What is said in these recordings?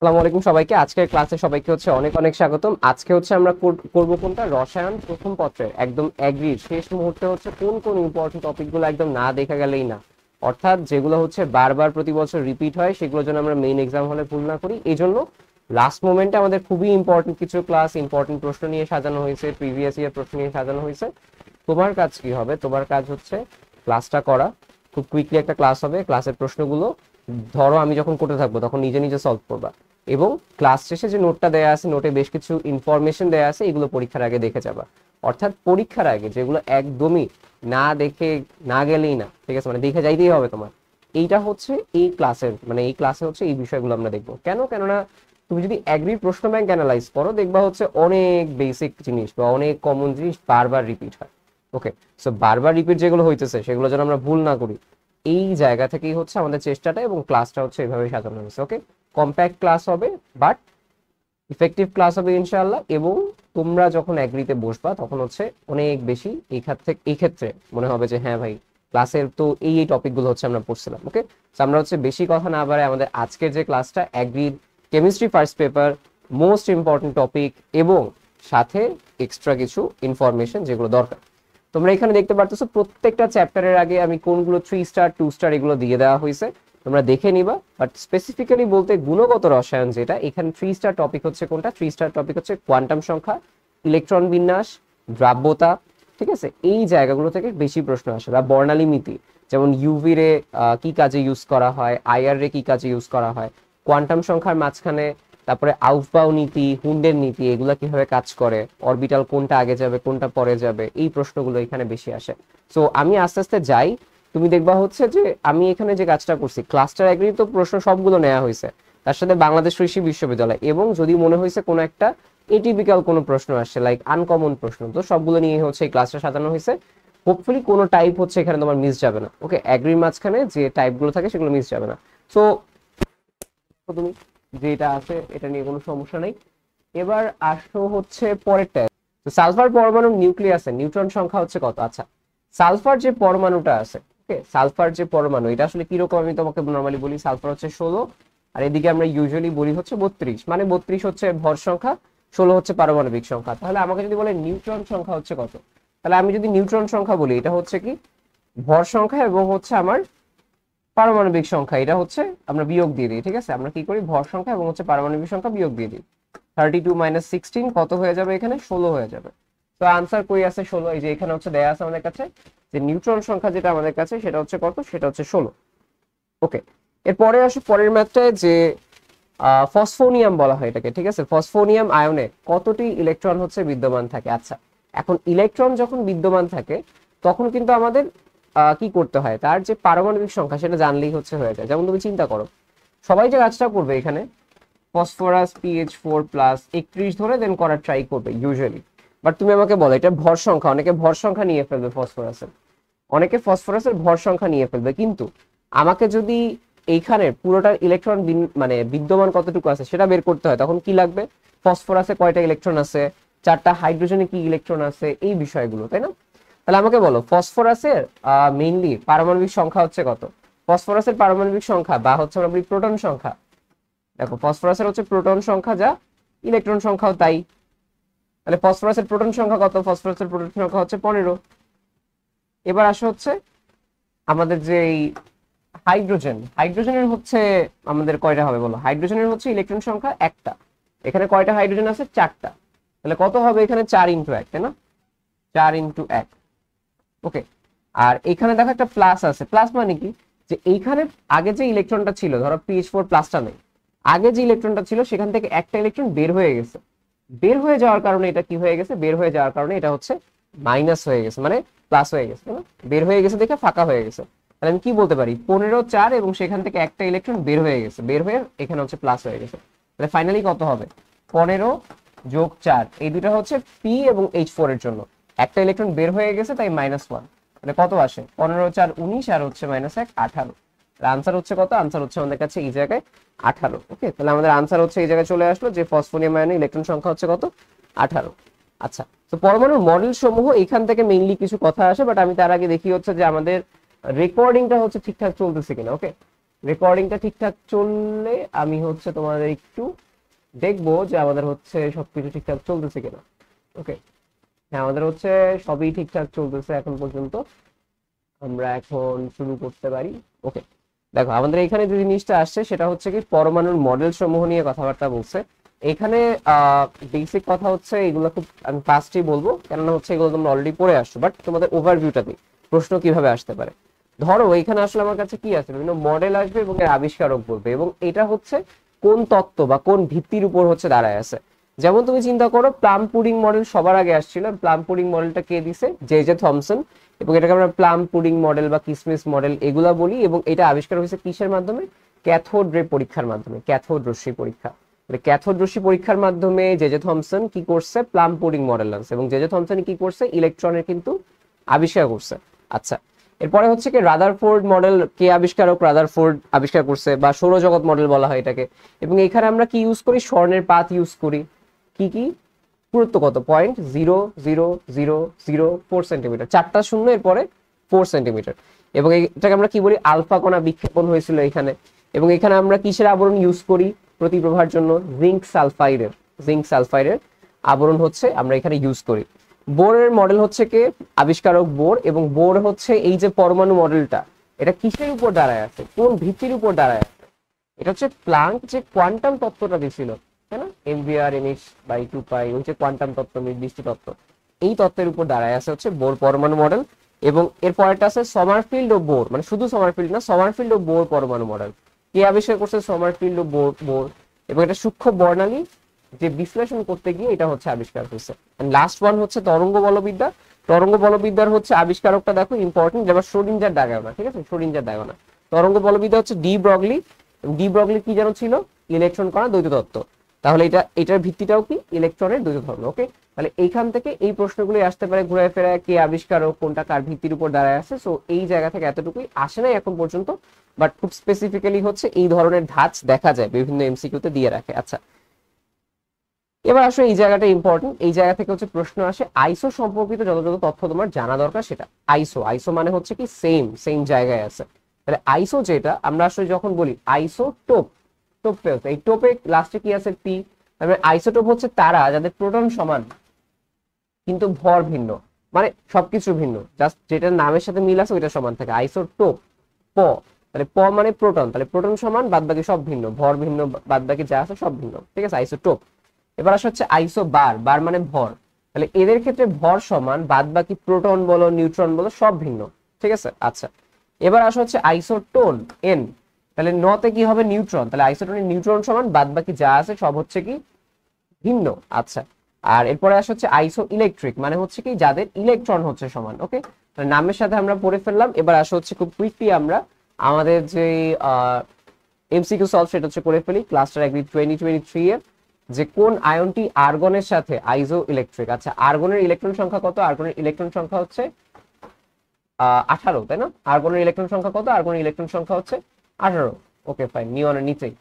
আসসালামু আলাইকুম সবাইকে। আজকের ক্লাসে সবাইকে হচ্ছে অনেক অনেক স্বাগতম। আজকে হচ্ছে আমরা করব কোনটা, রসায়ন প্রথম পত্রের একদম এগ্রি শেষ মুহূর্তে হচ্ছে কোন কোন ইম্পর্টেন্ট টপিকগুলো একদম না দেখা গেলেই না, অর্থাৎ যেগুলো হচ্ছে বারবার প্রতি বছর রিপিট হয় সেগুলো যেন আমরা মেইন এক্সাম হলে ভুল না করি। এই জন্য লাস্ট মোমেন্টে আমাদের খুবই ইম্পর্টেন্ট কিছু ক্লাস, ইম্পর্টেন্ট প্রশ্ন নিয়ে সাজানো হয়েছে, প্রিভিয়াস ইয়ার প্রশ্ন নিয়ে সাজানো হয়েছে। তোমার কাজ কি হবে? তোমার কাজ হচ্ছে ক্লাসটা করা। খুব কুইকলি একটা ক্লাস হবে, ক্লাসের প্রশ্নগুলো ধরো আমি যখন করতে থাকবো তখন নিজে নিজে সলভ করবা, এবং ক্লাস শেষে যে নোটটা দেয়া আছে, নোটে বেশ কিছু ইনফরমেশন দেয়া আছে, এগুলো পরীক্ষার আগে দেখে যাবা। অর্থাৎ পরীক্ষার আগে যেগুলো একদমই না দেখে না গেলেই না, ঠিক আছে, মানে দেখে যাইতেই হবে তোমার। এইটা হচ্ছে এই ক্লাসের, মানে এই ক্লাসে হচ্ছে এই বিষয়গুলো আমরা দেখবো। কেননা তুমি যদি অ্যাগ্রির প্রশ্ন ব্যাংক অ্যানালাইজ করো, দেখবা হচ্ছে অনেক বেসিক জিনিস বা অনেক কমন জিনিস বারবার রিপিট হয়। ওকে, সো বারবার রিপিট যেগুলো হইতেছে সেগুলো যেন আমরা ভুল না করি, এই জায়গা থেকেই হচ্ছে আমাদের চেষ্টাটা, এবং ক্লাসটা হচ্ছে এভাবে সাজানো হয়েছে। ওকে, কম্প্যাক্ট ক্লাস হবে বাট ইফেক্টিভ ক্লাস হবে ইনশাআল্লাহ। এবং তোমরা যখন অ্যাগ্রিতে বসবা তখন হচ্ছে অনেক বেশি এই ক্ষেত্রে মনে হবে যে হ্যাঁ ভাই, ক্লাসের তো এই টপিকগুলো হচ্ছে আমরা পড়ছিলাম। ওকে, আমরা হচ্ছে বেশি কথা না বাড়ায় আমাদের আজকের যে ক্লাসটা, অ্যাগ্রির chemistry first paper, most important topic এবং সাথে এক্সট্রা কিছু ইনফরমেশন যেগুলো দরকার। তোমরা এখানে দেখতে পারতেছো প্রত্যেকটা চ্যাপ্টারের আগে আমি কোনগুলো 3 স্টার 2 স্টার এগুলো দিয়ে দেওয়া হয়েছে, তোমরা দেখে নিবা। বাট স্পেসিফিক্যালি বলতে গুণগত রসায়ন যেটা, এখানে 3 স্টার টপিক হচ্ছে কোনটা? 3 স্টার টপিক হচ্ছে কোয়ান্টাম সংখ্যা, ইলেকট্রন বিন্যাস, দ্রাব্যতা, ঠিক আছে, এই জায়গাগুলো থেকে বেশি প্রশ্ন আসে। বা বর্ণালী মিতি, যেমন ইউভি রে কি কাজে ইউজ করা হয়, আইআর রে কি কাজে ইউজ করা হয়, কোয়ান্টাম সংখ্যার মাঝখানে, তারপরে আউফবাউ নীতি, হুন্ডের নীতি, এগুলা কিভাবে কাজ করে, অরবিটাল কোনটা আগে যাবে কোনটা পরে যাবে, এই প্রশ্নগুলো এখানে বেশি আসে। সো আমি আস্তে আস্তে যাই, তুমি দেখবা হচ্ছে যে আমি এখানে যে কাজটা করছি, ক্লাস্টার অ্যাগ্রি তো প্রশ্ন সবগুলো নেওয়া হয়েছে, তার সাথে বাংলাদেশ কৃষি বিশ্ববিদ্যালয়, এবং যদি মনে হয়েছে কোনো একটা এটিপিক্যাল কোনো প্রশ্ন আসছে, লাইক আনকমন প্রশ্ন, তো সবগুলো নিয়ে হচ্ছে এই ক্লাসটা সাজানো হয়েছে। হোপফুলি কোনো টাইপ হচ্ছে এখানে তোমার মিস যাবে না। ওকে, অ্যাগ্রির মাঝখানে যে টাইপগুলো থাকে সেগুলো মিস যাবে না। সো তুমি যেটা আছে এটা নিয়ে কোনো সমস্যা নেই। এবার আসো হচ্ছে পরেরটা। তো সালফার পরমাণুর নিউক্লিয়াসে নিউট্রন সংখ্যা হচ্ছে কত? আচ্ছা, সালফার যে পরমাণুটা আছে, ওকে, সালফার যে পরমাণু, এটা আসলে কিরকম আমি তোমাকে নর্মালি বলি। সালফার হচ্ছে 16, আর এদিকে আমরা ইউজুয়ালি বলি হচ্ছে 32, মানে 32 হচ্ছে ভর সংখ্যা, 16 হচ্ছে পারমাণবিক সংখ্যা। তাহলে আমাকে যদি বলে নিউট্রন সংখ্যা হচ্ছে কত, তাহলে আমি যদি নিউট্রন সংখ্যা বলি, এটা হচ্ছে কি ভর সংখ্যা এবং হচ্ছে আমার পারমাণবিক সংখ্যা, এটা হচ্ছে আমরা বিয়োগ দিয়ে দিই। ঠিক আছে, আমরা কি করি, ভর সংখ্যা এবং হচ্ছে পারমাণবিক সংখ্যা বিয়োগ দিয়ে দিই। 32 মাইনাস 16 কত হয়ে যাবে? এখানে 16 হয়ে যাবে। তো আনসার কই আছে? 16। এই যে এখানে হচ্ছে দেয়া আছে আমাদের কাছে, যে নিউট্রন সংখ্যা যেটা আমাদের কাছে সেটা হচ্ছে কত, সেটা হচ্ছে 16। ওকে, এরপরে আসি পরের ম্যাথটায়, যে ফসফোনিয়াম বলা হয় এটাকে। ঠিক আছে, ফসফোনিয়াম আয়নে কতটি ইলেকট্রন হচ্ছে বিদ্যমান থাকে? আচ্ছা, এখন ইলেকট্রন যখন বিদ্যমান থাকে তখন কিন্তু আমাদের কি করতে হয়, তার যে পারমাণবিক সংখ্যা সেটা জানলেই হচ্ছে হয়ে যায়। যেমন তুমি চিন্তা করো, সবাই যে কাজটা করবে এখানে, ফসফরাস PH4+ 31 ধরে দেন করার ট্রাই করবে ইউজুয়ালি। বাট তুমি আমাকে বলো, এটা ভর সংখ্যা, অনেকে ভর সংখ্যা নিয়ে ফেলবে ফসফরাসের, অনেকে ফসফরাসের ভর সংখ্যা নিয়ে ফেলবে, কিন্তু আমাকে যদি এইখানে পুরোটার ইলেকট্রন মানে বিদ্যমান কতটুকু আছে সেটা বের করতে হয়, তখন কি লাগবে? ফসফরাসে কয়টা ইলেকট্রন আছে, 4টা, হাইড্রোজেনে কি ইলেকট্রন আছে, এই বিষয়গুলো, তাই না? তাহলে আমাকে বলো, ফসফরাসের মেইনলি পারমাণবিক সংখ্যা হচ্ছে কত? ফসফরাসের পারমাণবিক সংখ্যা বা হচ্ছে আমরা বলি প্রোটন সংখ্যা, দেখো ফসফরাসের হচ্ছে প্রোটন সংখ্যা যা, ইলেকট্রন সংখ্যাও তাই। তাহলে ফসফরাসের প্রোটন সংখ্যা কত? ফসফরাসের প্রোটন সংখ্যা হচ্ছে 15। এবার আসে হচ্ছে আমাদের যে হাইড্রোজেনের হচ্ছে আমাদের কয়টা হবে বলো? হাইড্রোজেনের হচ্ছে ইলেকট্রন সংখ্যা একটা, এখানে কয়টা হাইড্রোজেন আছে? 4টা। তাহলে কত হবে এখানে? 4 × 1, তাই না? 4 × 1। ওকে, আর এখানে দেখো একটা প্লাস আছে। প্লাস মানে কি, যে এইখানে আগে যে ইলেকট্রনটা ছিল, ধরো PH4+টা নেই, আগে যে ইলেকট্রনটা ছিল সেখান থেকে একটা ইলেকট্রন বের হয়ে গেছে। বের হয়ে যাওয়ার কারণে এটা কি হয়ে গেছে? বের হয়ে যাওয়ার কারণে এটা হচ্ছে মাইনাস হয়ে গেছে, মানে প্লাস হয়ে গেছে, তাই না? বের হয়ে গেছে দেখে ফাঁকা হয়ে গেছে। তাহলে আমি কি বলতে পারি, 15 4 এবং সেখান থেকে একটা ইলেকট্রন বের হয়ে গেছে, বের হয়ে এখানে হচ্ছে প্লাস হয়ে গেছে। তাহলে ফাইনালি কত হবে? 15 যোগ 4, এই দুটো হচ্ছে P এবং H4 এর জন্য, একটা ইলেকট্রন বের হয়ে গেছে তাই -1। মানে কত আসে? 15 4 19 আর হচ্ছে -1 18। আনসার হচ্ছে কত? আনসার হচ্ছে আমাদের কাছে এই জায়গায় 18। ওকে, তাহলে আমাদের আনসার হচ্ছে এই জায়গায় চলে আসলো, যে ফসফোনিয়াম আয়নে ইলেকট্রন সংখ্যা হচ্ছে কত? 18। আচ্ছা, তো পরমাণুর মডেল সমূহ এখান থেকে মেইনলি কিছু কথা আসে, বাট আমি তার আগে দেখি হচ্ছে যে আমাদের রেকর্ডিংটা হচ্ছে ঠিকঠাক চলতেছে কিনা। ওকে, রেকর্ডিংটা ঠিকঠাক চললে আমি হচ্ছে তোমাদের একটু দেখবো যে আমাদের হচ্ছে সবকিছু ঠিকঠাক চলতেছে কিনা। ওকে, হ্যাঁ আমাদের হচ্ছে সবই ঠিকঠাক চলতেছে এখন পর্যন্ত। আমরা এখন শুরু করতে পারি। ওকে, দেখো আমাদের এখানে যে জিনিসটা আসছে সেটা হচ্ছে কি পরমাণুর মডেল সমূহ নিয়ে কথাবার্তা বলছে। এখানে বেসিক কথা হচ্ছে এগুলো খুব আমি ফাস্টই বলবো, কেননা হচ্ছে এগুলো তোমরা অলরেডি পড়ে আসছো, বাট তোমাদের ওভারভিউটা দিই প্রশ্ন কিভাবে আসতে পারে। ধরো এখানে আসলে আমার কাছে কি আছে, বিভিন্ন মডেল আসবে এবং এর আবিষ্কারক বলবে, এবং এটা হচ্ছে কোন তত্ত্ব বা কোন ভিত্তির উপর হচ্ছে দাঁড়ায় আছে। যেমন তুমি চিন্তা করো প্লাম পুডিং মডেল সবার আগে আসছিল, প্লাম পুডিং মডেলটা কে দিছে, জে জে থমসন, এবং এটাকে আমরা প্লাম পুডিং মডেল বা কিসমিস মডেল এগুলা বলি। এবং এটা আবিষ্কার হয়েছে কিসের মাধ্যমে, ক্যাথোড রে পরীক্ষার মাধ্যমে, ক্যাথোড রশ্মি পরীক্ষা। ক্যাথোড রশ্মি পরীক্ষার মাধ্যমে জে জে থমসন কি করছে, প্লাম পুডিং মডেল আনছে, এবং জে জে থমসন কি করছে, ইলেকট্রনের কিন্তু আবিষ্কার করছে। আচ্ছা, এরপরে হচ্ছে কি রাদারফোর্ড মডেল, কে আবিষ্কারক, রাদারফোর্ড আবিষ্কার করছে, বা সৌরজগৎ মডেল বলা হয় এটাকে। এবং এখানে আমরা কি ইউজ করি, স্বর্ণের পাত ইউজ করি। কি কি পুরুত্ব কত, 0.0004 সেন্টিমিটার, 4টা শূন্য এরপরে 4 সেন্টিমিটার। এবং এটাকে আমরা কি বলি, আলফা কণা বিক্ষেপণ হয়েছিল এখানে। এবং এখানে আমরা কিসের আবরণ ইউজ করি প্রতিপ্রভার জন্য, জিঙ্ক সালফাইডের আবরণ হচ্ছে আমরা এখানে ইউজ করি। বোরের মডেল হচ্ছে কে, আবিষ্কারক বোর। এবং বোর হচ্ছে এই যে পরমাণু মডেলটা, এটা কিসের উপর দাঁড়ায় আছে, কোন ভিত্তির উপর দাঁড়ায় আছে, এটা হচ্ছে প্লাঙ্ক যে কোয়ান্টাম তত্ত্বটা দিছিল, তাই না, mvr/2 ওই যে কোয়ান্টাম তত্ত্ব, নির্দিষ্ট তত্ত্ব, এই তত্ত্বের উপর দাঁড়ায় আছে হচ্ছে বোর পরমাণু মডেল। এবং এর পরেরটা আছে সমারফিল্ড ও বোর, মানে শুধু সমারফিল্ড না, সমারফিল্ড ও বোর পরমাণু মডেল। কে আবিষ্কার করছে, সমারফিল্ড ও বোর। এবং এটা সূক্ষ্ম বর্ণালী যে বিশ্লেষণ করতে গিয়ে এটা হচ্ছে আবিষ্কার হয়েছে। লাস্ট ওয়ান হচ্ছে তরঙ্গ বলবিদ্যা। তরঙ্গ বলবিদ্যার হচ্ছে আবিষ্কারকটা দেখো ইম্পর্টেন্ট, যেমন শ্রোডিঞ্জার ডায়াগোনা, ঠিক আছে, শ্রোডিঞ্জার ডায়াগোনা। তরঙ্গ বলবিদ্যা হচ্ছে ডি ব্রগলি। ডি ব্রগলি কি যেন ছিল, ইলেকট্রন কণা দ্বৈত তত্ত্ব। তাহলে এটার ভিত্তিটাও কি, ইলেকট্রনের দ্বৈত ধর্ম। ওকে, তাহলে এইখান থেকে এই প্রশ্নগুলো আসতে পারে ঘুরে ফেরা, কে আবিষ্কারক, কোনটা কার ভিত্তির উপর দাঁড়ায় আছে। সো এই জায়গা থেকে এতটুকুই আসে নাই এখন পর্যন্ত, বাট খুব স্পেসিফিক্যালি হচ্ছে এই ধরনের ধাঁচ দেখা যায় বিভিন্ন এমসিকিউতে দিয়ে রাখে। আচ্ছা, এবার আসলে এই জায়গাটা ইম্পর্টেন্ট, এই জায়গা থেকে হচ্ছে প্রশ্ন আসে আইসো সম্পর্কিত যত যত তথ্য তোমার জানা দরকার সেটা। আইসো মানে হচ্ছে কি সেম জায়গায় আছে। তাহলে আইসো যেটা আমরা আসলে যখন বলি আইসোটোপ, এই টোপে লাস্টে কি আছে, পি। তাহলে আইসোটোপ হচ্ছে তারা যাদের প্রোটন সমান কিন্তু ভর ভিন্ন, মানে সবকিছু ভিন্ন, জাস্ট যেটার নামের সাথে মিল আছে ওইটা সমান থাকে, আইসোটোপ। প, তাহলে প মানে প্রোটন, তাহলে প্রোটন সমান বাদ বাকি সব ভিন্ন, ভর ভিন্ন বাদ বাকি যা আছে সব ভিন্ন, ঠিক আছে, আইসোটোপ। এবার আসা হচ্ছে আইসো বার মানে ভর, তাহলে এদের ক্ষেত্রে ভর সমান বাদ বাকি প্রোটন বলো নিউট্রন বলো সব ভিন্ন, ঠিক আছে। আচ্ছা, এবার আসা হচ্ছে আইসোটোন, এন, তাহলে নতে কি হবে, নিউট্রন, তাহলে আইসোটোনের নিউট্রন সমান বাদ বাকি যা আছে সব হচ্ছে কি ভিন্ন। আচ্ছা, আর এরপরে আসা হচ্ছে আইসো ইলেকট্রিক, মানে হচ্ছে কি যাদের ইলেকট্রন হচ্ছে সমান। ওকে, নামের সাথে আমরা পড়ে ফেললাম। এবার আসা হচ্ছে খুব কুইকলি আমরা আমাদের যে এমসিকিউ সলভ সেটা হচ্ছে করে ফেলি। ক্লাসটার একদিন 2023 এর যে কোন আয়নটি আর্গনের সাথে আইসো ইলেকট্রিক। আচ্ছা, আর্গনের ইলেকট্রন সংখ্যা কত, আর্গনের ইলেকট্রন সংখ্যা হচ্ছে 18, তাই না, আর্গনের ইলেকট্রন সংখ্যা কত, আর্গনের ইলেকট্রন সংখ্যা হচ্ছে 18। ওকে ফাইন, নিয়নের নিচেই।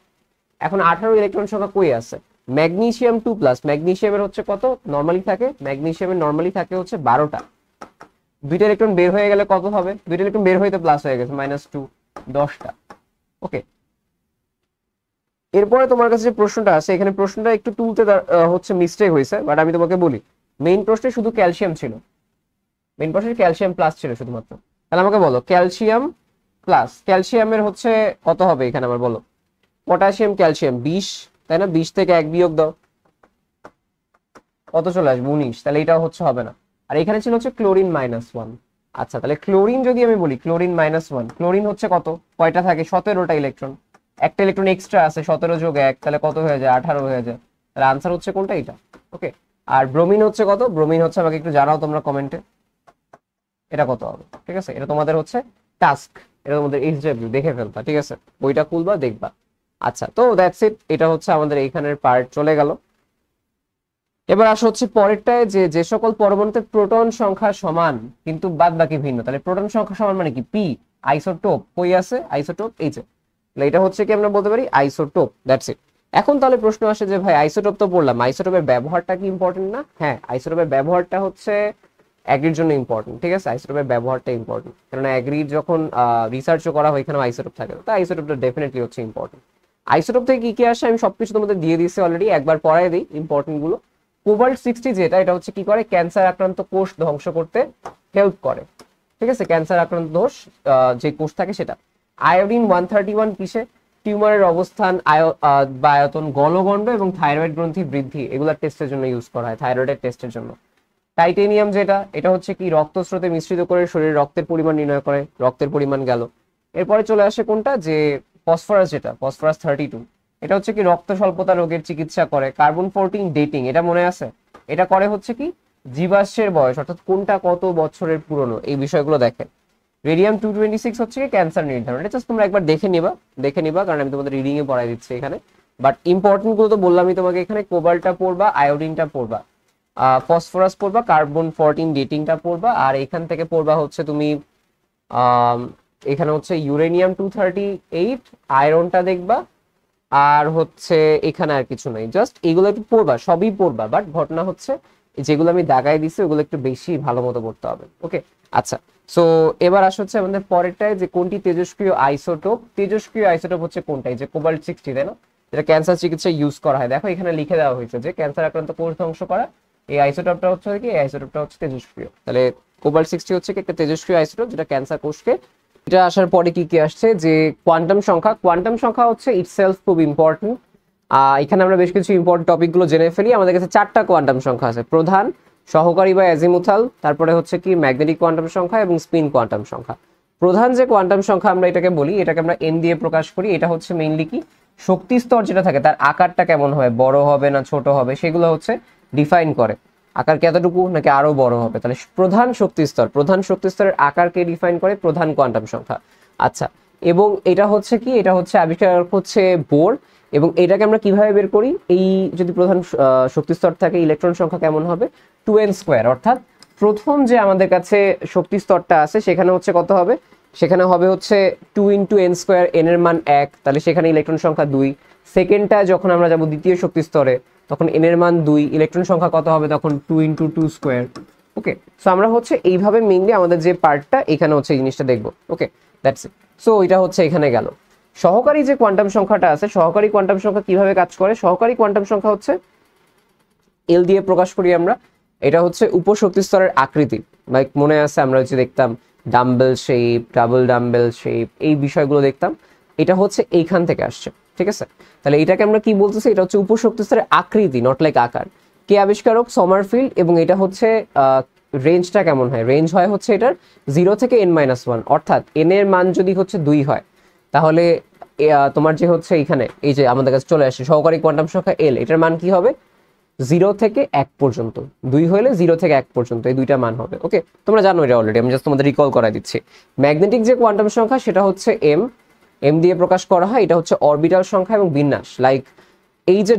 এখন 18 ইলেকট্রন সংখ্যা কই আছে, ম্যাগনেসিয়াম 2+, ম্যাগনেসিয়ামের হচ্ছে কত নরমালি থাকে, ম্যাগনেসিয়ামের নরমালি থাকে হচ্ছে 12টা। দুইটা ইলেকট্রন বের হয়ে গেলে কত হবে, দুইটা ইলেকট্রন বের হইতে প্লাস হয়ে গেছে -2, 10টা। ওকে, এরপরে তোমার কাছে যে প্রশ্নটা আছে, এখানে প্রশ্নটা একটু তুলতে হচ্ছে মিস্টেক হয়েছে, বাট আমি তোমাকে বলি মেইন প্রশ্নে শুধু ক্যালসিয়াম ছিল, মেইন প্রশ্নে ক্যালসিয়াম প্লাস ছিল শুধুমাত্র। তাহলে আমাকে বলো ক্যালসিয়াম প্লাস, ক্যালসিয়ামের হচ্ছে কত হবে এখানে আবার বলো, পটাশিয়াম ক্যালসিয়াম 20, তাই না, 20 থেকে 1 বিয়োগ দাও, কত চলে আসবে 19, তাহলে এটাও হচ্ছে হবে না। আর এখানে ছিল হচ্ছে ক্লোরিন -1। আচ্ছা, তাহলে ক্লোরিন যদি আমি বলি, ক্লোরিন -1, ক্লোরিন হচ্ছে কত, কয়টা থাকে, 17টা ইলেকট্রন, একটা ইলেকট্রন এক্সট্রা আছে, 17 যোগ 1 তাহলে কত হয়ে যায়, 18 হয়ে যায়। তাহলে আনসার হচ্ছে কোনটা, এটা। ওকে, আর ব্রোমিন হচ্ছে কত, ব্রোমিন হচ্ছে আমাকে একটু জানাও তোমরা কমেন্টে, এটা কত হবে, ঠিক আছে, এটা তোমাদের হচ্ছে টাস্ক, এটা তোমাদের এইচডব্লিউ দেখে ফেলবা, ঠিক আছে, বইটা খুলবা দেখবা। আচ্ছা, তো দ্যাটস ইট, এটা হচ্ছে আমাদের এইখানের পার্ট চলে গেল। এবার আসা হচ্ছে পরেরটায় যে যে সকল পরমাণুতে প্রোটন সংখ্যা সমান কিন্তু বাদ বাকি ভিন্ন, তাহলে প্রোটন সংখ্যা সমান মানে কি, পি, আইসোটোপ, কই আছে আইসোটোপ, এই যে, তাহলে এটা হচ্ছে কি আমরা বলতে পারি আইসোটোপ, দ্যাটস ইট। এখন তাহলে প্রশ্ন আসে যে ভাই আইসোটোপ তো বললাম, আইসোটোপের ব্যবহারটা কি ইম্পর্টেন্ট না? হ্যাঁ, আইসোটোপের ব্যবহারটা হচ্ছে অ্যাগ্রির জন্য ইম্পর্টেন্ট, ঠিক আছে? আইসোটোপের ব্যবহারটা ইম্পর্টেন্ট, কারণ অ্যাগ্রির যখন রিসার্চও করা হয় এখানে আইসোটোপ থাকে, তো আইসোটোপটা ডেফিনেটলি হচ্ছে ইম্পর্টেন্ট। আইসোটোপ থেকে কি কি আসে আমি সবকিছু তোমাদের দিয়ে দিয়েছি অলরেডি, একবার পড়াই দিই ইম্পর্টেন্ট গুলো। কোবাল্ট-60 যেটা, এটা হচ্ছে কি করে, ক্যান্সার আক্রান্ত কোষ ধ্বংস করতে হেল্প করে, ঠিক আছে? ক্যান্সার আক্রান্ত দোষ যে কোষ থাকে সেটা। আয়োডিন 131 কিসে? টিউমারের অবস্থান, বা আয়তন, গলগণ্ড এবং থাইরয়েড গ্রন্থি বৃদ্ধি, এগুলা টেস্টের জন্য ইউজ করা হয়, থাইরয়েডের টেস্টের জন্য। টাইটেনিয়াম যেটা, এটা হচ্ছে কি রক্তস্রোতে মিশ্রিত করে শরীরে রক্তের পরিমাণ নির্ণয় করে, রক্তের পরিমাণ গেল। এরপরে চলে আসে কোনটা, যে ফসফরাস যেটা, ফসফরাস 32, এটা হচ্ছে কি রক্ত স্বল্পতা রোগের চিকিৎসা করে। কার্বন 14 ডেটিং, এটা মনে আছে, এটা করে হচ্ছে কি জীবাশ্মের বয়স, অর্থাৎ কোনটা কত বছরের পুরনো, এই বিষয়গুলো দেখে। রেডিয়াম 226 হচ্ছে কি ক্যান্সার নির্ধারণ, এটা জাস্ট তোমরা একবার দেখে নিবা কারণ আমি তোমাদের রিডিং এ পড়াই দিচ্ছি এখানে। বাট ইম্পর্টেন্ট গুলো তো বললামই তোমাকে, এখানে কোবাল্টটা পড়বা, আয়োডিনটা পড়বা, ফসফরাস পড়বা, কার্বন 14 ডেটিংটা পড়বা, আর এখান থেকে পড়বা হচ্ছে তুমি এখানে হচ্ছে ইউরেনিয়াম 238, আয়রনটা দেখবা, আর হচ্ছে এখানে আর কিছু নাই, জাস্ট এগুলো একটু পড়বা, সবই পড়বা, বাট ঘটনা হচ্ছে যেগুলো আমি দাগাই দিছি ওগুলো একটু বেশি ভালো মতো পড়তে হবে। ওকে, আচ্ছা। সো এবার আসা হচ্ছে আমাদের পরেরটায়, যে কোনটি তেজস্ক্রিয় আইসোটোপ। তেজস্ক্রিয় আইসোটোপ হচ্ছে কোনটাই, যে কোবাল্ট-60, তাই না? যেটা ক্যান্সার চিকিৎসায় ইউজ করা হয়। দেখো এখানে লিখে দেওয়া হয়েছে যে ক্যান্সার আক্রান্ত কোষ ধ্বংস করা এই আইসোটোপটা হচ্ছে কি, এই আইসোটোপটা হচ্ছে তেজস্ক্রিয়। তাহলে কোবাল্ট-60 হচ্ছে কি একটা তেজস্ক্রিয় আইসোটোপ যেটা ক্যান্সার কোষকে। এটা আসার পরে কি কি আসছে, যে কোয়ান্টাম সংখ্যা। কোয়ান্টাম সংখ্যা হচ্ছে ইটসেলফ খুব ইম্পর্টেন্ট। এখানে আমরা বেশ কিছু ইম্পর্টেন্ট টপিক গুলো জেনে ফেলি। আমাদের কাছে 4টা কোয়ান্টাম সংখ্যা আছে, প্রধান, সহকারী বা অ্যাজিমুথাল, তারপরে হচ্ছে কি ম্যাগনেটিক কোয়ান্টাম সংখ্যা এবং স্পিন কোয়ান্টাম সংখ্যা। প্রধান যে কোয়ান্টাম সংখ্যা আমরা এটাকে বলি, এটাকে আমরা এন দিয়ে প্রকাশ করি। এটা হচ্ছে মেইনলি কি শক্তি স্তর যেটা থাকে তার আকারটা কেমন হবে, বড় হবে না ছোট হবে, সেগুলো হচ্ছে ডিফাইন করে। আকার কি এতটুকু নাকি আরো বড় হবে, তাহলে প্রধান শক্তি স্তরের আকারকে ডিফাইন করে প্রধান কোয়ান্টাম সংখ্যা। আচ্ছা, এবং এটা হচ্ছে কি, এটা হচ্ছে আবিষ্কার হচ্ছে বোর। এবং এটাকে আমরা কিভাবে বের করি, এই যদি প্রধান শক্তি স্তর থাকে ইলেকট্রন সংখ্যা কেমন হবে, 2n², অর্থাৎ প্রথম যে আমাদের কাছে শক্তি স্তরটা আছে সেখানে হচ্ছে কত হবে, সেখানে হবে হচ্ছে 2 × n², n এর মান 1, তাহলে সেখানে ইলেকট্রন সংখ্যা 2। সেকেন্ডটা যখন আমরা যাব দ্বিতীয় শক্তি স্তরে, তখন n এর মান 2, ইলেকট্রন সংখ্যা কত হবে তখন 2 × 2²। ওকে, সো আমরা হচ্ছে এইভাবে মেইনলি আমাদের যে পার্টটা এখানে হচ্ছে এই জিনিসটা দেখবো। ওকে, দ্যাটস ইট। সো এটা হচ্ছে এখানে গেল। সহকারী যে কোয়ান্টাম সংখ্যাটা আছে, সহকারী কোয়ান্টাম সংখ্যা কিভাবে কাজ করে, সহকারী কোয়ান্টাম সংখ্যা হচ্ছে এল দিয়ে প্রকাশ করি আমরা। এটা হচ্ছে উপশক্তি স্তরের আকৃতি, লাইক মনে আছে আমরা হচ্ছে দেখতাম dumbbell shape, double dumbbell shape, এই বিষয়গুলো দেখতাম, এটা হচ্ছে এইখান থেকে আসছে, ঠিক আছে? তাহলে এটাকে আমরা কি বলতেছি, এটা হচ্ছে উপশক্তি স্তরের আকৃতি, নট লাইক আকার। কে আবিষ্কারক, সমারফিল্ড। এবং এটা হচ্ছে রেঞ্জটা কেমন হয়, রেঞ্জ হয় হচ্ছে এটার 0 থেকে n-1, অর্থাৎ n এর মান যদি হচ্ছে 2 হয় তাহলে তোমার যে হচ্ছে এখানে এই যে আমাদের কাছে চলে আসে সহকারী কোয়ান্টাম সংখ্যা এল, এটার মান কি হবে 0 থেকে 1 পর্যন্ত। 2 হলে 0 থেকে 1 পর্যন্ত এই দুইটা মান হবে। ওকে, তোমরা জানো এটা অলরেডি, আমি জাস্ট তোমাদের রিকল করাই দিচ্ছি। ম্যাগনেটিক যে কোয়ান্টাম সংখ্যা সেটা হচ্ছে এম দিয়ে প্রকাশ করা হয়। এটা হচ্ছে অরবিটাল সংখ্যা এবং বিন্যাস। লাইক এই যে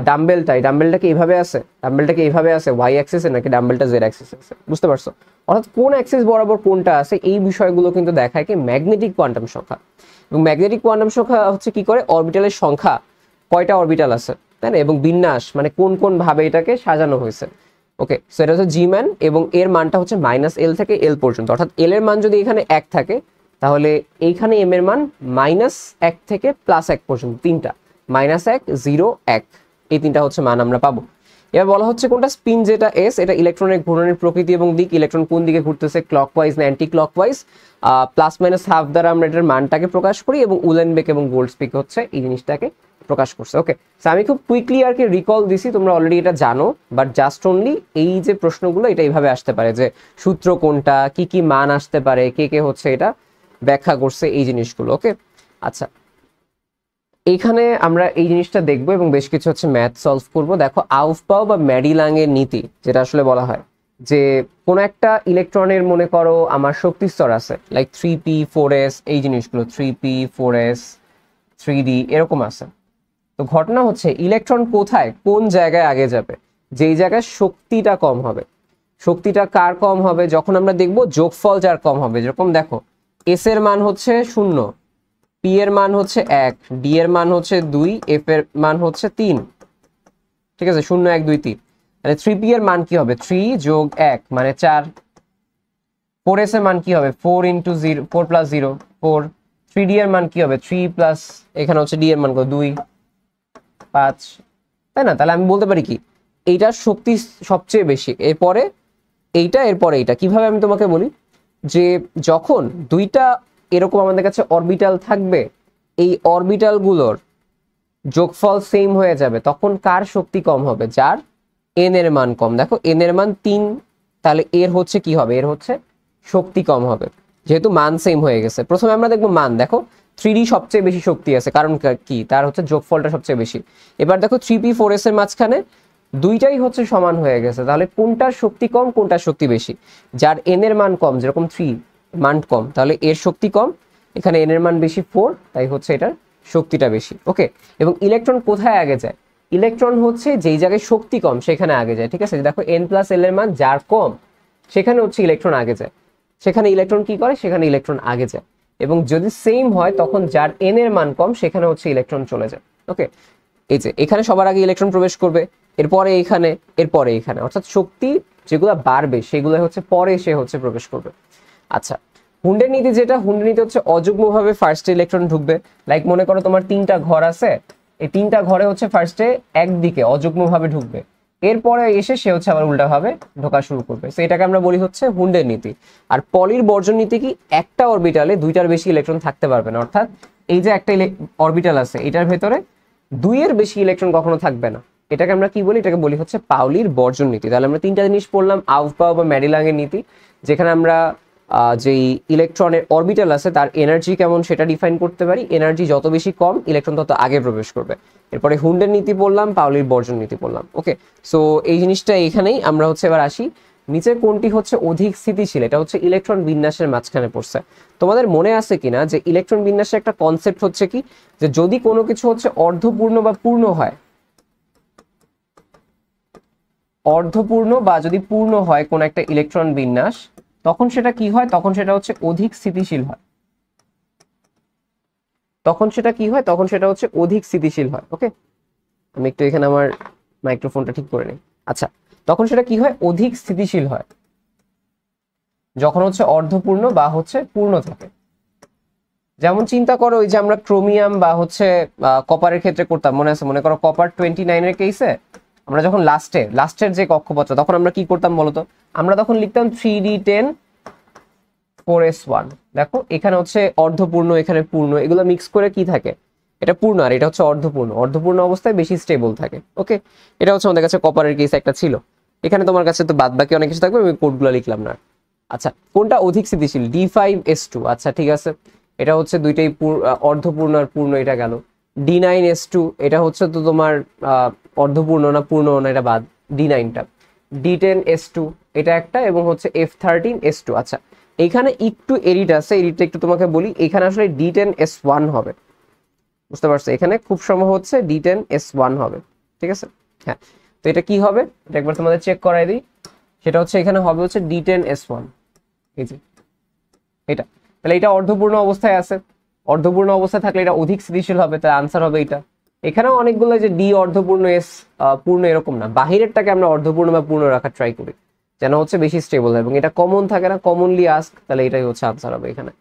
ডাম্বেলটাকে এইভাবে আছে, ডাম্বেলটাকে এইভাবে আছে ওয়াই অ্যাক্সিসে নাকি ডাম্বেলটা জেড অ্যাক্সিসে আছে, বুঝতে পারছো? অর্থাৎ কোন অ্যাক্সিস বরাবর কোনটা আছে এই বিষয়গুলো কিন্তু দেখায় কি ম্যাগনেটিক কোয়ান্টাম সংখ্যা। এবং ম্যাগনেটিক কোয়ান্টাম সংখ্যা হচ্ছে কি করে, অরবিটালের সংখ্যা, কয়টা অরবিটাল আছে, তাই না, এবং বিন্যাস মানে কোন কোন ভাবে এটাকে সাজানো হয়েছে। ওকে, সো এটা হচ্ছে জি ম্যান, এবং এর মানটা হচ্ছে -L থেকে L পর্যন্ত। অর্থাৎ L এর মান যদি এখানে 1 থাকে তাহলে এইখানে M এর মান -1 থেকে +1 পর্যন্ত, তিনটা, -1, 0, 1, এই তিনটা হচ্ছে মান আমরা পাবো। এবার বলা হচ্ছে কোনটা স্পিন যেটা এস, এটা ইলেকট্রনের ঘূর্ণনের প্রকৃতি এবং দিক, ইলেকট্রন কোন দিকে ঘুরতেছে, ক্লকওয়াইজ না অ্যান্টি ক্লকওয়াইজ, +-½ দ্বারা আমরা এটার মানটাকে প্রকাশ করি, এবং উলেনবেক এবং গোল্ডস্পিক হচ্ছে এই জিনিসটাকে প্রকাশ করছে। ওকে, সো আমি খুব কুইকলি আর কি রিকল দিছি, তোমরা অলরেডি এটা জানো, বাট জাস্ট অনলি এই যে প্রশ্নগুলো এটা এইভাবে আসতে পারে যে সূত্র কোনটা, কি কি মান আসতে পারে, কে কে হচ্ছে এটা ব্যাখ্যা করছে, এই জিনিসগুলো। ওকে, আচ্ছা, এইখানে আমরা এই জিনিসটা দেখবো এবং বেশ কিছু হচ্ছে ম্যাথ সলভ করব। দেখো আউফবাউ বা ম্যাডিলাং এর নীতি যেটা আসলে বলা হয় যে কোন একটা ইলেকট্রনের মনে করো আমার শক্তি স্তর আছে লাইক 3p 4s, এই জিনিসগুলো 3p 4s 3d এরকম আছে। তো ঘটনা হচ্ছে ইলেকট্রন কোথায় কোন জায়গায় আগে যাবে, যেই জায়গায় শক্তিটা কম হবে। শক্তিটা কার কম হবে, যখন আমরা দেখব যোগফল যার কম হবে। যেরকম দেখো এস এর মান হচ্ছে 0, পি এর মান হচ্ছে 1, ডি এর মান হচ্ছে 2, এফ এর মান হচ্ছে 3, ঠিক আছে, 0 1 2 3। তাহলে 3p এর মান কি হবে, 3 + 1 মানে 4, 4s এর মান কি হবে 4 ইন্টু 0, 4 প্লাস 0 4। 3d এর মান কি হবে 3 প্লাস এখানে হচ্ছে d এর মান কত 2 5, তাই না? তাহলে আমি বলতে পারি কি এইটার শক্তি সবচেয়ে বেশি, এরপরে এইটা, এরপরে এইটা। কিভাবে আমি তোমাকে বলি যে যখন দুইটা এরকম আমাদের কাছে অরবিটাল থাকবে, এই অরবিটাল গুলোর যোগফল সেম হয়ে যাবে, তখন কার শক্তি কম হবে? যার এন এর মান কম। দেখো এন এর মান 3, তাহলে এর হচ্ছে কি হবে? এর হচ্ছে শক্তি কম হবে, যেহেতু মান সেম হয়ে গেছে। প্রথমে আমরা দেখবো মান। দেখো 3D সবচেয়ে বেশি শক্তি আছে, কারণ কি? তার হচ্ছে যোগফলটা সবচেয়ে বেশি। এবার দেখো 3p4s এর মাঝখানে দুইটাই হচ্ছে সমান হয়ে গেছে, তাহলে কোনটার শক্তি কম কোনটার শক্তি বেশি? যার এন এর মান কম, যেরকম 3 মান কম, তাহলে এর শক্তি কম। এখানে এন এর মান বেশি 4, তাই হচ্ছে এটার শক্তিটা বেশি। ওকে, এবং ইলেকট্রন কোথায় আগে যায়? ইলেকট্রন হচ্ছে যেই জায়গায় শক্তি কম সেখানে আগে যায়, ঠিক আছে? দেখো n প্লাস এল এর মান যার কম সেখানে হচ্ছে ইলেকট্রন আগে যায়, সেখানে ইলেকট্রন কি করে? সেখানে ইলেকট্রন আগে যায়। এবং যদি সেম হয় তখন যার এন এর মান কম সেখানে হচ্ছে ইলেকট্রন চলে যায়। ওকে, এই যে এখানে সবার আগে ইলেকট্রন প্রবেশ করবে, এরপরে এখানে, এরপরে এখানে, অর্থাৎ শক্তি যেগুলো বাড়বে সেগুলো হচ্ছে পরে এসে হচ্ছে প্রবেশ করবে। আচ্ছা, হুন্ডের নীতি যেটা, হুন্ডের নীতি হচ্ছে অযুগ্মভাবে ফার্স্টে ইলেকট্রন ঢুকবে। লাইক মনে করো তোমার 3টা ঘর আছে, এই 3টা ঘরে হচ্ছে ফার্স্টে একদিকে অযুগ্মভাবে ঢুকবে, এরপরে এসে সে হচ্ছে আবার উল্টাভাবে ঢোকা শুরু করবে। তো এটাকে আমরা বলি হচ্ছে হুন্ডের নীতি। আর পলির বর্জন নীতি কি? একটা অরবিটালে দুইটার বেশি ইলেকট্রন থাকতে পারবে না, অর্থাৎ এই যে একটা অরবিটাল আছে এটার ভেতরে 2 এর বেশি ইলেকট্রন কখনো থাকবে না। এটাকে আমরা কি বলি? এটাকে বলি হচ্ছে পাউলির বর্জন নীতি। তাহলে আমরা 3টা জিনিস পড়লাম, আউফবাউ বা মেডিলাং এর নীতি, যেখানে আমরা যেই ইলেকট্রনের অরবিটাল আছে তার এনার্জি কেমন সেটা ডিফাইন করতে পারি। এনার্জি যত বেশি কম ইলেকট্রন তত আগে প্রবেশ করবে। এরপরে হুন্ডের নীতি পড়লাম, পাউলির বর্জন নীতি পড়লাম। ওকে, সো এই জিনিসটা এখানেই আমরা হচ্ছে এবার আসি। নিচের কোনটি হচ্ছে অধিক স্থিতিশীল? এটা হচ্ছে ইলেকট্রন বিন্যাসের মাঝখানে পড়ছে। তোমাদের মনে আছে কিনা যে ইলেকট্রন বিন্যাসের একটা কনসেপ্ট হচ্ছে কি, যে যদি কোনো কিছু হচ্ছে অর্ধপূর্ণ বা পূর্ণ হয়, অর্ধপূর্ণ বা যদি পূর্ণ হয় কোন একটা ইলেকট্রন বিন্যাস, তখন সেটা কি হয়? তখন সেটা হচ্ছে অধিক স্থিতিশীল হয়। তখন সেটা কি হয়? তখন সেটা হচ্ছে অধিক স্থিতিশীল হয়। ওকে, আমি একটু এখানে আমার মাইক্রোফোনটা ঠিক করে নিই। আচ্ছা, তখন সেটা কি হয়? অধিক স্থিতিশীল হয় যখন হচ্ছে অর্ধপূর্ণ বা হচ্ছে পূর্ণ থাকে। যেমন চিন্তা করো ওই যে আমরা ক্রোমিয়াম বা হচ্ছে কপারের ক্ষেত্রে করতাম, মনে আছে? মনে করো কপার 29 এর কেসে আমরা যখন লাস্টের যে কক্ষপথ, তখন আমরা কি করতাম বলতো? আমরা তখন লিখতাম 3d10 4s1। দেখো এখানে হচ্ছে অর্ধপূর্ণ, এখানে পূর্ণ, এগুলো মিক্স করে কি থাকে? এটা পূর্ণ, আর এটা হচ্ছে অর্ধপূর্ণ। অর্ধপূর্ণ অবস্থায় বেশি স্টেবল থাকে। ওকে, এটা হচ্ছে আমাদের কাছে কপারের কেস একটা ছিল। এখানে তোমার কাছে তো বাদ বাকি অনেক কিছু থাকবে, আমি কোডগুলো লিখলাম না। আচ্ছা, কোনটা অধিক স্থিতিশীল? D5s2। আচ্ছা ঠিক আছে, এটা হচ্ছে দুইটাই অর্ধপূর্ণ আর পূর্ণ, এটা গেল। D9s2, এটা হচ্ছে তো তোমার অর্ধপূর্ণ না পূর্ণ না, এটা বাদ, D9টা। D10s2 এটা একটা, এবং হচ্ছে F13s2। আচ্ছা, এখানে একটু এডিট আছে, এডিটটা একটু তোমাকে বলি। এখানে আসলে D10s1 হবে, বুঝতে পারছো? এখানে খুব সম্ভব হচ্ছে D10s1 হবে, ঠিক আছে? হ্যাঁ, তো এটা কি হবে এটা একবার তোমাদের চেক করাই দিই। সেটা হচ্ছে এখানে হবে হচ্ছে D10s1, এই যে এটা। তাহলে এটা অর্ধপূর্ণ অবস্থায় আছে, অর্ধপূর্ণ অবস্থায় থাকলে এটা অধিক স্থিতিশীল হবে, তার আনসার হবে এটা। এখানেও অনেকগুলো যে ডি অর্ধপূর্ণ, এস পূর্ণ, এরকম না, বাহিরেরটাকে আমরা অর্ধপূর্ণ বা পূর্ণ রাখার ট্রাই করি যেন হচ্ছে বেশি স্টেবল হয়, এবং এটা কমন থাকে না, কমনলি আস্ক, তাহলে এটাই হচ্ছে আনসার হবে এখানে।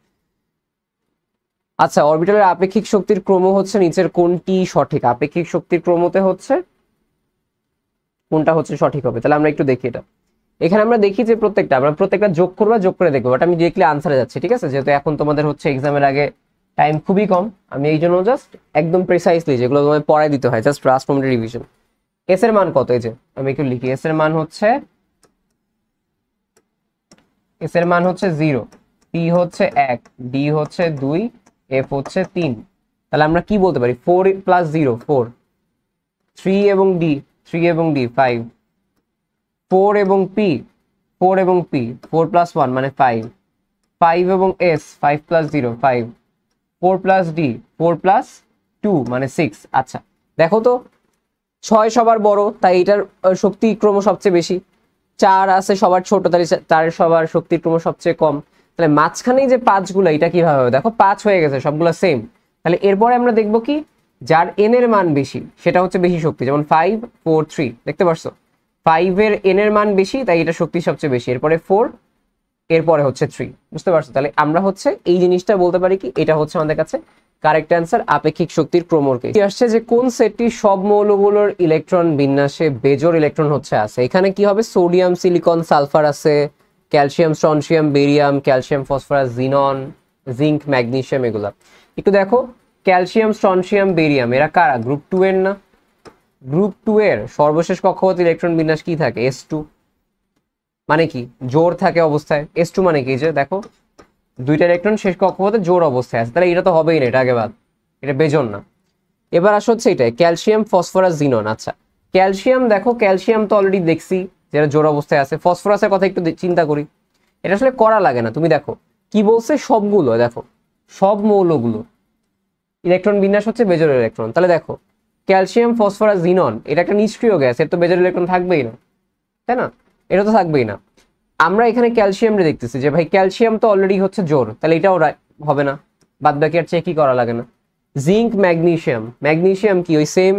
আচ্ছা, অরবিটালের আপেক্ষিক শক্তির ক্রম হচ্ছে নিচের কোনটি সঠিক? আপেক্ষিক শক্তির ক্রমতে হচ্ছে কোনটা হচ্ছে সঠিক হবে? তাহলে আমরা একটু দেখি এটা। এখানে আমরা দেখি যে আমরা প্রত্যেকটা যোগ করবো, যোগ করে দেখবো, বাট আমি ডিরেক্টলি আনসারে যাচ্ছি, ঠিক আছে? যেহেতু এখন তোমাদের হচ্ছে এক্সামের আগে টাইম খুবই কম, আমি এই জন্য জাস্ট একদম প্রিসাইসলি যেগুলো তোমায় পড়াই দিতে হয়, জাস্ট লাস্ট মোমেন্টে রিভিশন। এস এর মান কত? এই যে আমি একটু লিখি, এস এর মান হচ্ছে 0, পি হচ্ছে 1, ডি হচ্ছে 2, এফ হচ্ছে 3। তাহলে আমরা কি বলতে পারি? 4 প্লাস 0 4, 3 এবং ডি 5, 4 এবং পি 4 প্লাস 1 মানে 5, 5 এবং S 5 plus 0 5, 4 plus D 4 plus 2 মানে 6। আচ্ছা দেখো তো, 6 সবার বড়, তাই এটার শক্তি ক্রম সবচেয়ে বেশি। 4 আছে সবার ছোট, তাহলে তার সবার শক্তির ক্রম সবচেয়ে কম। তাহলে মাঝখানেই যে 5 গুলো, এটা কিভাবে হবে? দেখো 5 হয়ে গেছে, সবগুলো সেম। তাহলে এরপরে আমরা দেখবো কি, যার এন এর মান বেশি সেটা হচ্ছে বেশি শক্তি, যেমন 5 4 3, দেখতে পারছো? 5 এর এন এর মান বেশি, তাই এটা শক্তি সবচেয়ে বেশি। এরপরে 4, এরপরে হচ্ছে 3, বুঝতে পারছো? তাহলে আমরা হচ্ছে এই জিনিসটা বলতে পারি কি, এটা হচ্ছে আমাদের কাছে কারেক্ট অ্যান্সার আপেক্ষিক শক্তির ক্রমর কেস। আসছে যে কোন সেটটি সব মৌলগুলোর ইলেকট্রন বিন্যাসে বেজোড় ইলেকট্রন হচ্ছে আছে। এখানে কি হবে, সোডিয়াম, সিলিকন, সালফার আছে, calcium, strontium, barium, calcium, phosphorus, xenon, zinc, magnesium, এগুলা একটু দেখো। ক্যালসিয়াম, স্ট্রনসিয়াম, বেরিয়াম এরা কারা? গ্রুপ 2 এর না? গ্রুপ 2 এর সর্বশেষ কক্ষপথ ইলেকট্রন বিন্যাস কি থাকে? S2, মানে কি জোড় থাকে অবস্থায়। S2 মানে কি, যে দেখো দুইটা ইলেকট্রন শেষ কক্ষপথে জোড় অবস্থায় আছে, তাহলে এটা তো হবেই না, এটা আগে বাদ, এটা বেজোড় না। এবার আসো হচ্ছে এটাই, ক্যালসিয়াম, ফসফরাস, জিনন। আচ্ছা ক্যালসিয়াম, দেখো ক্যালসিয়াম তো অলরেডি দেখছি যেটা জোড় অবস্থায় আছে। ফসফরাসের কথা একটু চিন্তা করি, এটা আসলে করা লাগে না। তুমি দেখো কি বলছে, সবগুলো, দেখো সব মৌলগুলো ইলেকট্রন বিন্যাস হচ্ছে বেজোড় ইলেকট্রন। তাহলে দেখো ক্যালসিয়াম, ফসফরাস, জিনন এটা একটা নিষ্ক্রিয় গ্যাস, এর তো বেজোড় ইলেকট্রন থাকবেই না, তাই না? এটা তো থাকবেই না। আমরা এখানে ক্যালসিয়াম রে দেখতেছি যে ভাই ক্যালসিয়াম তো অলরেডি হচ্ছে জোর, তাহলে এটাও হবে না, বাদ বাকি আর চেকই করা লাগে না। জিঙ্ক, ম্যাগনেসিয়াম, ম্যাগনেসিয়াম কি ওই সেম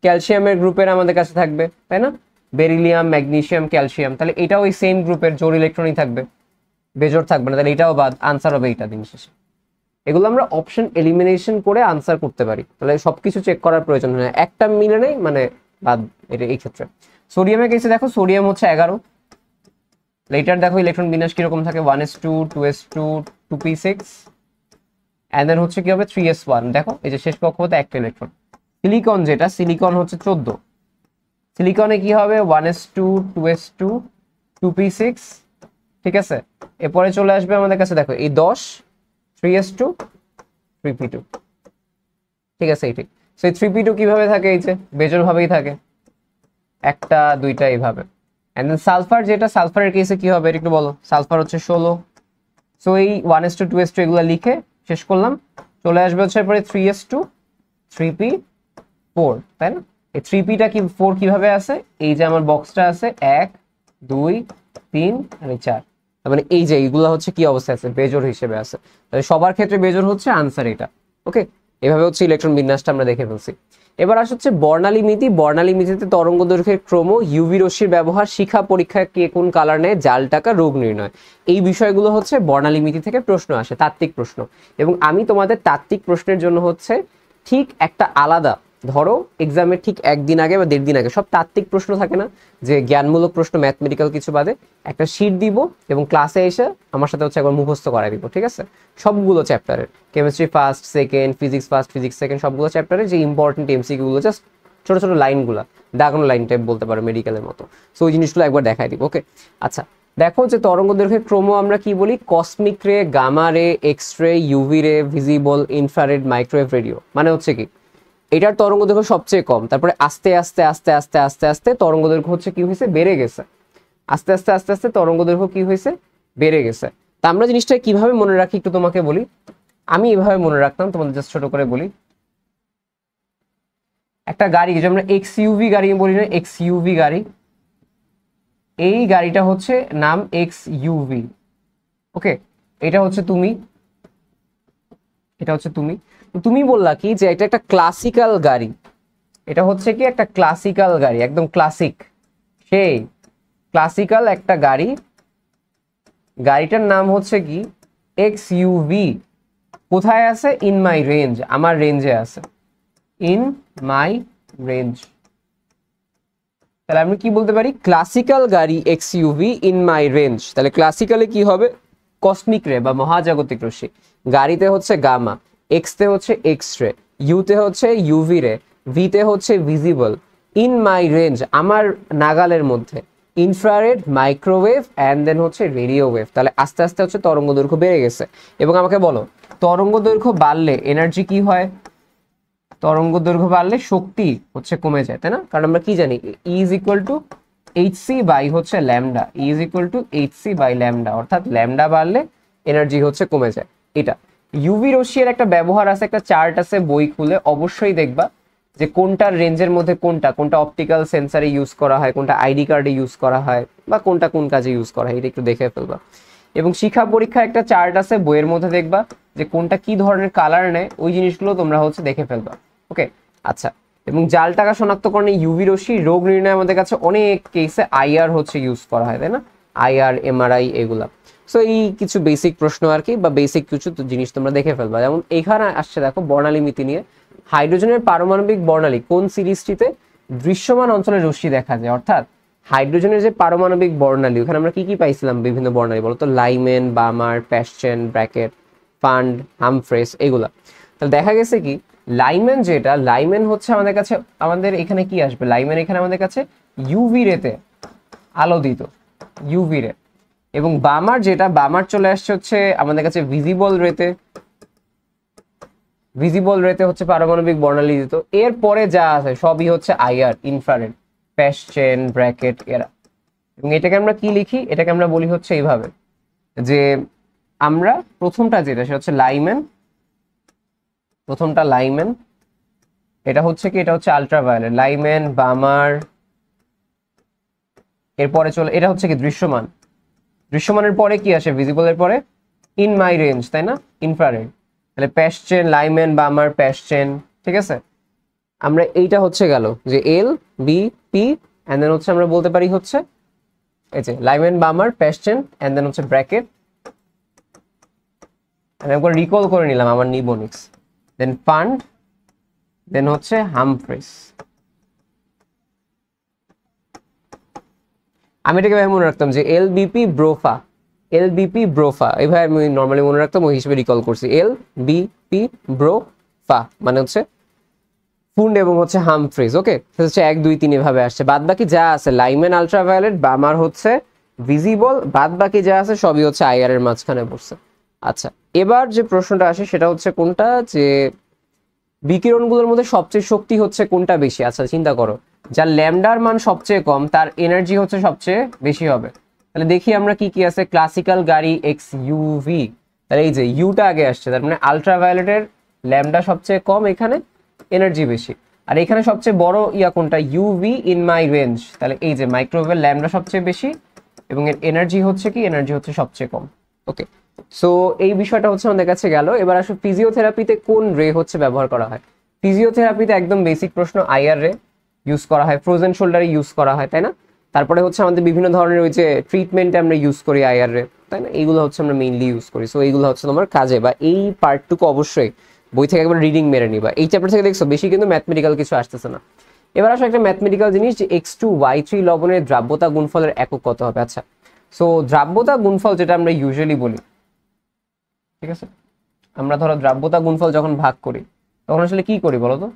ক্যালসিয়ামের গ্রুপের আমাদের কাছে থাকবে, তাই না? বেরিলিয়াম, ম্যাগনেসিয়াম, ক্যালসিয়াম, তাহলে এটাও ওই সেম গ্রুপের, জোর ইলেকট্রনই থাকবে, বেজোড় থাকবে না, তাহলে এটাও বাদ। আনসার হবে এইটা দিন শেষে। এগুলো আমরা অপশন এলিমিনেশন করে আনসার করতে পারি, তাহলে সবকিছু চেক করার প্রয়োজন হয় না, একটা মিলে নেই মানে বাদ। এটা এই ক্ষেত্রে সোডিয়ামের কেসে দেখো, সোডিয়াম হচ্ছে 11। লেটার দেখো ইলেকট্রন বিন্যাস কিরকম থাকে, 1s2, 2s2, 2p6, and then হচ্ছে কি হবে 3s1। দেখো এই যে শেষ কক্ষপথে একটা ইলেকট্রন। সিলিকন, যেটা সিলিকন হচ্ছে 14, সিলিকনে কি হবে 1s2, 2s2, 2p6, ঠিক আছে? এরপরে চলে আসবে আমাদের কাছে দেখো এই 10, 3s2, 3p2, ঠিক আছে? এই ঠিক। সেই 3p2 কিভাবে থাকে, এই যে বেজোড় ভাবেই থাকে, একটা দুইটা এইভাবে। এন্ড দেন সালফার, যেটা সালফারের কেসে কি হবে একটু বলো। সালফার হচ্ছে 16। সো এই 1s2, 2s2 এগুলো লিখে শেষ করলাম। চলে আসবে হচ্ছে এরপরে 3s2, 3p4, তাই না? এই 3pটা কি 4 কিভাবে আছে, এই যে আমার বক্সটা আছে 1 2 3 আর 4, তার মানে এই যে এইগুলো হচ্ছে কি অবস্থায় আছে, বেজোড় হিসেবে আছে। তাহলে সবার ক্ষেত্রে বেজোড় হচ্ছে আনসার এটা। ওকে, এভাবে হচ্ছে ইলেকট্রন বিন্যাসটা আমরা দেখে ফেলছি। এবার আসছে বর্ণালী মিতি। বর্ণালী মিতিতে তরঙ্গ দৈর্ঘ্যের ক্রম, ইউভি রশ্মির ব্যবহার, শিখা পরীক্ষায় কে কোন কালার নেয়, জাল টাকা, রোগ নির্ণয়, এই বিষয়গুলো হচ্ছে বর্ণালী মিতি থেকে প্রশ্ন আসে, তাত্ত্বিক প্রশ্ন। এবং আমি তোমাদের তাত্ত্বিক প্রশ্নের জন্য হচ্ছে ঠিক একটা আলাদা, ধরো এক্সামের ঠিক একদিন আগে বা 1.5 দিন আগে সব তাত্ত্বিক প্রশ্ন থাকে না, যে জ্ঞানমূলক প্রশ্ন ম্যাথমেটিক্যাল কিছু বাদে, একটা শীট দিব এবং ক্লাসে এসে আমার সাথে হচ্ছে একবার মুখস্থ করাই দিব, ঠিক আছে? সবগুলো চ্যাপ্টারের, chemistry first second, physics first physics second, সবগুলো চ্যাপ্টারের যে ইম্পর্টেন্ট এমসিকিউগুলো, জাস্ট ছোট ছোট লাইনগুলো, দাগানো লাইন টাইপ বলতে পারো মেডিকেলের মতো। সো ওই জিনিসগুলো একবার দেখাই দিব। ওকে, আচ্ছা দেখো যে তরঙ্গ দৈর্ঘ্যের ক্রম আমরা কি বলি, কসমিক রে, গামা রে, এক্স রে, ইউভি রে, ভিজিবল, ইনফ্রারেড, মাইক্রোওয়েভ, রেডিও। মানে হচ্ছে কি এটার তরঙ্গ দৈর্ঘ্য সবচেয়ে কম, তারপরে আস্তে আস্তে আস্তে আস্তে আস্তে আস্তে তরঙ্গ দৈর্ঘ্য হচ্ছে কি হয়েছে, বেড়ে গেছে। আস্তে আস্তে আস্তে আস্তে তরঙ্গ দৈর্ঘ্য কি হয়েছে, বেড়ে গেছে। তা আমরা জিনিসটা কিভাবে মনে রাখি একটু তোমাকে বলি। আমি এভাবে মনে রাখতাম, তোমাদের জাস্ট ছোট করে বলি। একটা গাড়ি, যে আমরা এক্সইউভি গাড়ি বলি না, এক্সইউভি গাড়ি, এই গাড়িটা হচ্ছে নাম এক্সইউভি। ওকে, এটা হচ্ছে তুমি, এটা হচ্ছে তুমি। তুমি বললা কি যে এটা একটা ক্লাসিক্যাল গাড়ি, এটা হচ্ছে কি একটা ক্লাসিক্যাল গাড়ি, একদম ক্লাসিক, সেই ক্লাসিক্যাল একটা গাড়ি, গাড়িটার নাম হচ্ছে কি এক্সইউভি। কোথায় আছে, ইন মাই রেঞ্জ, আমার রেঞ্জে আছে, ইন মাই রেঞ্জ। তাহলে আমি কি বলতে পারি, ক্লাসিক্যাল গাড়ি এক্সইউভি ইন মাই রেঞ্জ। তাহলে ক্লাসিক্যালে কি হবে, কসমিক রে বা মহাজাগতিক রশ্মি, গাড়িতে হচ্ছে গামা, এক্সতে হচ্ছে এক্স রে, ইউতে হচ্ছে ইউভি রে, ভিতে হচ্ছে ভিজিবল, ইন মাই রেঞ্জ আমার নাগালের মধ্যে, ইনফ্রারেড, মাইক্রোওয়েভ অ্যান্ড দেন হচ্ছে রেডিও ওয়েভ। তাহলে আস্তে আস্তে হচ্ছে তরঙ্গ দৈর্ঘ্য বেড়ে গেছে। এবং আমাকে বলো তরঙ্গ দৈর্ঘ্য বাড়লে এনার্জি কি হয়, তরঙ্গ দৈর্ঘ্য বাড়লে শক্তি হচ্ছে কমে যায়, তাই না? কারণ আমরা কি জানি, E is equal to h c by হচ্ছে lambda, E is equal to h c by lambda, অর্থাৎ ল্যামডা বাড়লে এনার্জি হচ্ছে কমে যায়। এটা ইউভি রশ্মির একটা ব্যবহার আছে, একটা চার্ট আছে, বই খুলে অবশ্যই দেখবা যে কোনটার রেঞ্জের মধ্যে কোনটা কোনটা অপটিক্যাল সেন্সারে ইউজ করা হয়, কোনটা আইডি কার্ডে ইউজ করা হয়, বা কোনটা কোন কাজে ইউজ করা হয়, এটা একটু দেখে ফেলবা। এবং শিক্ষা পরীক্ষা একটা চার্ট আছে, বইয়ের মধ্যে দেখবা যে কোনটা কি ধরনের কালার নেয়, ওই জিনিসগুলো তোমরা হচ্ছে দেখে ফেলবা। ওকে, আচ্ছা। এবং জাল টাকা শনাক্তকরণে ইউভি রশ্মি, রোগ নির্ণয় আমাদের কাছে অনেক কেসে আইআর হচ্ছে ইউজ করা হয়, তাই না? আইআর, এমআরআই, এগুলা। সো এই কিছু বেসিক প্রশ্ন আর কি, বা বেসিক কিছু জিনিস তোমরা দেখে ফেলবা। যেমন এখানে আসছে দেখো বর্ণালী মিতি নিয়ে, হাইড্রোজেনের পারমাণবিক বর্ণালী কোন সিরিজটিতে দৃশ্যমান অঞ্চলে রশ্মি দেখা যায়। অর্থাৎ হাইড্রোজেনের যে পারমাণবিক বর্ণালী, ওখানে আমরা কি কি পাইছিলাম বিভিন্ন বর্ণালী বলতো, লাইমেন, বামার, প্যাশ্চেন, ব্র্যাকেট, ফান্ড, হামফ্রেস, এগুলা। তাহলে দেখা গেছে কি লাইমেন যেটা, লাইমেন হচ্ছে আমাদের কাছে, আমাদের এখানে কি আসবে, লাইমেন এখানে আমাদের কাছে ইউভি রেতে আলো দিত, ইউভি রে। এবং বামার যেটা, বামার চলে আসছে হচ্ছে আমাদের কাছে ভিজিবল রেতে, ভিজিবল রেতে হচ্ছে পারমাণবিক বর্ণালী দিত। এরপরে যা আছে সবই হচ্ছে আইআর, ইনফ্রারেড, প্যাশ্চেন, ব্র্যাকেট এরা। এবং এটাকে আমরা কি লিখি, এটাকে আমরা বলি হচ্ছে এইভাবে যে আমরা প্রথমটা যেটা সেটা হচ্ছে লাইমেন, প্রথমটা লাইমেন, এটা হচ্ছে কি, এটা হচ্ছে আলট্রাভায়োলেট, লাইমেন, বামার। এরপরে চলে এটা হচ্ছে কি দৃশ্যমান, দৃশ্যমানের পরে কি আসে, ভিজিবলের পরে ইন মাই রেঞ্জ, তাই না, ইনফ্রারেড। তাহলে প্যাশ্চেন, লাইমেন, বামার, প্যাশ্চেন, ঠিক আছে। আমরা এইটা হচ্ছে গেল যে L B P, and then হচ্ছে আমরা বলতে পারি হচ্ছে এই যে লাইমেন, বামার, প্যাশ্চেন, এন্ড দেন হচ্ছে ব্র্যাকেট। আমি একবার রিকল করে নিলাম আমার নিবোনিক্স, দেন ফান্ড, দেন হচ্ছে হামফ্রেস। আমি এটাকে ভাবে মনে রাখতাম যে এলবিপি ব্রোফা, এলবিপি ব্রোফা, এইভাবে আমি নর্মালি মনে রাখতাম, ওই হিসেবে রিকল করছি। এল বি পি ব্রোফা মানে হচ্ছে ফুন্ড এবং হচ্ছে হামফ্রিজ। ওকে, হচ্ছে 1 2 3 এভাবে আসছে। বাদ বাকি যা আছে লাইমেন আলট্রাভায়োলেট, বামার হচ্ছে ভিজিবল, বাদ বাকি যা আছে সবই হচ্ছে আইআর এর মাঝখানে পড়ছে। আচ্ছা, এবার যে প্রশ্নটা আসে সেটা হচ্ছে কোনটা, যে বিকিরণগুলোর মধ্যে সবচেয়ে শক্তি হচ্ছে কোনটা বেশি। আচ্ছা চিন্তা করো, যার ল্যামডার মান সবচেয়ে কম তার এনার্জি হচ্ছে সবচেয়ে বেশি হবে। তাহলে দেখি আমরা কি কি আছে, ক্লাসিক্যাল গাড়ি, এক্স ইউভি। তাহলে এই যে ইউটা আগে আসছে, তার মানে আলট্রাভায়োলেটের ল্যামডা সবচেয়ে কম, এখানে এনার্জি বেশি। আর এখানে সবচেয়ে বড় ইয়া কোনটা, ইউভি ইন মাই রেঞ্জ। তাহলে এই যে মাইক্রোওয়েভের ল্যামডা সবচেয়ে বেশি এবং এর এনার্জি হচ্ছে কি, এনার্জি হচ্ছে সবচেয়ে কম। ওকে, সো এই বিষয়টা হচ্ছে আমাদের কাছে গেল। এবার আসলে ফিজিওথেরাপিতে কোন রে হচ্ছে ব্যবহার করা হয়। ফিজিওথেরাপিতে একদম বেসিক প্রশ্ন, আইআর রে ইউজ করা হয়, ফ্রোজেন শোল্ডারে ইউজ করা হয়, তাই না। তারপরে হচ্ছে আমাদের বিভিন্ন ধরনের ওই যে ট্রিটমেন্টে আমরা ইউজ করি আইআর রে, তাই না, এইগুলো হচ্ছে আমরা মেইনলি ইউজ করি। সো এইগুলো হচ্ছে তোমার কাজে, বা এই পার্টটুকু অবশ্যই বই থেকে একবার রিডিং মেরে নিবা। এই চ্যাপ্টার থেকে দেখছো বেশি কিন্তু ম্যাথমেটিক্যাল কিছু আসতেছে না। এবার আসলে একটা ম্যাথমেটিক্যাল জিনিস, যে X2Y3 লবণের দ্রাব্যতা গুণফলের একক কত হবে। আচ্ছা, সো দ্রাব্যতা গুণফল যেটা আমরা ইউজুয়ালি বলি, ঠিক আছে, আমরা ধরো দ্রাব্যতা গুণফল যখন ভাগ করি তখন আসলে কি করি বলতো,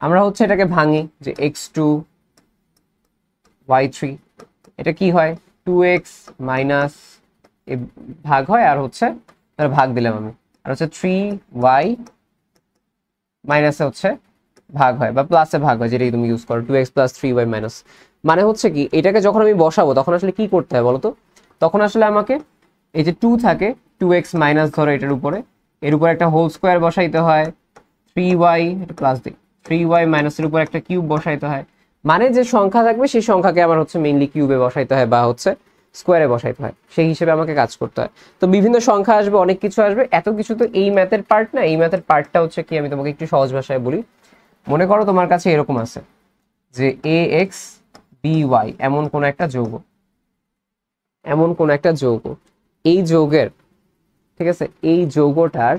আমরা হচ্ছে এটাকে ভাঙি, যে X2Y3 এটা কি হয়, 2x মাইনাস ভাগ হয়, আর হচ্ছে ভাগ দিলাম আমি, আর হচ্ছে 3y মাইনাসে হচ্ছে ভাগ হয়, বা প্লাসে ভাগ হয়, যেটাই তুমি ইউজ করো, 2x প্লাস 3y মাইনাস। মানে হচ্ছে কি এটাকে যখন আমি বসাবো তখন আসলে কি করতে হয় বলতো, তখন আসলে আমাকে এই যে 2 থাকে, 2x মাইনাস ধরো এটার উপরে, এর উপরে একটা হোল স্কোয়ার বসাইতে হয়, 3y এটা প্লাস দিই, 3y মাইনাসের উপর একটা কিউব বসাইতে হয়। মানে যে সংখ্যা থাকবে সেই সংখ্যাকে আমার হচ্ছে মেইনলি কিউবে বসাইতে হয় বা হচ্ছে স্কোয়ারে বসাইতে হয়, সেই হিসেবে আমাকে কাজ করতে হয়। তো বিভিন্ন সংখ্যা আসবে, অনেক কিছু আসবে, এত কিছু তো এই ম্যাথের পার্ট না। এই ম্যাথের পার্টটা হচ্ছে কি, আমি তোমাকে একটু সহজ ভাষায় বলি। মনে করো তোমার কাছে এরকম আছে যে ax by এমন কোন একটা যৌগ, এমন কোন একটা যৌগ, এই যৌগের, ঠিক আছে, এই যৌগটার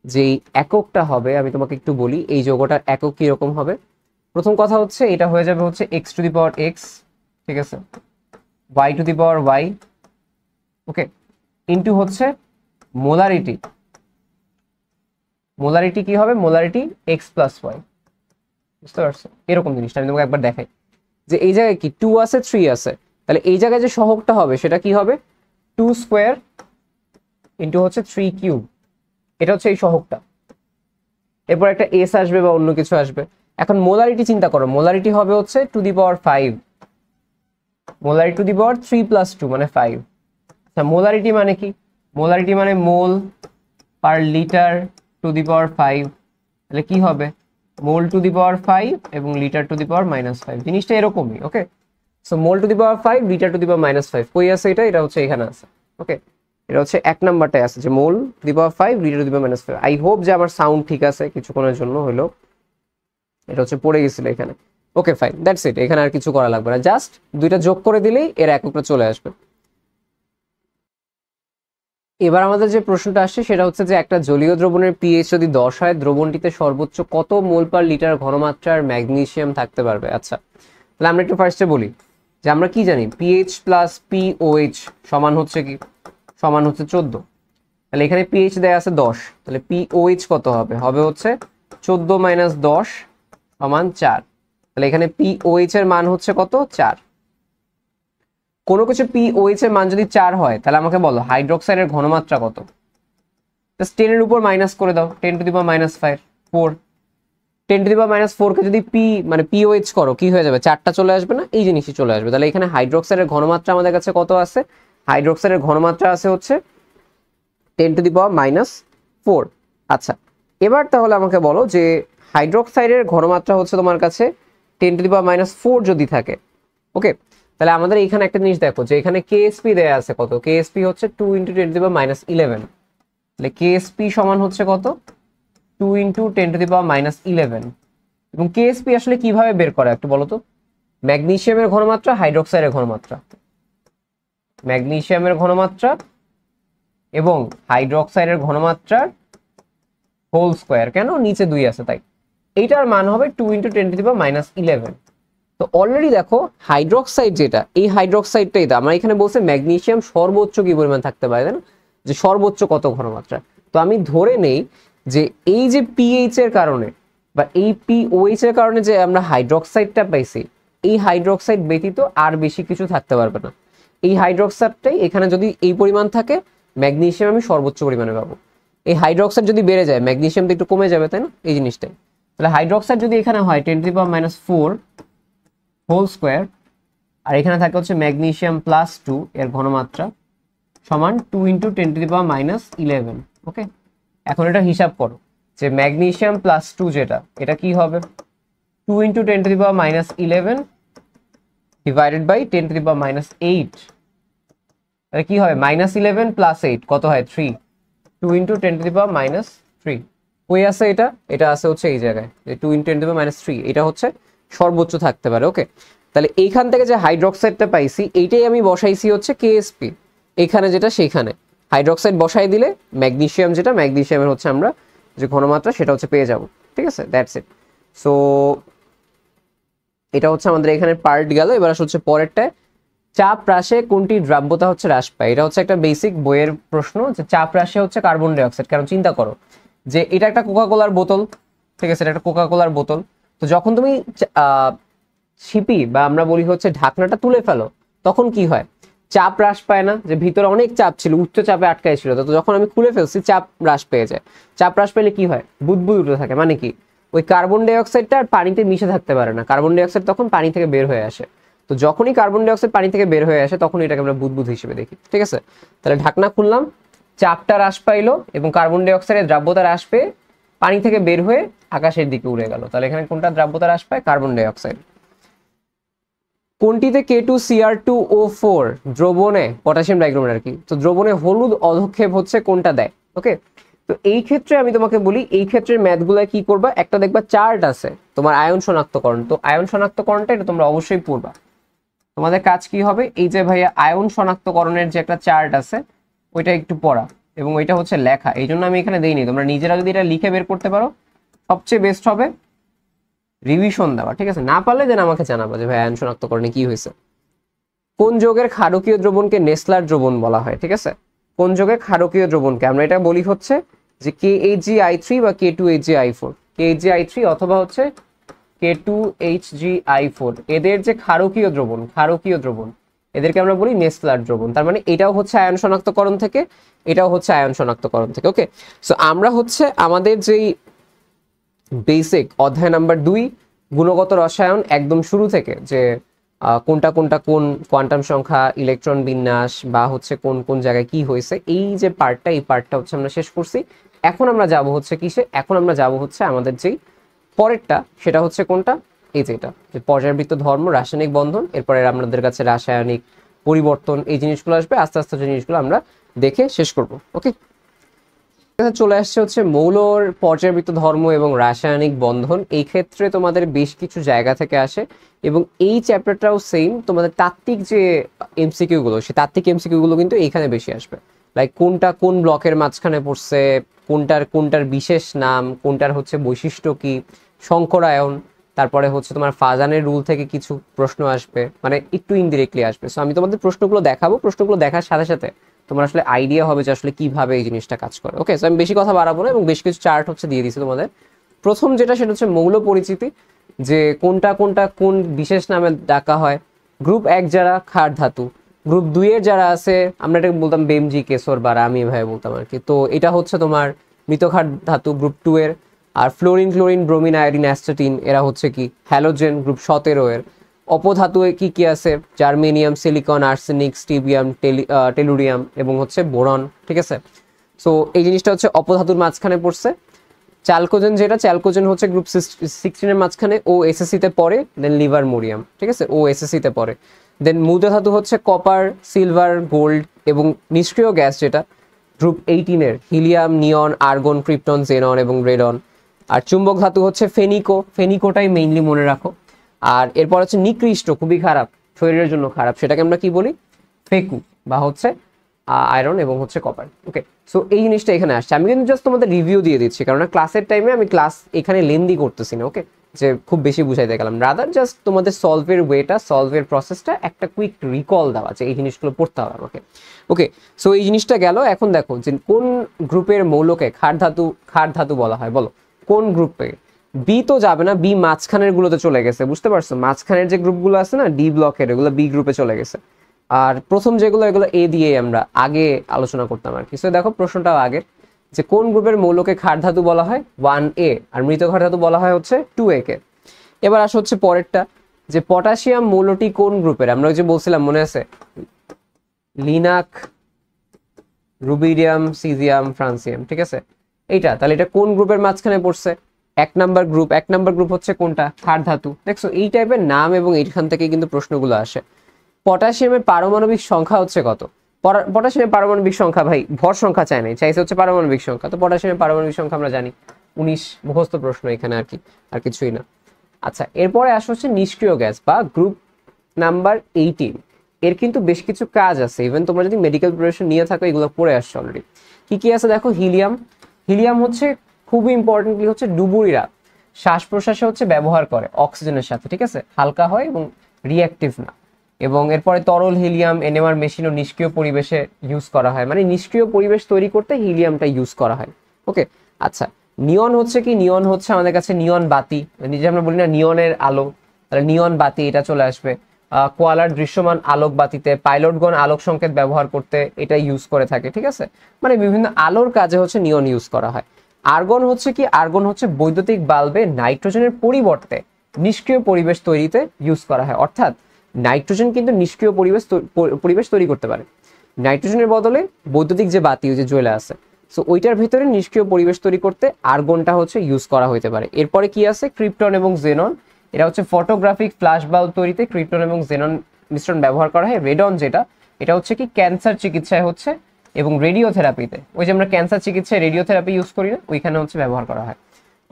যেই এককটা হবে আমি তোমাকে একটু বলি, এই যৌগটার একক কিরকম হবে। প্রথম কথা হচ্ছে এটা হয়ে যাবে হচ্ছে x two the power x, ঠিক আছে, y two the power y, okay, into হচ্ছে মোলারিটি। মোলারিটি কি হবে, মোলারিটি x প্লাস y, বুঝতে পারছো, এরকম জিনিসটা আমি তোমাকে একবার দেখাই। যে এই জায়গায় কি 2 আছে 3 আছে, তাহলে এই জায়গায় যে সহগটা হবে সেটা কি হবে, 2 স্কোয়ার ইনটু হচ্ছে 3 কিউব, এটা হচ্ছে এই সহগটা। এরপর একটা এস আসবে বা অন্য কিছু আসবে। এখন মোলারিটি চিন্তা করো, মোলারিটি হবে হচ্ছে two the power 5, molarity two the power 3 plus 2 মানে 5। আচ্ছা, মোলারিটি মানে কি, মোলারিটি মানে মোল per litre to the power 5, তাহলে কি হবে, মোল টু দি পাওয়ার 5 এবং লিটার টু দি পাওয়ার -5, জিনিসটা এরকমই। Okay, so mole to the power 5, litre to the power -5, কই আছে এটা, এটা হচ্ছে এখানে আছে। ওকে, এটা হচ্ছে 1 নাম্বারটাই আছে, যে mole to the power 5, litre to the power -5। I hope যে আমার সাউন্ড ঠিক আছে কিছুক্ষণের জন্য হলো, এটা হচ্ছে পড়ে গেছিল এখানে। ওকে ফাইন, দ্যাটস ইট, এখানে আর কিছু করা লাগবে না, জাস্ট দুইটা যোগ করে দিলেই এর এককটা চলে আসবে। এবার আমাদের যে প্রশ্নটা আসছে সেটা হচ্ছে যে একটা জলীয় দ্রবণের পিএইচ যদি 10 হয়, দ্রবণটিতে সর্বোচ্চ কত মোল পার লিটার ঘনমাত্রার ম্যাগনেসিয়াম থাকতে পারবে। আচ্ছা, তাহলে আমরা একটু ফার্স্টে বলি যে আমরা কি জানি, পিএইচ প্লাস পিওএইচ সমান হচ্ছে কি, সমান হচ্ছে 14। তাহলে এখানে পিএইচ দেয়া আছে 10, তাহলে পিওএইচ কত হবে, হবে হচ্ছে 14 মাইনাস 10 সমান 4। তাহলে এখানে পিওএইচ এর মান হচ্ছে কত, 4। কোনো কিছু পিওএইচ এর মান যদি 4 হয় তাহলে আমাকে বলো হাইড্রোক্সাইডের ঘনমাত্রা কত। জাস্ট 10 এর উপর মাইনাস করে দাও, 10 to the power minus 5 4। 10 to the power minus 4 কে যদি পি মানে পিওএইচ করো কি হয়ে যাবে, 4টা চলে আসবে না, এই জিনিসই চলে আসবে। তাহলে এখানে হাইড্রোক্সাইডের ঘনমাত্রা আমাদের কাছে কত আছে, হাইড্রোক্সাইডের ঘনমাত্রা আছে হচ্ছে 10 টু দি পাওয়ার মাইনাস 4। আচ্ছা, এবার তাহলে আমাকে বলো যে হাইড্রোক্সাইডের ঘনমাত্রা হচ্ছে তোমার কাছে 10 টু দি পাওয়ার মাইনাস 4 যদি থাকে, ওকে, তাহলে আমাদের এখানে একটা জিনিস দেখো যে এখানে কেএসপি দেয়া আছে কত, কেএসপি হচ্ছে 2 into 10 to the power minus 11। তাহলে কেএসপি সমান হচ্ছে কত, 2 into 10 to the power minus 11। এবং কেএসপি আসলে কিভাবে বের করা একটু বলো তো, ম্যাগনেসিয়ামের ঘনমাত্রা, হাইড্রোক্সাইডের ঘনমাত্রা, ম্যাগনেসিয়ামের ঘনমাত্রা এবং হাইড্রোক্সাইডের ঘনমাত্রার হোল স্কোয়ার, কেন নিচে 2 আছে তাই, এইটার মান হবে 2 into 10 to the power minus 11। তো অলরেডি দেখো হাইড্রোক্সাইড যেটা, এই হাইড্রোক্সাইডটাই তো আমরা এখানে বলছে ম্যাগনেসিয়াম সর্বোচ্চ কি পরিমাণ থাকতে পারে, তাই না, যে সর্বোচ্চ কত ঘনমাত্রা। তো আমি ধরে নেই যে এই যে পিএইচ এর কারণে বা এই পিওএইচ এর কারণে যে আমরা হাইড্রোক্সাইডটা পাইছি, এই হাইড্রোক্সাইড ব্যতীত আর বেশি কিছু থাকতে পারবে না। এই হাইড্রোক্সাইডটাই এখানে যদি এই পরিমাণ থাকে, ম্যাগনেসিয়াম আমি সর্বোচ্চ পরিমাণে পাবো। এই হাইড্রোক্সাইড যদি বেড়ে যায়, ম্যাগনেসিয়াম তো একটু কমে যাবে, তাই না, এই জিনিসটাই। তাহলে হাইড্রোক্সাইড যদি এখানে হয় 10 to the power minus 4 whole square, আর এখানে থাকে হচ্ছে ম্যাগনেসিয়াম প্লাস 2 এর ঘনমাত্রা সমান 2 into 10 to the power minus 11। ওকে, এখন এটা হিসাব করো যে ম্যাগনেসিয়াম প্লাস 2 যেটা, এটা কি হবে 2 into 10 to the power minus 11 divided by 10 to the power minus 8। তাহলে কি হবে, মাইনাস 11 প্লাস 8 কত হয় 3, 2 into 10 to the power minus 3। কই আছে এটা, এটা আছে হচ্ছে এই জায়গায়, যে 2 into 10 to the power minus 3, এটা হচ্ছে সর্বোচ্চ থাকতে পারে। ওকে, তাহলে এইখান থেকে যে হাইড্রোক্সাইডটা পাইছি এইটাই আমি বসাইছি হচ্ছে কেএসপি, এখানে যেটা সেইখানে হাইড্রোক্সাইড বসাই দিলে ম্যাগনেসিয়াম যেটা, ম্যাগনেসিয়ামের হচ্ছে আমরা যে ঘনমাত্রা সেটা হচ্ছে পেয়ে যাব। ঠিক আছে, দ্যাটস ইট। সো এটা হচ্ছে আমাদের এখানে পার্ট গেল। এবার হচ্ছে পরেরটায়, চাপ হ্রাসে কোনটি দ্রাব্যতা হচ্ছে হ্রাস পায়। এটা হচ্ছে একটা বেসিক বইয়ের প্রশ্ন যে চাপ হ্রাসে হচ্ছে কার্বন ডাইঅক্সাইড। কারণ চিন্তা করো যে এটা একটা কোকা কোলার বোতল, ঠিক আছে, এটা একটা কোকা কোলার বোতল। তো যখন তুমি ছিপি বা আমরা বলি হচ্ছে ঢাকনাটা তুলে ফেলো, তখন কি হয়, চাপ হ্রাস পায় না, যে ভিতরে অনেক চাপ ছিল, উচ্চ চাপে আটকায় ছিল, তো যখন আমি খুলে ফেলছি চাপ হ্রাস পেয়ে যায়। চাপ হ্রাস পেলে কি হয়, বুদবুদ উঠে থাকে, মানে কি ওই কার্বন ডাইঅক্সাইডটা আর পানিতে মিশে থাকতে পারে না, কার্বন ডাইঅক্সাইড তখন পানি থেকে বের হয়ে আসে। তো যখনই কার্বন ডাইঅক্সাইড পানি থেকে বের হয়ে আসে তখন এটাকে আমরা বুদবুদ হিসেবে দেখি। ঠিক আছে, তাহলে ঢাকনা খুললাম, চাপটা হ্রাস পাইলো এবং কার্বন ডাইঅক্সাইডের দ্রাব্যতা হ্রাস পেয়ে পানি থেকে বের হয়ে আকাশের দিকে উড়ে গেল। তাহলে এখানে কোনটা দ্রাব্যতা হ্রাস পায়, কার্বন ডাইঅক্সাইড। কোনটিতে K2Cr2O4 দ্রবণে পটাশিয়াম ডাইক্রোমেট আর কি, তো দ্রবণে হলুদ অধক্ষেপ হচ্ছে কোনটা দেয়। ওকে, তো এই ক্ষেত্রে আমি তোমাকে বলি, এই ক্ষেত্রে ম্যাথগুলো কি করবা, একটা দেখবা চার্ট আছে তোমার আয়ন শনাক্তকরণ, তো আয়ন শনাক্তকরণটা এটা তোমরা অবশ্যই পড়বা। তোমাদের কাজ কি হবে, এই যে ভাইয়া আয়ন শনাক্তকরণের যে একটা চার্ট আছে ওইটা একটু পড়া এবং ওইটা হচ্ছে লেখা, এই জন্য আমি এখানে দেইনি, তোমরা নিজেরা যদি এটা লিখে বের করতে পারো সবচেয়ে বেস্ট হবে। রিভিশন দেওয়া, ঠিক আছে, না পারলে যেন আমাকে জানাবো যে ভাই আয়ন শনাক্তকরণে কি হয়েছে। কোন যৌগের ক্ষারকীয় দ্রবণকে নেসলার দ্রবণ বলা হয়, ঠিক আছে, কোন যৌগের ক্ষারকীয় দ্রবণকে আমরা এটা বলি হচ্ছে যে KHgI3 বা K2HgI4, KHgI3 অথবা হচ্ছে K2HgI4, এদের যে ক্ষারকীয় দ্রবণ এদেরকে আমরা বলি নেসলার দ্রবণ। তার মানে এটাও হচ্ছে আয়ন শনাক্তকরণ থেকে, এটাও হচ্ছে আয়ন শনাক্তকরণ থেকে। ওকে, সো আমরা হচ্ছে আমাদের যেই বেসিক অধ্যায় নাম্বার 2 গুণগত রসায়ন একদম শুরু থেকে যে কোনটা কোনটা কোন কোয়ান্টাম সংখ্যা, ইলেকট্রন বিন্যাস বা হচ্ছে কোন কোন জায়গায় কি হয়েছে, এই যে পার্টটা, এই পার্টটা হচ্ছে আমরা শেষ করছি। এখন আমরা যাব হচ্ছে কিসে, এখন আমরা যাব হচ্ছে আমাদের যেই পরেরটা, সেটা হচ্ছে কোনটা, এই যেটা যে পর্যায়বৃত্ত ধর্ম, রাসায়নিক বন্ধন, এরপরে আমাদের কাছে রাসায়নিক পরিবর্তন, এই জিনিসগুলো আসবে। আস্তে আস্তে জিনিসগুলো আমরা দেখে শেষ করব। ওকে, চলে আসছে হচ্ছে মৌলর পর্যায়বৃত্ত ধর্ম এবং রাসায়নিক বন্ধন। এই ক্ষেত্রে তোমাদের বেশ কিছু জায়গা থেকে আসে এবং এই চ্যাপ্টারটাও সেম, তোমাদের তাত্ত্বিক যে এমসিকিউ গুলো, সেই তাত্ত্বিক এমসিকিউ গুলো কিন্তু এইখানে বেশি আসবে। লাইক কোনটা কোন ব্লকের মাঝখানে পড়ছে, কোনটার বিশেষ নাম, কোনটার হচ্ছে বৈশিষ্ট্য কি, সংকরায়ন, তারপরে হচ্ছে তোমার ফাজানের রুল থেকে কিছু প্রশ্ন আসবে, মানে একটু ইনডিরেক্টলি আসবে। সো আমি তোমাদের প্রশ্নগুলো দেখাবো, প্রশ্নগুলো দেখার সাথে সাথে তোমার আসলে আইডিয়া হবে যে আসলে কিভাবে এই জিনিসটা কাজ করে। ওকে, সো আমি বেশি কথা বাড়াবো না এবং বেশ কিছু চার্ট হচ্ছে দিয়ে দিচ্ছি তোমাদের। প্রথম যেটা সেটা হচ্ছে মৌল পরিচিতি, যে কোনটা কোনটা কোন বিশেষ নামে ডাকা হয়। গ্রুপ 1 যারা ক্ষার ধাতু, গ্রুপ 2 এর যারা আছে আমরা এটাকে বলতাম বেমজি কেশর বা রামি এভাবে বলতাম আর কি, তো এটা হচ্ছে তোমার মৃত ক্ষার ধাতু গ্রুপ 2 এর। আর fluorine, chlorine, bromine, iodine, astatine এরা হচ্ছে কি হ্যালোজেন গ্রুপ 17 এর। অপধাতু কি কি আছে, germanium, silicon, arsenic, stibium, tellurium এবং হচ্ছে বোরন, ঠিক আছে। সো এই জিনিসটা হচ্ছে অপধাতুর মাঝখানে পড়ছে। চ্যালকোজেন, যেটা চ্যালকোজেন হচ্ছে গ্রুপ 16 এর মাঝখানে, ও এসএসসি তে পড়ে। দেন লিভার মোরিয়াম, ঠিক আছে, ও এসএসসি তে পড়ে। দেন মূল ধাতু হচ্ছে কপার, সিলভার, গোল্ড এবং নিষ্ক্রিয় গ্যাস যেটা গ্রুপ 18 এর হিলিয়াম, নিয়ন, আর্গন, ক্রিপ্টন, জেনন এবং রেডন। আর চুম্বক ধাতু হচ্ছে ফেনিকো, ফেনিকোটাই মেইনলি মনে রাখো। আর এরপর হচ্ছে নিকৃষ্ট, খুবই খারাপ, শরীরের জন্য খারাপ, সেটাকে আমরা কি বলি, ফেকু বা হচ্ছে আয়রন এবং হচ্ছে কপার। ওকে, সো এই জিনিসটা এখানে আসছে। আমি কিন্তু জাস্ট তোমাদের রিভিউ দিয়ে দিচ্ছি, কারণ ক্লাসের টাইমে আমি ক্লাস এখানে লেন্দি করতেছি না। ওকে, যে খুব বেশি বুঝাইতে গেলাম, রাদার জাস্ট তোমাদের সলভের ওয়েটা, সলভের প্রসেসটা একটা কুইক রিকল দেওয়া, যে এই জিনিসগুলো পড়তে হবে আমাকে। ওকে, সো এই জিনিসটা গেল। এখন দেখো যে কোন গ্রুপের মৌলকে ক্ষার ধাতু বলা হয়, বলো কোন গ্রুপে। বি তো যাবে না, বি মাঝখানের গুলোতে চলে গেছে, বুঝতে পারছো, মাঝখানের যে গ্রুপগুলো আছে না ডি ব্লকের, এগুলো বি গ্রুপে চলে গেছে। আর প্রথম যেগুলো এগুলো এ দিয়ে আমরা আগে আলোচনা করতাম আর কি। সো দেখো প্রশ্নটাও আগের, যে কোন গ্রুপের মৌলকে ক্ষার ধাতু বলা হয় 1A, আর মৃত ক্ষার ধাতু বলা হয় হচ্ছে 2A কে। এবার আসো হচ্ছে পরেরটা, যে পটাশিয়াম মৌলটি কোন গ্রুপের, আমরা ওই যে বলছিলাম মনে আছে, লিনাক, রুবিডিয়াম, সিজিয়াম, ফ্রান্সিয়াম, ঠিক আছে। এইটা তাহলে এটা কোন গ্রুপের মাঝখানে পড়ছে, 1 নাম্বার গ্রুপ। 1 নাম্বার গ্রুপ হচ্ছে কোনটা, ক্ষার ধাতু। দেখছো এই টাইপের নাম এবং এইখান থেকে কিন্তু প্রশ্নগুলো আসে। পটাশিয়ামের পারমাণবিক সংখ্যা হচ্ছে কত, পটাশিয়ামের পারমাণবিক সংখ্যা, ভাই ভর সংখ্যা চাই নাই, চাইছে হচ্ছে পারমাণবিক সংখ্যা। তো পটাশিয়ামের পারমাণবিক সংখ্যা আমরা জানি 19, মুখস্থ প্রশ্ন এখানে আর কি, আর কিছুই না। আচ্ছা, এরপরে আসা হচ্ছে নিষ্ক্রিয় গ্যাস বা গ্রুপ নাম্বার 18। এর কিন্তু বেশ কিছু কাজ আছে, ইভেন তোমরা যদি মেডিকেল প্রিপারেশন নিয়ে থাকো এগুলো পড়ে আসছো অলরেডি। কি কি আছে দেখো, হিলিয়াম, হিলিয়াম হচ্ছে খুবই ইম্পর্টেন্টলি হচ্ছে ডুবুরিরা শ্বাস প্রশ্বাসে হচ্ছে ব্যবহার করে অক্সিজেনের সাথে, ঠিক আছে, হালকা হয় এবং রিঅ্যাক্টিভ না। এবং এরপরে তরল হিলিয়াম এনএমআর মেশিন ও নিষ্ক্রিয় পরিবেশে ইউজ করা হয়, মানে নিষ্ক্রিয় পরিবেশ তৈরি করতে হিলিয়ামটা ইউজ করা হয়। ওকে, আচ্ছা, নিয়ন হচ্ছে কি, নিয়ন হচ্ছে আমাদের কাছে নিয়ন বাতি, নিজে আমরা বলি না নিয়নের আলো, তাহলে নিয়ন বাতি এটা চলে আসবে। কোয়ালার দৃশ্যমান আলোক বাতিতে পাইলটগণ আলোক সংকেত ব্যবহার করতে এটা ইউজ করে থাকে, ঠিক আছে, মানে বিভিন্ন আলোর কাজে হচ্ছে নিয়ন ইউজ করা হয়। আর্গন হচ্ছে কি, আর্গন হচ্ছে বৈদ্যুতিক বাল্বে নাইট্রোজেনের পরিবর্তে নিষ্ক্রিয় পরিবেশ তৈরিতে ইউজ করা হয়। অর্থাৎ নাইট্রোজেন কিন্তু নিষ্ক্রিয় পরিবেশ তৈরি করতে পারে, নাইট্রোজেনের বদলে বৈদ্যুতিক যে বাতি যে জ্বলে আছে, সো ওইটার ভিতরে নিষ্ক্রিয় পরিবেশ তৈরি করতে আর্গনটা হচ্ছে ইউজ করা হতে পারে। এরপরে কি আছে, ক্রিপ্টন এবং জেনন, এটা হচ্ছে ফটোগ্রাফিক ফ্ল্যাশ বাল্ব তৈরিতে ক্রিপ্টন এবং জেনন মিশ্রণ ব্যবহার করা হয়। রেডন যেটা, এটা হচ্ছে কি ক্যান্সার চিকিৎসায় হচ্ছে এবং রেডিওথেরাপিতে, ওই যে আমরা ক্যান্সার চিকিৎসায় রেডিওথেরাপি ইউজ করি না, ওইখানে হচ্ছে ব্যবহার করা হয়।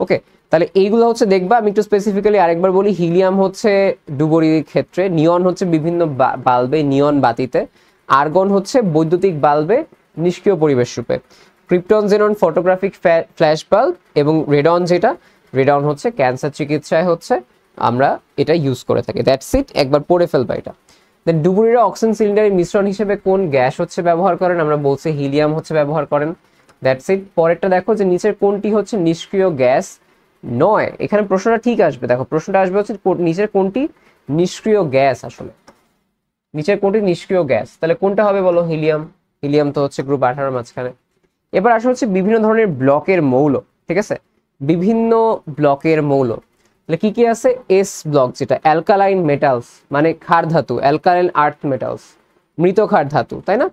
ওকে, তাহলে এইগুলো হচ্ছে দেখবা। আমি একটু স্পেসিফিক্যালি আরেকবার বলি, হিলিয়াম হচ্ছে ডুবুরির ক্ষেত্রে, নিয়ন হচ্ছে বিভিন্ন বাল্বে নিয়ন বাতিতে, আর্গন হচ্ছে বৈদ্যুতিক বাল্বে নিষ্ক্রিয় পরিবেশ রূপে, krypton xenon photographic flash bulb এবং রেডন যেটা, রেডন হচ্ছে ক্যান্সার চিকিৎসায় হচ্ছে আমরা এটা ইউজ করে থাকি। দ্যাটস ইট, একবার পড়ে ফেলবা এটা। দেন ডুবুরিরা অক্সিজেন সিলিন্ডারের মিশ্রণ হিসেবে কোন গ্যাস হচ্ছে ব্যবহার করেন, আমরা বলছি হিলিয়াম হচ্ছে ব্যবহার করেন। That's it. পরেরটা দেখো যে নিচের কোনটি হচ্ছে নিষ্ক্রিয় গ্যাস নয়, এখানে প্রশ্নটা ঠিক আসবে, দেখো প্রশ্নটা আসবে হচ্ছে নিচের কোনটি নিষ্ক্রিয় গ্যাস, আসলে নিচের কোনটি নিষ্ক্রিয় গ্যাস, তাহলে কোনটা হবে বলো, হিলিয়াম, হিলিয়াম তো হচ্ছে গ্রুপ 18 মাঝখানে। এবার আসা হচ্ছে বিভিন্ন ধরনের ব্লকের মৌল, ঠিক আছে, বিভিন্ন ব্লকের মৌল, তাহলে কি কি আছে, এস ব্লক যেটা অ্যালকালাইন মেটালস, মানে ক্ষার ধাতু, অ্যালকালাইন আর্থ মেটালস, মৃত ক্ষার ধাতু, তাই না।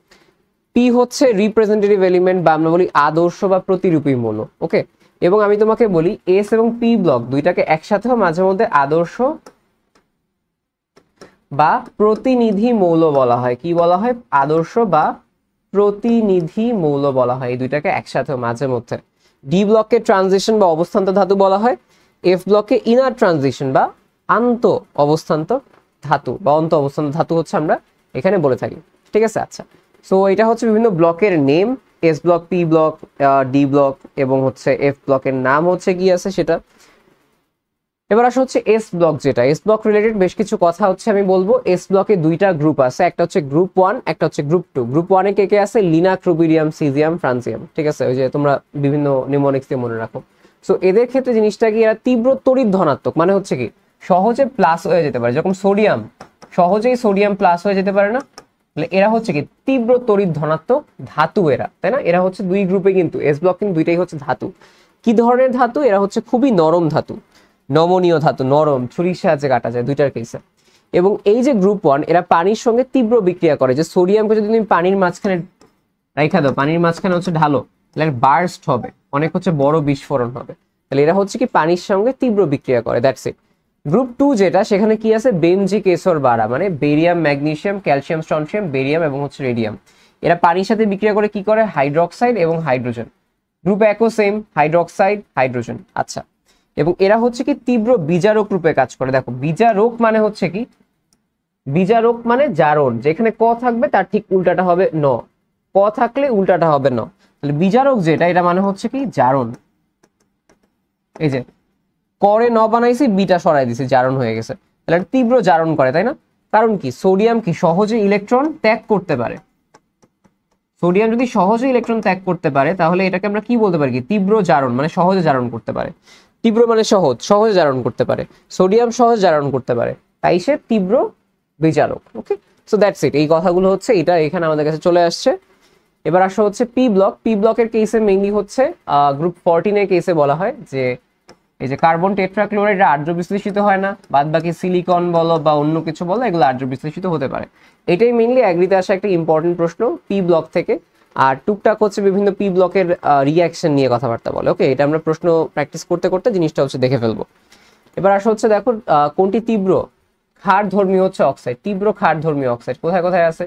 পি হচ্ছে রিপ্রেজেন্টেটিভ এলিমেন্ট বা আমরা বলি আদর্শ বা প্রতিরূপী মৌল। ওকে, এবং আমি তোমাকে বলি এস এবং পি ব্লক দুইটাকে একসাথেও মাঝে মধ্যে আদর্শ বা প্রতিনিধি মৌল বলা হয়। কি বলা হয়, আদর্শ বা প্রতিনিধি মৌল বলা হয়, এই দুইটাকে একসাথেও মাঝে মধ্যে। ডি ব্লককে ট্রানজিশন বা অবস্থান্ত ধাতু বলা হয়, এফ ব্লকে ইনার ট্রানজিশন বা আন্ত অবস্থান্ত ধাতু বা অন্ত অবস্থান্ত ধাতু হচ্ছে আমরা এখানে বলে থাকি, ঠিক আছে। আচ্ছা, সো এটা হচ্ছে বিভিন্ন ব্লকের name, S block, P block, D block এবং হচ্ছে এফ ব্লকের নাম হচ্ছে কি আছে সেটা। এবার আসা হচ্ছে এস ব্লক, যেটা এস ব্লক রিলেটেড বেশ কিছু কথা হচ্ছে আমি বলবো। এস ব্লকে দুইটা গ্রুপ আছে, একটা হচ্ছে গ্রুপ 1, একটা হচ্ছে গ্রুপ 2। গ্রুপ 1 এ কে কে আছে? লিনাক, রুবিডিয়াম, সিজিয়াম, ফ্রান্সিয়াম, ঠিক আছে, ওই যে তোমরা বিভিন্ন নিউমোনিক্স দিয়ে মনে রাখো। সো এদের ক্ষেত্রে জিনিসটা কি, এরা তীব্র তড়িৎ ধনাত্মক, মানে হচ্ছে কি সহজে প্লাস হয়ে যেতে পারে, যেরকম সোডিয়াম সহজেই সোডিয়াম প্লাস হয়ে যেতে পারে না, তাহলে এরা হচ্ছে কি তীব্র তড়িৎ ধনাত্মক ধাতু এরা, তাই না? এরা হচ্ছে দুই গ্রুপে, কিন্তু এস ব্লক কিন্তু দুইটাই হচ্ছে ধাতু। কি ধরনের ধাতু? এরা হচ্ছে খুবই নরম ধাতু, নমনীয় ধাতু, নরম, ছুরির সাহায্যে কাটা যায় দুইটার কেসে। এবং এই যে গ্রুপ 1, এরা পানির সঙ্গে তীব্র বিক্রিয়া করে। যে সোডিয়ামকে যদি তুমি পানির মাঝখানে রাইখা দাও, পানির মাঝখানে হচ্ছে ঢালো, তাহলে বার্স্ট হবে, অনেক হচ্ছে বড় বিস্ফোরণ হবে। তাহলে এরা হচ্ছে কি পানির সঙ্গে তীব্র বিক্রিয়া করে, দ্যাটস ইট। গ্রুপ 2 যেটা, সেখানে কি আছে? বেনজিক এসর বারা, মানে barium, magnesium, calcium, strontium, barium এবং হচ্ছে রেডিয়াম। এরা পানির সাথে বিক্রিয়া করে কি করে? হাইড্রোক্সাইড এবং হাইড্রোজেন। গ্রুপ 1 ও সেম, হাইড্রোক্সাইড, হাইড্রোজেন। আচ্ছা, এবং এরা হচ্ছে কি তীব্র বিজারক রূপে কাজ করে। দেখো বিজারক মানে হচ্ছে কি, বিজারক মানে জারণ, যেখানে ক থাকবে তার ঠিক উল্টাটা হবে ন, ক থাকলে উল্টাটা হবে ন। তাহলে বিজারক যেটা, এটা মানে হচ্ছে কি জারণ। এই যে করে ন বানাইছি, বিটা সরাই দিছি, জারণ হয়ে গেছে। তাহলে এটা তীব্র জারণ করে, তাই না? কারণ কি সোডিয়াম কি সহজে ইলেকট্রন ত্যাগ করতে পারে। সোডিয়াম যদি সহজে ইলেকট্রন ত্যাগ করতে পারে, তাহলে এটাকে আমরা কি বলতে পারি? কি তীব্র জারণ, মানে সহজে জারণ করতে পারে। তীব্র মানে সহজ, সহজে জারণ করতে পারে। সোডিয়াম সহজে জারণ করতে পারে, তাই সে তীব্র বিজারক। ওকে, সো দ্যাটস ইট। এই কথাগুলো হচ্ছে এটা এখানে আমাদের কাছে চলে আসছে। এবার আসা হচ্ছে পি ব্লক। পি ব্লকের কেসে মেইনলি হচ্ছে গ্রুপ 14 এর কেসে বলা হয় যে এই যে কার্বন টেট্রাক্লোরাইড আর্দ্র বিশ্লেষিত হয় না, বাদ বাকি সিলিকন বলো বা অন্য কিছু বলো, এগুলো আর্দ্র বিশ্লেষিত হতে পারে। এটাই মেইনলি অ্যাগ্রিতে আসা একটা ইম্পর্টেন্ট প্রশ্ন পি ব্লক থেকে। আর টুকটাক হচ্ছে বিভিন্ন পি ব্লকের রিঅ্যাকশন নিয়ে কথাবার্তা বলে। ওকে, এটা আমরা প্রশ্ন প্র্যাকটিস করতে করতে জিনিসটা হচ্ছে দেখে ফেলবো। এবার আসা হচ্ছে দেখো কোনটি তীব্র ক্ষার ধর্মী হচ্ছে অক্সাইড। তীব্র ক্ষার ধর্মী অক্সাইড কোথায় কোথায় আছে?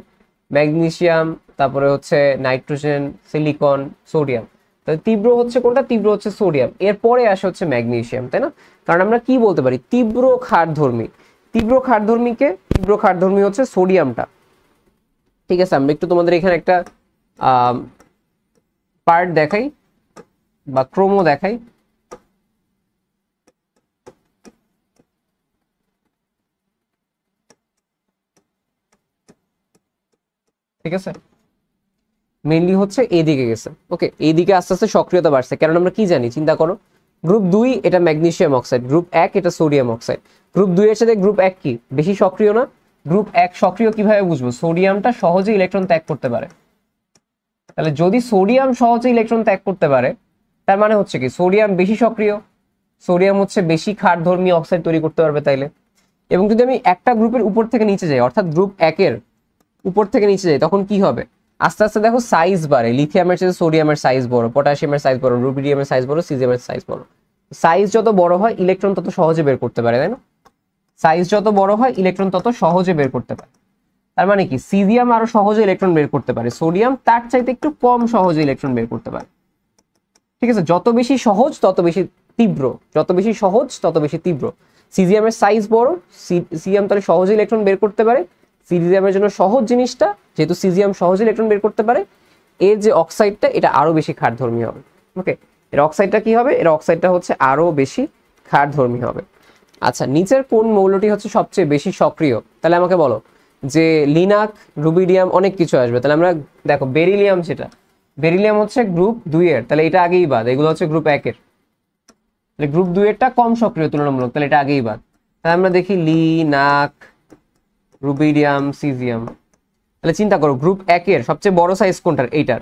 ম্যাগনেসিয়াম, তারপরে হচ্ছে নাইট্রোজেন, সিলিকন, সোডিয়াম। তাহলে তীব্র হচ্ছে কোনটা? তীব্র হচ্ছে সোডিয়াম, এরপরে আসে হচ্ছে ম্যাগনেসিয়াম, তাই না? কারণ আমরা কি বলতে পারি? তীব্র ক্ষারধর্মী। তীব্র ক্ষারধর্মীকে, তীব্র ক্ষারধর্মী হচ্ছে সোডিয়ামটা, ঠিক আছে? আমরা একটু তোমাদের এখানে একটা পার্ট দেখাই বা ক্রোমো দেখাই। ঠিক আছে, মেইনলি হচ্ছে এইদিকে গেছে। ওকে, এইদিকে আস্তে আস্তে সক্রিয়তা বাড়ছে, কারণ আমরা কি জানি? চিন্তা করো, গ্রুপ 2 এটা ম্যাগনেসিয়াম অক্সাইড, গ্রুপ 1 এটা সোডিয়াম অক্সাইড। গ্রুপ 2 এর সাথে গ্রুপ 1 কি বেশি সক্রিয় না? গ্রুপ 1 সক্রিয় কিভাবে বুঝবো? সোডিয়ামটা সহজে ইলেকট্রন ত্যাগ করতে পারে। তাহলে যদি সোডিয়াম সহজে ইলেকট্রন ত্যাগ করতে পারে, তার মানে হচ্ছে কি সোডিয়াম বেশি সক্রিয়, সোডিয়াম হচ্ছে বেশি ক্ষারধর্মী অক্সাইড তৈরি করতে পারবে তাইলে। এবং যদি আমি একটা গ্রুপের উপর থেকে নিচে যাই, অর্থাৎ গ্রুপ 1 এর উপর থেকে নিচে যাই, তখন কি হবে? আস্তে আস্তে দেখো সাইজ বাড়ে, লিথিয়ামের চেয়ে সোডিয়ামের সাইজ বড়, পটাশিয়ামের সাইজ বড়, রুবিডিয়ামের সাইজ বড়, সিজিয়ামের সাইজ বড়। সাইজ যত বড় হয় ইলেকট্রন তত সহজে বের করতে পারে, তাই না? সাইজ যত বড় হয় ইলেকট্রন তত সহজে বের করতে পারে। তার মানে কি সিজিয়াম আরো সহজে ইলেকট্রন বের করতে পারে, সোডিয়াম তার চাইতে একটু কম সহজে ইলেকট্রন বের করতে পারে। ঠিক আছে, যত বেশি সহজ তত বেশি তীব্র, যত বেশি সহজ তত বেশি তীব্র। সিজিয়ামের সাইজ বড়, সিজিয়াম তাহলে সহজে ইলেকট্রন বের করতে পারে। সিজিয়ামের জন্য সহজ জিনিসটা, যেহেতু সিজিয়াম সহজে ইলেকট্রন বের করতে পারে, এর যে অক্সাইডটা এটা আরো বেশি ক্ষারধর্মী হবে। ওকে, এর অক্সাইডটা কি হবে? এর অক্সাইডটা হচ্ছে আরো বেশি ক্ষারধর্মী হবে। আচ্ছা, নিচের কোন মৌলটি হচ্ছে সবচেয়ে বেশি সক্রিয়? তাহলে আমাকে বলো যে লিনাক, রুবিডিয়াম, অনেক কিছু আসবে। তাহলে আমরা দেখো বেরিলিয়াম, যেটা বেরিলিয়াম হচ্ছে গ্রুপ 2 এর, তাহলে এটা আগেই বাদ। এগুলো হচ্ছে গ্রুপ 1 এর, তাহলে গ্রুপ 2 এরটা কম সক্রিয় তুলনামূলক, তাহলে এটা আগেই বাদ। তাহলে আমরা দেখি লিনাক, রুবিডিয়াম, সিজিয়াম। তাহলে চিন্তা করো গ্রুপ 1 এর সবচেয়ে বড় সাইজ কোনটার? এইটার।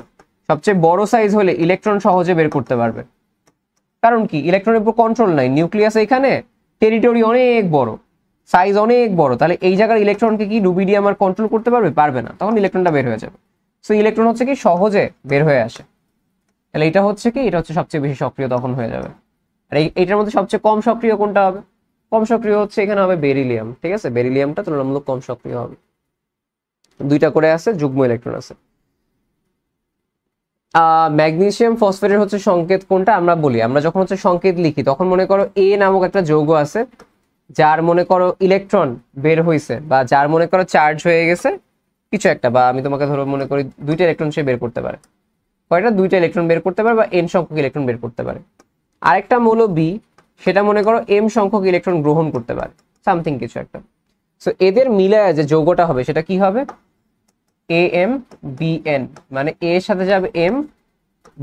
সবচেয়ে বড় সাইজ হলে ইলেকট্রন সহজে বের করতে পারবে, কারণ কি ইলেকট্রনের উপর কন্ট্রোল নাই, নিউক্লিয়াস এখানে, টেরিটরি অনেক বড়, সাইজ অনেক বড়। তাহলে এই জায়গার ইলেকট্রনকে কি রুবিডিয়াম আর কন্ট্রোল করতে পারবে? পারবে না, তখন ইলেকট্রনটা বের হয়ে যাবে। সো ইলেকট্রন হচ্ছে কি সহজে বের হয়ে আসে। তাহলে এটা হচ্ছে কি, এটা হচ্ছে সবচেয়ে বেশি সক্রিয় তখন হয়ে যাবে। আর এইটার মধ্যে সবচেয়ে কম সক্রিয় কোনটা হবে? কম সক্রিয় হচ্ছে এখানে হবে বেরিলিয়াম। ঠিক আছে, বেরিলিয়ামটা তুলনামূলক কম সক্রিয় হবে। দুইটা করে আছে, যুগ্ম ইলেকট্রন আছে। ম্যাগনেসিয়াম ফসফেটের হচ্ছে সংকেত কোনটা? আমরা বলি, আমরা যখন হচ্ছে সংকেত লিখি তখন মনে করো এ নামক একটা যৌগ আছে, যার মনে করো ইলেকট্রন বের হয়েছে বা যার মনে করো চার্জ হয়ে গেছে কিছু একটা, বা আমি তোমাকে ধরো মনে করি দুইটা ইলেকট্রন সে বের করতে পারে, কয়টা, দুইটা ইলেকট্রন বের করতে পারে বা এন সংখ্যক ইলেকট্রন বের করতে পারে। আরেকটা মৌল বি, সেটা মনে করো এম সংখ্যক ইলেকট্রন গ্রহণ করতে পারে, সামথিং কিছু একটা। সো এদের মিলায় যে যৌগটা হবে সেটা কি হবে, এ এম বি এন, মানে এ এর সাথে যাবে এম,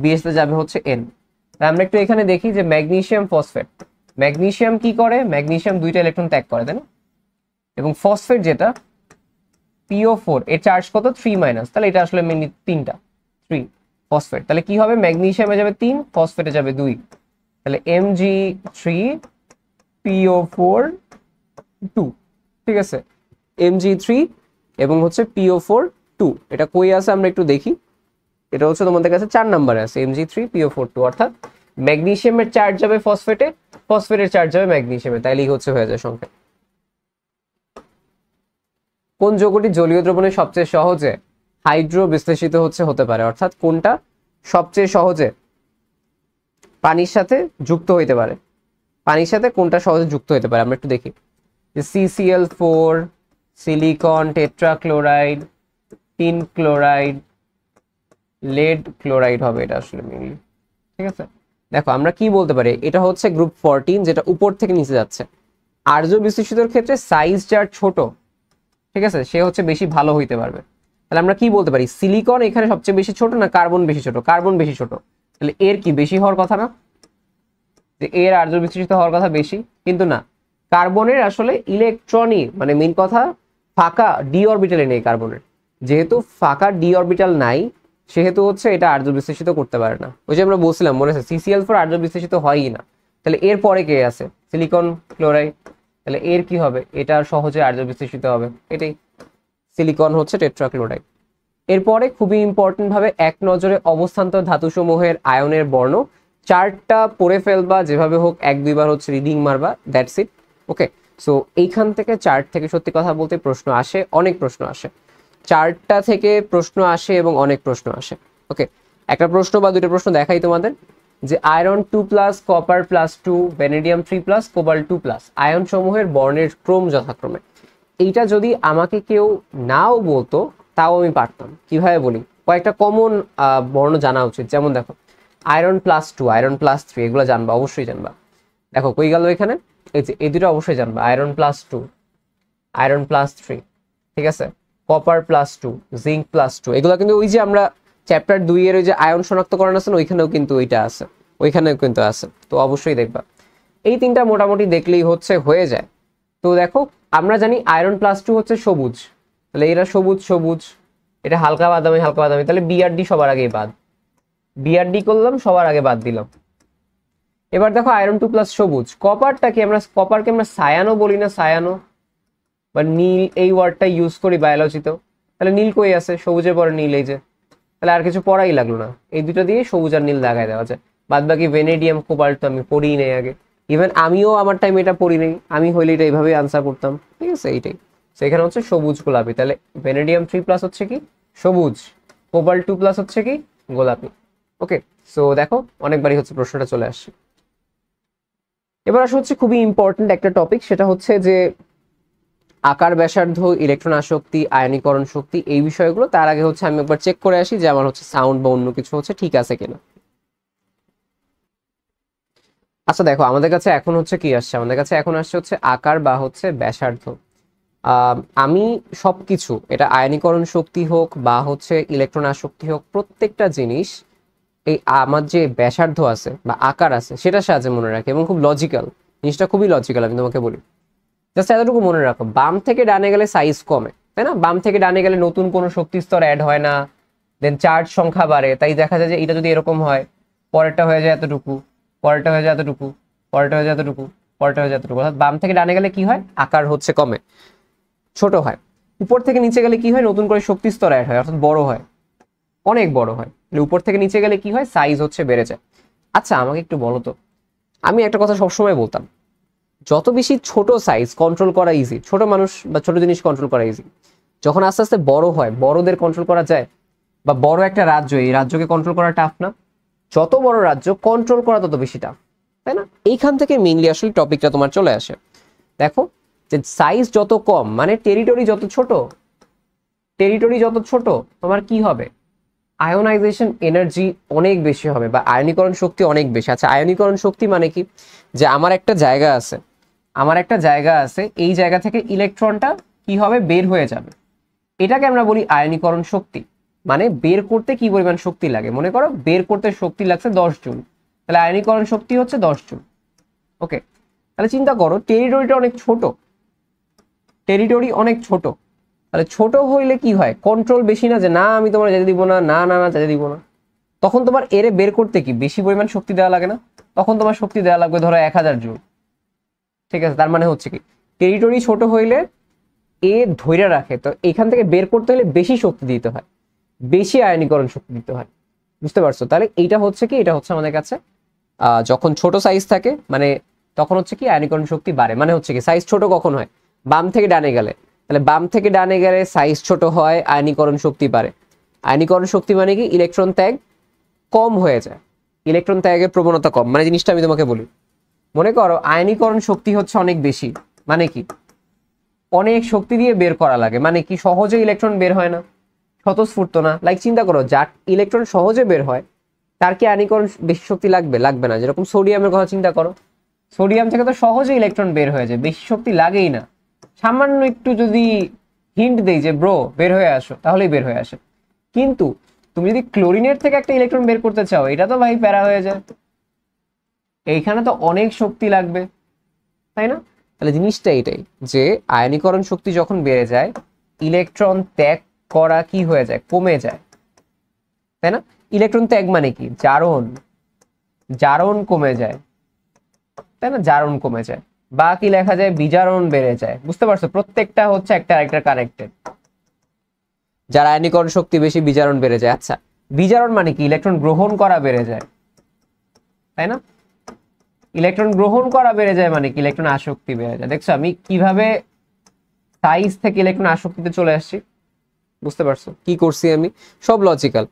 বি এর সাথে যাবে হচ্ছে এন। আমরা একটু এখানে দেখি যে ম্যাগনেসিয়াম ফসফেট, ম্যাগনেসিয়াম কি করে, ম্যাগনেসিয়াম দুইটা ইলেকট্রন ত্যাগ করে, তাই না? এবং ফসফেট যেটা PO4 এর চার্জ কত, 3-, তাহলে এটা আসলে মেইনলি তিনটা, 3 ফসফেট। তাহলে কি হবে, ম্যাগনেসিয়ামে যাবে 3, ফসফেটে যাবে 2, তাহলে Mg3PO4 2, ঠিক আছে, Mg3 এবং হচ্ছে PO4 2। এটা কই আছে আমরা একটু দেখি, এটা হচ্ছে তোমাদের কাছে 4 নম্বরে আছে, Mg3PO4 2, অর্থাৎ ম্যাগনেসিয়ামের চার্জ যাবে ফসফেটে, ফসফেটের চার্জ যাবে ম্যাগনেসিয়ামে, তাইলেই হচ্ছে হয়ে যায় সংখ্যা। কোন যৌগটি জলীয় দ্রবণে সবচেয়ে সহজে হাইড্রো বিশ্লেষিত হতে পারে, অর্থাৎ কোনটা সবচেয়ে সহজে পানির সাথে যুক্ত হইতে পারে, পানির সাথে কোনটা সহজে যুক্ত হতে পারে, আমরা একটু দেখি যে CCl4, silicon tetrachloride, tin chloride, lead chloride হবে এটা আসলে মেইনলি, ঠিক আছে। দেখো আমরা কি বলতে পারি, এটা হচ্ছে গ্রুপ 14 যেটা উপর থেকে নিচে যাচ্ছে। আর্য বিশ্লেষিতর ক্ষেত্রে সাইজ যার ছোট, ঠিক আছে, সে হচ্ছে বেশি ভালো হইতে পারবে। তাহলে আমরা কি বলতে পারি, সিলিকন এখানে সবচেয়ে বেশি ছোট না কার্বন বেশি ছোট, কার্বন বেশি ছোট, তাহলে এর কি বেশি হওয়ার কথা না, যে এর আর্য বিশ্লেষিত হওয়ার কথা বেশি, কিন্তু না, কার্বনের আসলে ইলেকট্রনই মানে মেইন কথা ফাঁকা ডি অরবিটালে নেই কার্বনের, যেহেতু ফাঁকা ডি অরবিটাল নাই সেহেতু হচ্ছে এটা আর্য বিশ্লেষিত করতে পারে না। ওই যে আমরা বলছিলাম মনে আছে CCl4 আর্য বিশ্লেষিত হয়ই না, তাহলে এর পরে কে আছে, সিলিকন ক্লোরাইড, তাহলে এর কি হবে, এটা সহজে আর্য বিশ্লেষিত হবে, এটাই সিলিকন হচ্ছে টেট্রাক্লোরাইড। এরপরে খুবই ইম্পর্টেন্ট ভাবে এক নজরে অবস্থান্তর ধাতুসমূহের আয়নের বর্ণ, চার্টটা পড়ে ফেলবা যেভাবে হোক, 1-2 বার হচ্ছে রিডিং মারবা, দ্যাটস ইট, ওকে। সো এইখান থেকে চার্ট থেকে সত্যি কথা বলতে প্রশ্ন আসে, অনেক প্রশ্ন আসে, চার্টটা থেকে প্রশ্ন আসে এবং অনেক প্রশ্ন আসে, ওকে। একটা প্রশ্ন বা দুটো প্রশ্ন দেখাই তোমাদের, যে আয়রন 2+, কপার +2, ভ্যানেডিয়াম 3+, কোবাল্ট 2+, আয়ন সমূহের বর্ণের ক্রম যথাক্রমে। এইটা যদি আমাকে কেউ নাও বলতো তাও আমি পারতাম। কিভাবে বলি, কয়েকটা কমন বর্ণ জানা উচিত, যেমন দেখো আয়রন +2, আয়রন +3, এগুলো জানবা, অবশ্যই জানবা। দেখো কই গেল এখানে, এই যে এই দুটো অবশ্যই জানবা, আয়রন +2, আয়রন +3, ঠিক আছে, কপার +2, জিঙ্ক +2, এগুলো কিন্তু ওই যে আমরা চ্যাপ্টার 2 এর ওই যে আয়ন শনাক্তকরণ আছে না, ওইখানেও কিন্তু ওইটা আছে, ওইখানেও কিন্তু আছে, তো অবশ্যই দেখবা। এই তিনটা মোটামুটি দেখলেই হচ্ছে হয়ে যায়। তো দেখো আমরা জানি আয়রন +2 হচ্ছে সবুজ, তাহলে এরা সবুজ সবুজ, এটা হালকা বাদামি হালকা বাদামি, তাহলে BRD সবার আগেই বাদ, BRD করলাম সবার আগে বাদ দিলাম। এবার দেখো আয়রন 2+ সবুজ, কপারটাকে আমরা, কপারকে আমরা সায়ানো বলি না, সায়ানো বা নীল, এই ওয়ার্ডটা ইউজ করি বায়োলজিতেও, তাহলে নীল কই আছে, সবুজের পরে নীল, এই যে, তাহলে আর কিছু পড়াই লাগলো না, এই দুটো দিয়ে সবুজ আর নীল লাগাই দেওয়া যায়। বাদ বাকি ভেনেডিয়াম কোবাল্ট তো আমি পড়িই নেই আগে, ইভেন আমিও আমার টাইম এটা পড়ি নেই, আমি হইলে এটা এইভাবেই আনসার করতাম, ঠিক আছে, এইটাই। সেখানে হচ্ছে সবুজ গোলাপি, তাহলে ভেনেডিয়াম 3+ হচ্ছে কি সবুজ, কোবাল্ট 2+ হচ্ছে কি গোলাপি, ওকে। সো দেখো অনেকবারই হচ্ছে প্রশ্নটা চলে আসছে। এবার আসলে হচ্ছে খুবই ইম্পর্টেন্ট একটা টপিক, সেটা হচ্ছে যে আকার, ব্যাসার্ধ, ইলেকট্রন আসক্তি, আয়নীকরণ শক্তি, এই বিষয়গুলো। তার আগে হচ্ছে আমি একবার চেক করে আসি যে আমার হচ্ছে সাউন্ড বা অন্য কিছু হচ্ছে ঠিক আছে কিনা। আচ্ছা দেখো আমাদের কাছে এখন হচ্ছে কি আসছে, আমাদের কাছে এখন আসছে হচ্ছে আকার বা হচ্ছে ব্যাসার্ধ। আমি সবকিছু, এটা আয়নীকরণ শক্তি হোক বা হচ্ছে ইলেকট্রন আসক্তি হোক, প্রত্যেকটা জিনিস এই আমার যে ব্যাসার্ধ আছে বা আকার আছে সেটার সাহায্যে মনে রাখি, এবং খুব লজিক্যাল, জিনিসটা খুবই লজিক্যাল, আমি তোমাকে বলি। জাস্ট এতটুকু মনে রাখো, বাম থেকে ডানে গেলে সাইজ কমে, তাই না, বাম থেকে ডানে গেলে নতুন কোনো শক্তি স্তর অ্যাড হয় না, দেন চার্জ সংখ্যা বাড়ে, তাই দেখা যায় যে এটা যদি এরকম হয়, পরেরটা হয়ে যায় এতটুকু, পরেরটা হয়ে যায় এতটুকু, পরেরটা হয়ে যায় এতটুকু, পরেরটা হয়ে যায় এতটুকু, অর্থাৎ বাম থেকে ডানে গেলে কি হয়, আকার হচ্ছে কমে, ছোট হয়। উপর থেকে নিচে গেলে কি হয়, নতুন করে শক্তি স্তর অ্যাড হয়, অর্থাৎ বড় হয়, অনেক বড় হয়। উপর থেকে নিচে গেলে কি হয়, সাইজ হচ্ছে বেড়ে যায়। আচ্ছা আমাকে একটু বলো তো, আমি একটা কথা সবসময় বলতাম, যত বেশি ছোট সাইজ কন্ট্রোল করা ইজি, ছোট মানুষ বা ছোট জিনিস কন্ট্রোল করা ইজি, যখন আস্তে আস্তে বড় হয়, বড়দের কন্ট্রোল করা যায়, বা বড় একটা রাজ্য, এই রাজ্যকে কন্ট্রোল করা টাফ না, যত বড় রাজ্য কন্ট্রোল করা তত বেশি টাফ, তাই না? এইখান থেকে মেইনলি আসলে টপিকটা তোমার চলে আসে। দেখো যে সাইজ যত কম মানে টেরিটরি যত ছোট, টেরিটরি যত ছোট তোমার কি হবে, আয়োনাইজেশন এনার্জি অনেক বেশি হবে বা আয়নীকরণ শক্তি অনেক বেশি। আচ্ছা, আয়নীকরণ শক্তি মানে কি, যে আমার একটা জায়গা আছে, এই জায়গা থেকে ইলেকট্রনটা কি হবে, বের হয়ে যাবে, এটাকে আমরা বলি আয়নীকরণ শক্তি। মানে বের করতে কি পরিমাণ শক্তি লাগে, মনে করো বের করতে শক্তি লাগছে 10 জুল, তাহলে আয়নীকরণ শক্তি হচ্ছে 10 জুল। ওকে, তাহলে চিন্তা করো টেরিটরিটা অনেক ছোট, তাহলে ছোট হইলে কি হয়, কন্ট্রোল বেশি না, যে না আমি তোমার যেতে দিব না, না না না যেতে দিব না, তখন তোমার এরে বের করতে কি বেশি পরিমাণ শক্তি দেওয়া লাগে না, তখন তোমার শক্তি দেওয়া লাগবে ধরো 1000 জুল। ঠিক আছে, তার মানে হচ্ছে কি টেরিটরি ছোট হইলে এ ধৈর্য রাখে, তো এখান থেকে বের করতে হলে বেশি শক্তি দিতে হয়, বেশি আয়নীকরণ শক্তি দিতে হয়। বুঝতে পারছো? তাহলে এইটা হচ্ছে কি, এটা হচ্ছে আমাদের কাছে যখন ছোট সাইজ থাকে মানে তখন হচ্ছে কি আয়নীকরণ শক্তি বাড়ে। মানে হচ্ছে কি সাইজ ছোট কখন হয়, বাম থেকে ডানে গেলে, তাহলে বাম থেকে ডানে গেলে সাইজ ছোট হয়, আয়নীকরণ শক্তি বাড়ে। আয়নীকরণ শক্তি মানে কি ইলেকট্রন ত্যাগ কম হয়ে যায়, ইলেকট্রন ত্যাগের প্রবণতা কম। মানে জিনিসটা আমি তোমাকে বলি, মনে করো আয়নীকরণ শক্তি হচ্ছে অনেক বেশি, মানে কি অনেক শক্তি দিয়ে বের করা লাগে, মানে কি সহজে ইলেকট্রন বের হয় না, স্বতঃস্ফূর্ত না। লাইক চিন্তা করো যার ইলেকট্রন সহজে বের হয় তার কি আয়নীকরণ বেশি শক্তি লাগবে, লাগবে না। যেরকম সোডিয়ামের কথা চিন্তা করো, সোডিয়াম থেকে তো সহজে ইলেকট্রন বের হয়ে যায়, বেশি শক্তি লাগেই না, সামান্য একটু যদি হিন্ট দেই যে ব্রো বের হয়ে আসো, তাহলেই বের হয়ে আসে। কিন্তু তুমি যদি ক্লোরিনের থেকে একটা ইলেকট্রন বের করতে চাও, এটা তো ভাই প্যারা হয়ে যায়, এইখানে তো অনেক শক্তি লাগবে, তাই না? তাহলে জিনিসটা এটাই যে আয়নীকরণ শক্তি যখন বেড়ে যায়, ইলেকট্রন ত্যাগ করা কি হয়ে যায়, কমে যায়, তাই না? ইলেকট্রন ত্যাগ মানে কি, জারণ, জারণ কমে যায়, তাই না? জারণ কমে যায়, বা কি লেখা যায়, বিজারণ বেড়ে যায়। বুঝতে পারছো? প্রত্যেকটা হচ্ছে একটা আরেকটা কানেক্টেড। যার আয়নীকরণ শক্তি বেশি বিজারণ বেড়ে যায়। আচ্ছা, বিজারণ মানে কি, ইলেকট্রন গ্রহণ করা বেড়ে যায়, তাই না? ইলেকট্রন গ্রহণ করা বেড়ে যায় মানে কি, ইলেকট্রন আসক্তি বেড়ে যায়। দেখছো আমি কিভাবে সাইজ থেকে ইলেকট্রন আসক্তিতে চলে আসছি? বুঝতে পারছো কি করছি আমি? সব লজিক্যাল।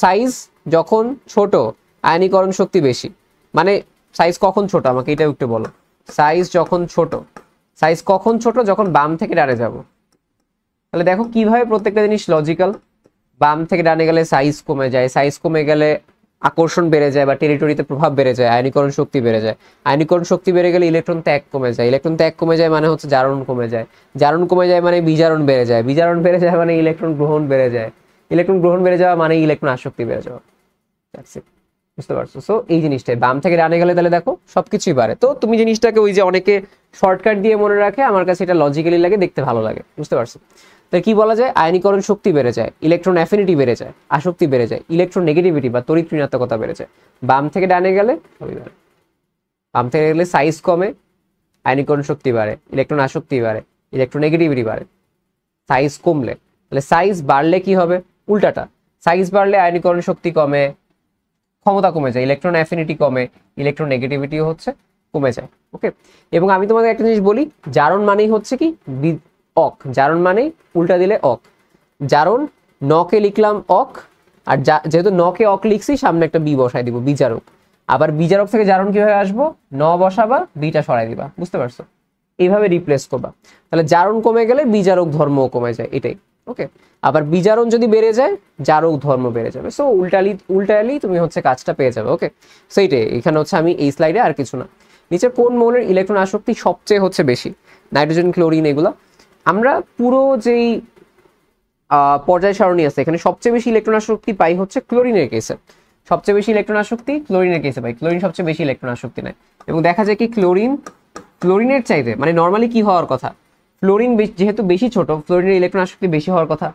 সাইজ যখন ছোট আয়নীকরণ শক্তি বেশি, মানে সাইজ কখন ছোট আমাকে এটা একটু বলো। সাইজ যখন ছোট, সাইজ কখন ছোট, যখন বাম থেকে ডানে যাব। তাহলে দেখো কিভাবে প্রত্যেকটা জিনিস লজিক্যাল। বাম থেকে ডানে গেলে সাইজ কমে যায়, সাইজ কমে গেলে আকর্ষণ বেড়ে যায় বা টেরিটরিতে প্রভাব বেড়ে যায়, আয়নীকরণ শক্তি বেড়ে যায়। আয়নীকরণ শক্তি বেড়ে গেলে ইলেকট্রন ত্যাগ কমে যায়, ইলেকট্রন ত্যাগ কমে যায় মানে হচ্ছে জারণ কমে যায়, জারণ কমে যায় মানে বিজারণ বেড়ে যায়, বিজারণ বেড়ে যায় মানে ইলেকট্রন গ্রহণ বেড়ে যায়, ইলেকট্রন গ্রহণ বেড়ে যাওয়া মানে ইলেকট্রন আসক্তি বেড়ে যাওয়া। বুঝতে পারছো? সো এই জিনিসটাই বাম থেকে ডানে গেলে তাহলে দেখো সবকিছুই বাড়ে। তো তুমি জিনিসটাকে ওই যে অনেকে শর্টকাট দিয়ে মনে রাখে, আমার কাছে এটা লজিক্যালি লাগে, দেখতে ভালো লাগে। বুঝতে পারছো? তো কি বলা যায়, আয়নীকরণ শক্তি বেড়ে যায়, ইলেকট্রন অ্যাফিনিটি বেড়ে যায়, আসক্তি বেড়ে যায়, ইলেকট্রন নেগেটিভিটি বা তড়িৎ ঋণাত্মকতা বেড়ে যায়। বাম থেকে ডানে গেলে সবই বাড়ে। বাম থেকে গেলে সাইজ কমে, আয়নীকরণ শক্তি বাড়ে, ইলেকট্রন আসক্তি বাড়ে, ইলেকট্রন নেগেটিভিটি বাড়ে। সাইজ কমলে, তাহলে সাইজ বাড়লে কি হবে, উল্টাটা, সাইজ বাড়লে আয়নীকরণ শক্তি কমে, ক্ষমতা কমে যায়, ইলেকট্রন অ্যাফিনিটি কমে, ইলেকট্রন নেগেটিভিটিও হচ্ছে কমে যায়। ওকে, এবং আমি তোমাদের একটা জিনিস বলি, জারণ মানেই হচ্ছে কি অক, জারণ মানেই উল্টা দিলে অক। জারণ নকে লিখলাম অক, আর যেহেতু নকে অক লিখছি সামনে একটা বি বসাই দিব, বিজারক। আবার বিজারক থেকে জারণ কিভাবে আসবো, ন বসাবা, বিটা সরাই দিবা। বুঝতে পারছো? এইভাবে রিপ্লেস করবা। তাহলে জারণ কমে গেলে বিজারক ধর্মও কমে যায়, এটাই। ওকে, আবার বিজারণ যদি বেড়ে যায় জারক ধর্ম বেড়ে যাবে। সো উল্টালি তুমি হচ্ছে কাজটা পেয়ে যাবে। ওকে, সেইটাই এখানে হচ্ছে আমি এই স্লাইডে, আর কিছু না। নিচে কোন মৌলের ইলেকট্রন আসক্তি সবচেয়ে হচ্ছে বেশি, নাইট্রোজেন, ক্লোরিন, এগুলো। আমরা পুরো যেই পর্যায় সারণী আছে এখানে সবচেয়ে বেশি ইলেকট্রন আসক্তি পাই হচ্ছে ক্লোরিনের কেসে, সবচেয়ে বেশি ইলেকট্রন আসক্তি ক্লোরিনের কেসে পাই, ক্লোরিন সবচেয়ে বেশি ইলেকট্রন আসক্তি নেয়। এবং দেখা যায় কি ক্লোরিনের চাইতে, মানে নর্মালি কি হওয়ার কথা, ফ্লোরিন যেহেতু বেশি ছোট, ফ্লোরিনের ইলেকট্রন আসক্তি বেশি হওয়ার কথা,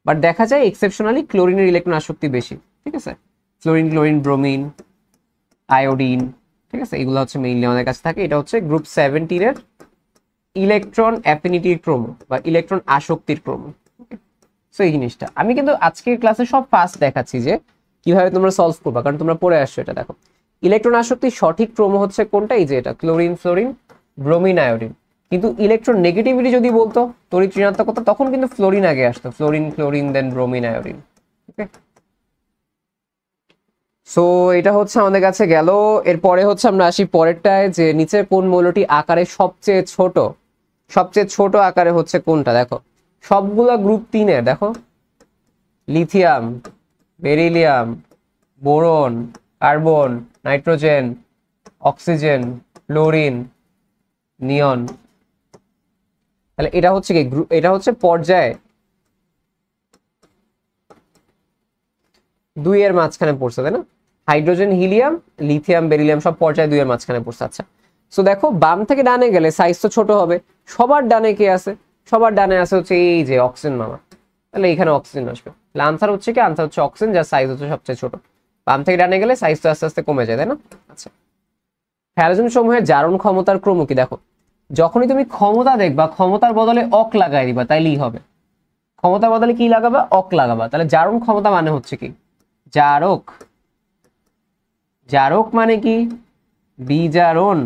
বাট দেখা যায় এক্সেপশনালি ক্লোরিনের ইলেকট্রন আসক্তি বেশি। ঠিক আছে, ক্লোরিন, ব্রোমিন, আয়োডিন, ঠিক আছে, এগুলো হচ্ছে মেইনলি আমাদের কাছে থাকে। এটা হচ্ছে গ্রুপ 17 এর ইলেকট্রন অ্যাফিনিটির ক্রম বা ইলেকট্রন আসক্তির ক্রম। সো এই জিনিসটা আমি কিন্তু আজকের ক্লাসে সব ফার্স্ট দেখাচ্ছি যে কিভাবে তোমরা সলভ করবা, কারণ তোমরা পড়ে আসছো। এটা দেখো, ইলেকট্রন আসক্তির সঠিক ক্রম হচ্ছে কোনটা, এই যে এটা, ক্লোরিন, ফ্লোরিন, ব্রোমিন, আয়োডিন। কিন্তু ইলেকট্রন নেগেটিভিটি যদি বলতো, তড়িৎ ঋণাত্মকতা, তখন কিন্তু ফ্লোরিন আগে আসতো, ক্লোরিন দেন ব্রোমিন, আয়োডিন। ওকে, সো এটা হচ্ছে আমাদের কাছে গেল। এরপরে হচ্ছে আমরা আসি পরেরটায়, যে নিচের কোন মৌলটি আকারে সবচেয়ে ছোট আকারে হচ্ছে কোনটা। দেখো সবগুলা গ্রুপ 3-এর, দেখো lithium, beryllium, boron, carbon, nitrogen, oxygen, chlorine, neon. তাহলে এটা হচ্ছে কি গ্রুপ, এটা হচ্ছে পর্যায়ে 2-এর মাঝখানে পড়ছে, তাই না? হাইড্রোজেন, হিলিয়াম, লিথিয়াম, বেরিলিয়াম সব পর্যায়ে 2-এর মাঝখানে পড়ছে। আচ্ছা, সো দেখো বাম থেকে ডানে গেলে সাইজ তো ছোট হবে। সবার ডানে কে আছে? সবার ডানে আছে হচ্ছে এই যে অক্সিজেন মামা। তাহলে এখানে অক্সিজেন আসবে। তাহলে আনসার হচ্ছে কি? আনসার হচ্ছে অক্সিজেন, যার সাইজ হচ্ছে সবচেয়ে ছোট। বাম থেকে ডানে গেলে সাইজ তো আস্তে আস্তে কমে যায়, তাই না? আচ্ছা, হ্যালোজেন সমূহের জারণ ক্ষমতার ক্রম কি? দেখো যখনই তুমি ক্ষমতা দেখবা, ক্ষমতার বদলে অক লাগাই দিবা, তাইলেই হবে। ক্ষমতার বদলে কি লাগাবা? অক লাগাবা। তাহলে জারণ ক্ষমতা মানে হচ্ছে কি? জারক। জারক মানে কি? বিজারণ,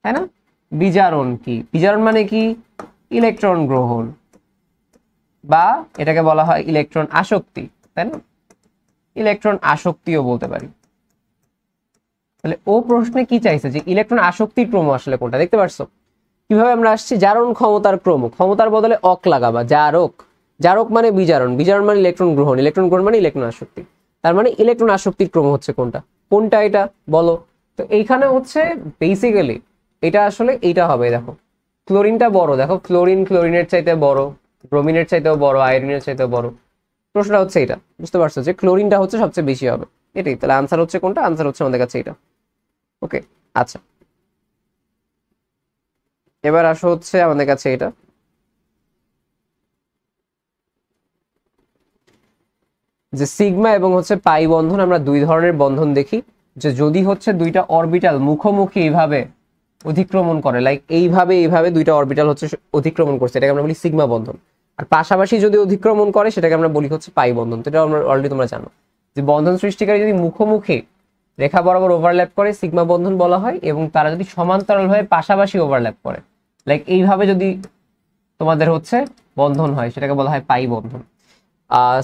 তাই না? বিজারণ কি? বিজারণ মানে কি? ইলেকট্রন গ্রহণ, বা এটাকে বলা হয় ইলেকট্রন আসক্তি, তাই না? ইলেকট্রন আসক্তিও বলতে পারি। তাহলে ও প্রশ্নে কি চাইছে যে ইলেকট্রন আসক্তির ক্রম আসলে কোনটা? দেখতে পারছো কিভাবে আমরা আসছি? জারণ ক্ষমতার ক্রম, ক্ষমতার বদলে অক লাগাবা। জারক, জারক মানে বিজারণ, বিজারণ মানে ইলেকট্রন গ্রহণ, ইলেকট্রন গ্রহণ মানে ইলেকট্রন আসক্তি। তার মানে ইলেকট্রন আসক্তির ক্রম হচ্ছে কোনটা? কোনটা এটা বলো তো? এইখানে হচ্ছে বেসিক্যালি এটা আসলে এইটা হবে। দেখো ক্লোরিনটা বড়, দেখো ফ্লোরিন ক্লোরিনের চাইতে বড়, ব্রোমিনের চাইতেও বড়, আয়োডিনের চাইতেও বড়। প্রশ্নটা হচ্ছে এটা, বুঝতে পারছো যে ক্লোরিনটা হচ্ছে সবচেয়ে বেশি হবে, এটাই। তাহলে আনসার হচ্ছে কোনটা? আনসার হচ্ছে আমাদের কাছে এটা। ওকে, আচ্ছা এবার আসো হচ্ছে আমাদের কাছে এটা, যে সিগমা এবং হচ্ছে পাই বন্ধন। আমরা দুই ধরনের বন্ধন দেখি, যে যদি হচ্ছে দুইটা অরবিটাল মুখোমুখি এইভাবে অতিক্রমণ করে, লাইক এইভাবে এইভাবে দুইটা অরবিটাল হচ্ছে অতিক্রমণ করছে, এটাকে আমরা বলি সিগমা বন্ধন। আর পাশাপাশি যদি অতিক্রমণ করে সেটাকে আমরা বলি হচ্ছে পাই বন্ধন। তো এটা আমরা অলরেডি তোমরা জানো যে বন্ধন সৃষ্টিকারী যদি মুখোমুখি রেখা বরাবর ওভারল্যাপ করে সিগমা বন্ধন বলা হয়, এবং তারা যদি সমান্তরালভাবে পাশাপাশি ওভারল্যাপ করে, লাইক এইভাবে যদি তোমাদের হচ্ছে বন্ধন হয়, সেটাকে বলা হয় পাই বন্ধন।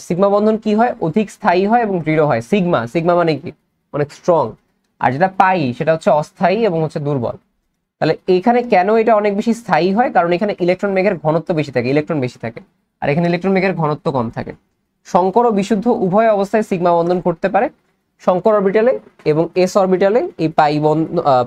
সিগমা বন্ধন কি হয়? অধিক স্থায়ী হয় এবং দৃঢ় হয়। সিগমা, সিগমা মানে কি? অনেক স্ট্রং। আর যেটা পাই সেটা হচ্ছে অস্থায়ী এবং হচ্ছে দুর্বল। তাহলে এখানে কেন এটা অনেক বেশি স্থায়ী হয়? কারণ এখানে ইলেকট্রন মেঘের ঘনত্ব বেশি থাকে, ইলেকট্রন বেশি থাকে, আর এখানে ইলেকট্রন মেঘের ঘনত্ব কম থাকে। সংকর ও বিশুদ্ধ উভয় অবস্থায় সিগমা বন্ধন করতে পারে। সংকর অরবিটালে এবং এস অরবিটালে এই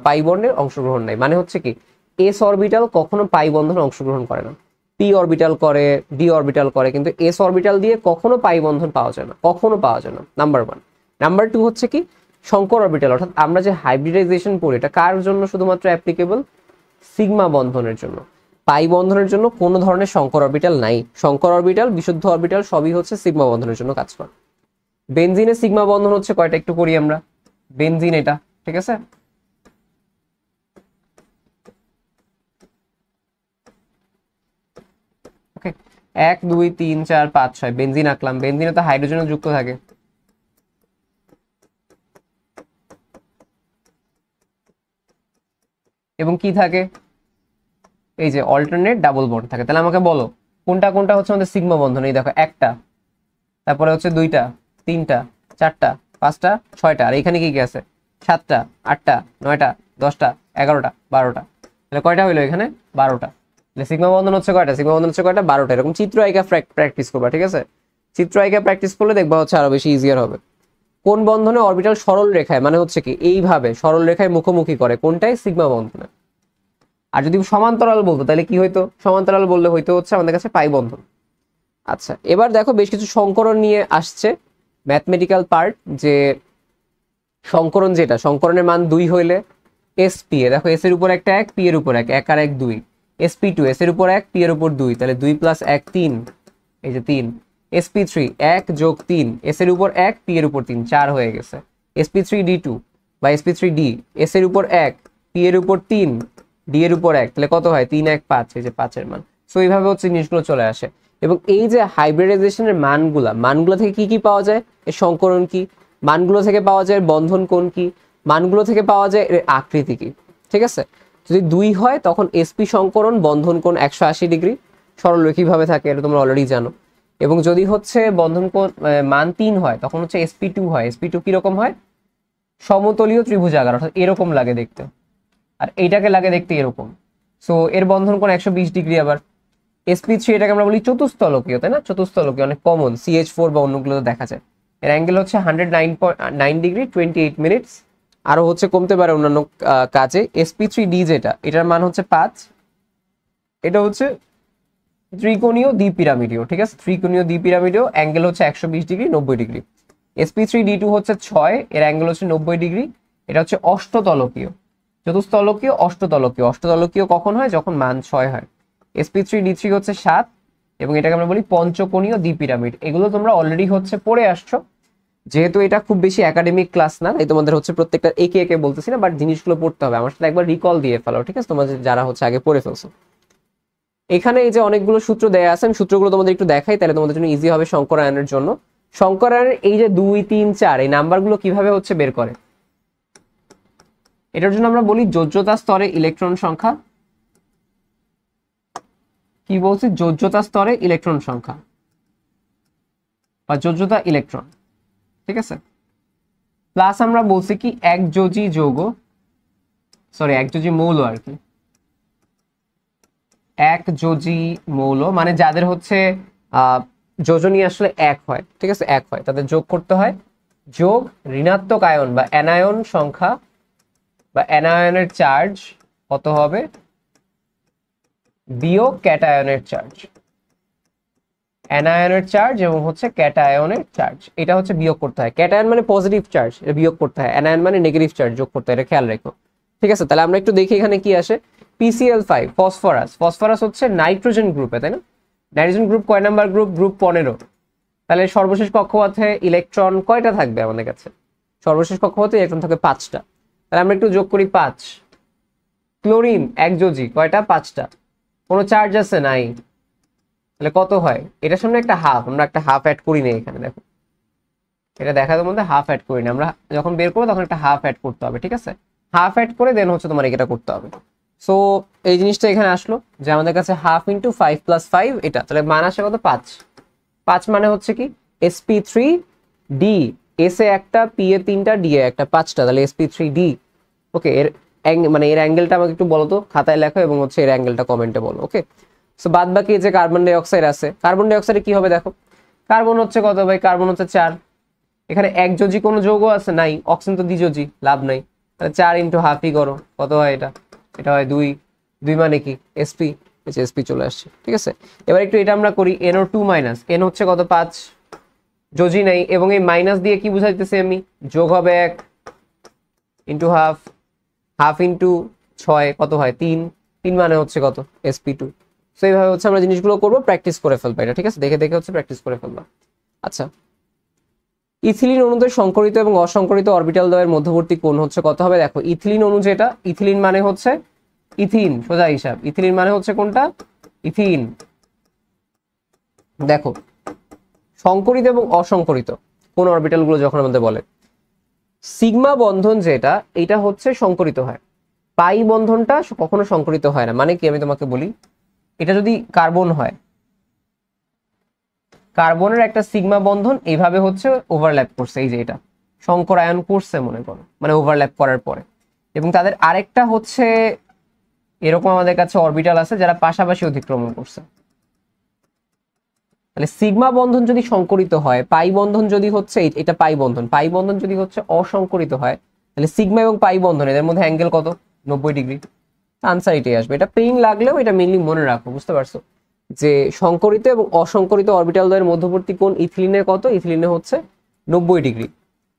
পাই বন্ডের অংশগ্রহণ নেই। মানে হচ্ছে কি, এস অরবিটাল কখনো পাই বন্ধনে অংশগ্রহণ করে না। পি অরবিটাল করে, ডি অরবিটাল করে, কিন্তু এস অরবিটাল দিয়ে কখনো পাই বন্ধন পাওয়া যায় না, কখনো পাওয়া যায় না। নাম্বার 1। নাম্বার 2 হচ্ছে কি, সংকর অরবিটাল, অর্থাৎ আমরা যে হাইব্রিডাইজেশন পড়ি এটা কার জন্য শুধুমাত্র অ্যাপ্লিকেবল? সিগমা বন্ধনের জন্য। পাই বন্ধনের জন্য কোনো ধরনের সংকর অরবিটাল নাই। সংকর অরবিটাল, বিশুদ্ধ অরবিটাল সবই হচ্ছে সিগমা বন্ধনের জন্য কাজ করে। বেনজিনের সিগমা বন্ধন হচ্ছে কয়টা একটু করি আমরা। বেনজিন এটা, ঠিক আছে? ওকে, 1 2 3 4 5 6 বেনজিন আঁকলাম। বেনজিনে তো হাইড্রোজেনও যুক্ত থাকে, এবং কি থাকে? এই যে অল্টারনেট ডাবল বন্ড থাকে। তাহলে আমাকে বলো কোনটা কোনটা হচ্ছে আমাদের সিগমা বন্ধন? এই দেখো একটা, তারপরে হচ্ছে দুইটা, তিনটা, চারটা, পাঁচটা, ছয়টা, আর এখানে কি কি আছে? সাতটা, আটটা, নয়টা, 10টা, 11টা, 12টা। তাহলে কয়টা হইলো এখানে? 12টা। তাহলে সিগমা বন্ধন হচ্ছে কয়টা? সিগমা বন্ধন হচ্ছে কয়টা? 12টা। এরকম চিত্র আঁকা প্র্যাকটিস করবা, ঠিক আছে? চিত্র আঁকা প্র্যাকটিস করলে দেখবা হচ্ছে আরো বেশি ইজিয়ার হবে। কোন বন্ধনে অরবিটাল সরল রেখায়, মানে হচ্ছে কি এইভাবে সরল রেখায় মুখোমুখি করে, কোনটাই? সিগমা বন্ধনে। আর যদি সমান্তরাল বলতো তাহলে কি হইতো? সমান্তরাল বললে হইতো হচ্ছে আমাদের কাছে পাই বন্ধন। আচ্ছা, এবার দেখো বেশ কিছু সংকরণ নিয়ে আসছে ম্যাথমেটিক্যাল পার্ট, যে সংকরণ, যেটা সংকরণের মান 2 হইলে এসপি, দেখো এস এর উপর একটা 1, পি এর উপর 1, 1 আর 1 2, sp2 এস এর উপর 1, পি এর উপর 2, তাহলে 2 + 1 3, এই যে 3। sp3 1 + 3, এস এর উপর 1, পি এর উপর 3, 4 হয়ে গেছে। sp3d2 বা sp3d, এস এর উপর 1, পি এর উপর 3, ডি এর উপর 1, তাহলে কত হয়? 3 1 5, এই যে 5 এর মান। সো এইভাবে হচ্ছে জিনিসগুলো চলে আসে। এবং এই যে হাইব্রিডাইজেশনের মানগুলো থেকে কি কি পাওয়া যায়? এর সংকরণ কি, মানগুলো থেকে পাওয়া যায় বন্ধন কোণ কি, মানগুলো থেকে পাওয়া যায় এর আকৃতি কি, ঠিক আছে? যদি 2 হয় তখন এসপি সংকরণ বন্ধন কোণ 180 ডিগ্রি সরলরৈখিকভাবে থাকে, এটা তোমরা অলরেডি জানো। এবং যদি হচ্ছে বন্ধন কোণ মান 3 হয় তখন হচ্ছে sp2 হয়। sp2 কিরকম হয়? সমতলীয় ত্রিভুজাকার, অর্থাৎ এরকম লাগে দেখতে, আর এইটাকে লাগে দেখতে এরকম। সো এর বন্ধন কোণ 120 ডিগ্রি আবার। sp3 এটাকে আমরা বলি চতুস্তলকীয়, তাই না? চতুস্তলকীয় অনেক কমন, CH4 বা অন্যগুলো দেখা যায়। এর অ্যাঙ্গেল হচ্ছে 109.9 ডিগ্রি 28 মিনিটস। আরো হচ্ছে কমতে পারে অন্যান্য কাজে। sp3d যেটা, এটার মান হচ্ছে 5। এটা হচ্ছে ত্রিকোণীয় দ্বিপিরামিডীয়, ঠিক আছে? ত্রিকোণীয় দ্বিপিরামিডীয়, অ্যাঙ্গেল হচ্ছে 120 ডিগ্রি 90 ডিগ্রি। sp3d2 হচ্ছে 6, এর অ্যাঙ্গেল হচ্ছে 90 ডিগ্রি। এটা হচ্ছে অষ্টতলকীয়। চতুস্তলকীয়, অষ্টতলকীয়। অষ্টতলকীয় কখন হয়? যখন মান 6 হয়। sp3d3 হচ্ছে 7, এবং এটাকে আমরা বলি পঞ্চকোণীয় দ্বিপিরামিড। এগুলো তোমরা অলরেডি হচ্ছে পড়ে আসছো। যেহেতু এটা খুব বেশি একাডেমিক ক্লাস না, তাই তোমাদের হচ্ছে প্রত্যেকটা একে একে বলতেছি না, বাট জিনিসগুলো পড়তে হবে। আমার সাথে একবার রিকল দিয়ে ফেলো, ঠিক আছে? তোমাদের যারা হচ্ছে আগে পড়ে ফেলছো। এখানে এই যে অনেকগুলো সূত্র দেয়া আছে, আমি সূত্রগুলো তোমাদের একটু দেখাই, তাহলে তোমাদের জন্য ইজি হবে শঙ্করায়নের জন্য। শঙ্করায়নের এই যে 2, 3, 4 এই নাম্বারগুলো কিভাবে হচ্ছে বের করে, এটার জন্য আমরা বলি যোজ্যতা স্তরে ইলেকট্রন সংখ্যা। কি বলছি? যোজ্যতা স্তরে ইলেকট্রন সংখ্যা বা যোজ্যতা ইলেকট্রন, ঠিক আছে? প্লাস আমরা বলছি কি একযোজী যৌগ, সরি একযোজী মৌল আর কি। একযোজী মৌল মানে যাদের হচ্ছে যোজনী আসলে এক হয়, ঠিক আছে? এক হয়, তাদের যোগ করতে হয়। যোগ ঋণাত্মক আয়ন বা অ্যানায়ন সংখ্যা বা অ্যানায়নের চার্জ কত হবে, বিয়োগ ক্যাটায়নের চার্জ। অ্যানায়নের চার্জ এবং হচ্ছে ক্যাটায়নের চার্জ, এটা হচ্ছে বিয়োগ করতে হয়। ক্যাটায়ন মানে পজিটিভ চার্জ, এটা বিয়োগ করতে হয়। অ্যানায়ন মানে নেগেটিভ চার্জ, যোগ করতে হয়। এটা খেয়াল রেখো, ঠিক আছে? তাহলে আমরা একটু দেখি এখানে কি আসে। PCl5 phosphorus. ফসফরাস হচ্ছে নাইট্রোজেন গ্রুপে, তাই না? নাইট্রোজেন গ্রুপ কয় নাম্বার গ্রুপ? গ্রুপ 15। তাহলে সর্বশেষ কক্ষপথে ইলেকট্রন কয়টা থাকবে আমাদের কাছে? সর্বশেষ কক্ষপথে ইলেকট্রন থাকবে 5টা। তাহলে আমরা একটু যোগ করি 5। ক্লোরিন একযোজী, কয়টা? 5টা। কোনো চার্জ আছে? নাই। তাহলে কত হয়? এটার সামনে একটা হাফ, আমরা একটা হাফ অ্যাড করি না এখানে, দেখো এটা দেখার মধ্যে হাফ অ্যাড করি না। আমরা যখন বের করবো তখন একটা হাফ অ্যাড করতে হবে, ঠিক আছে? হাফ অ্যাড করে দেন হচ্ছে তোমার এটা করতে হবে। সো এই জিনিসটা এখানে আসলো যে আমাদের কাছে হাফ ইন্টু 5 + 5 এটা, তাহলে মান আসে কত? 5। 5 মানে হচ্ছে কি sp3d, s এ একটা, p এ 3টা, d এ একটা, 5টা, তাহলে sp3d। ওকে, এর মানে এর অ্যাঙ্গেলটা আমাকে একটু বলো তো, খাতায় লেখো, এবং হচ্ছে এর অ্যাঙ্গেলটা কমেন্টে বলো। ওকে, সো বাদ বাকি যে কার্বন ডাই অক্সাইড আছে, কার্বন ডাই অক্সাইডে কি হবে দেখো। কার্বন হচ্ছে কত ভাই? কার্বন হচ্ছে 4। এখানে একযোজী কোনো যৌগ আছে? নাই। অক্সিজেন তো দ্বিযোজী, লাভ নাই। তাহলে 4 ইন্টু হাফই করো, কত হয় এটা? এটা হয় 2। 2 মানে কি? sp। sp চলে আসছে, ঠিক আছে? এবার একটু এটা আমরা করি, NO2 মাইনাস। n হচ্ছে কত? 5, যোজী নাই, এবং এই মাইনাস দিয়ে কি বুঝাইতেছি আমি? যোগ হবে 1 ইন্টু হাফ। হাফ ইন্টু 6 কত হয়? 3। 3 মানে হচ্ছে কত? sp2। সো এইভাবে হচ্ছে আমরা জিনিসগুলো করবো, প্র্যাকটিস করে ফেলবো এটা, ঠিক আছে? দেখে দেখে হচ্ছে প্র্যাকটিস করে ফেলবো। আচ্ছা, ইথিলিন অণুতে সংকরিত এবং অসংকরিত অরবিটাল দ্বয়ের মধ্যবর্তী কোণ হচ্ছে কত হবে? দেখো ইথিলিন অণু যেটা, ইথিলিন মানে হচ্ছে ইথিন, সোজা হিসাব। ইথিলিন মানে হচ্ছে কোনটা? ইথিন। দেখো সংকরিত এবং অসংকরিত কোন অরবিটাল গুলো যখন আমাদের বলে, সিগমা বন্ধন যেটা, এটা হচ্ছে সংকরিত হয়। পাই বন্ধনটা কখনো সংকরিত হয় না। মানে কি? আমি তোমাকে বলি, এটা যদি কার্বন হয়, কার্বনের একটা সিগমা বন্ধন এইভাবে হচ্ছে ওভারল্যাপ করছে, এই যে এটা সংকরায়ন করছে মনে করো, মানে ওভারল্যাপ করার পরে, এবং তাদের আরেকটা হচ্ছে এরকম আমাদের কাছে অরবিটাল আছে যারা পাশাপাশি অতিক্রমণ করছে। তাহলে সিগমা বন্ধন যদি সংকরিত হয়, পাই বন্ধন যদি হচ্ছে এটা পাই বন্ধন, পাই বন্ধন যদি হচ্ছে অসংকরিত হয়, তাহলে সিগমা এবং পাই বন্ধন এদের মধ্যে অ্যাঙ্গেল কত? 90 ডিগ্রি। আনসার এটাই আসবে। এটা পেইন লাগলেও এটা মেইনলি মনে রাখো, বুঝতে পারছো? যে সংকরিত এবং অসংকরিত অরবিটাল দ্বয়ের মধ্যবর্তী কোণ ইথিলিনে কত? ইথিলিনে হচ্ছে 90 ডিগ্রি।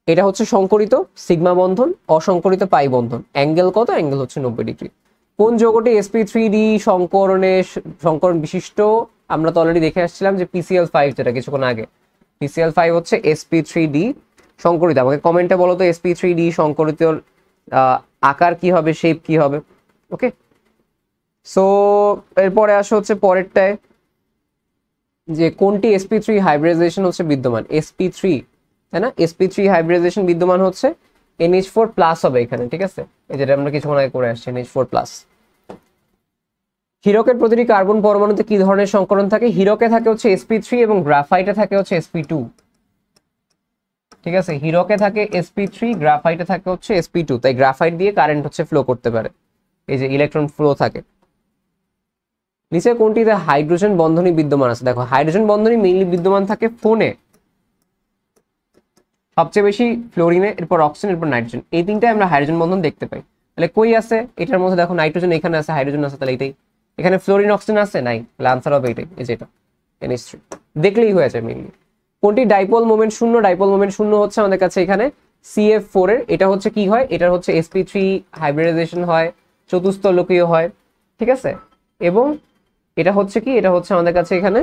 এটা হচ্ছে সংকরিত সিগমা বন্ধন, অসংকরিত পাই বন্ধন, অ্যাঙ্গেল কত? অ্যাঙ্গেল হচ্ছে 90 ডিগ্রি। কোন যৌগটি sp3d সংকরণ বিশিষ্ট? আমরা তো অলরেডি দেখে আসছিলাম যে PCl5, যেটা কিছুক্ষণ আগে। PCl5 হচ্ছে sp3d সংকরিত। আমাকে কমেন্টে বলো তো sp3d সংকরিত আকার কি হবে, শেপ কি হবে? ওকে, সো এরপরে আসো হচ্ছে পরেরটায়, যে কোনটি sp3 হাইব্রিডাইজেশন হচ্ছে বিদ্যমান? sp3, তাই না? sp3 হাইব্রিডাইজেশন বিদ্যমান হচ্ছে NH4+ হবে এখানে, ঠিক আছে? এই যেটা আমরা কিছুক্ষণ আগে করে আসছি, NH4+। হীরকের প্রতিটি কার্বন পরমাণুতে কি ধরনের সংকরণ থাকে? হীরকে থাকে হচ্ছে sp3 এবং গ্রাফাইটে থাকে হচ্ছে sp2, ঠিক আছে? হীরকে থাকে sp3, গ্রাফাইটে থাকে হচ্ছে sp2। তাই গ্রাফাইট দিয়ে কারেন্ট হচ্ছে ফ্লো করতে পারে, এই যে ইলেকট্রন ফ্লো থাকে। নিচে কোনটিতে হাইড্রোজেন বন্ধনী বিদ্যমান আছে? দেখো হাইড্রোজেন বন্ধনী মেইনলি বিদ্যমান থাকে ফোনে, সবচেয়ে বেশি ফ্লোরিনে, এরপর অক্সিজেন, এরপর নাইট্রোজেন, এই তিনটায় আমরা হাইড্রোজেন বন্ধন দেখতে পাই। তাহলে কই আছে এটার মধ্যে? দেখো নাইট্রোজেন এখানে আছে, হাইড্রোজেন আছে, তাহলে এটাই। এখানে ফ্লোরিন অক্সিজেন আছে নাই, তাহলে আনসার হবে এটাই, এই যেটা NH3, দেখলেই হয়ে যায় মেইনলি। কোনটি ডাইপোল মোমেন্ট শূন্য? ডাইপোল মোমেন্ট শূন্য হচ্ছে আমাদের কাছে এখানে CF4 এর, এটা হচ্ছে কি হয়, এটা হচ্ছে sp3 হাইব্রিডাইজেশন হয়, চতুস্তলকীয় হয়, ঠিক আছে। এবং এটা হচ্ছে কি, এটা হচ্ছে আমাদের কাছে এখানে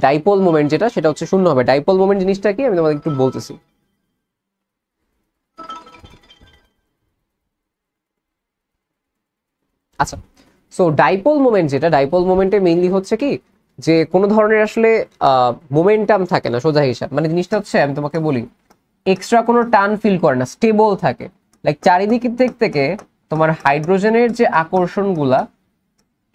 ডাইপোল মোমেন্ট যেটা, সেটা হচ্ছে শূন্য হবে। ডাইপোল মোমেন্ট জিনিসটা কি আমি তোমাদের একটু বলতেছি। আচ্ছা, সো ডাইপোল মোমেন্ট যেটা, ডাইপোল মোমেন্টে মেইনলি হচ্ছে কি যে কোনো ধরনের আসলে মোমেন্টাম থাকে না, সোজা হিসাব, মানে জিনিসটা হচ্ছে আমি তোমাকে বলি, এক্সট্রা কোনো টান ফিল করে না, স্টেবল থাকে। লাইক চারিদিকের দিক থেকে তোমার হাইড্রোজেনের যে আকর্ষণগুলা,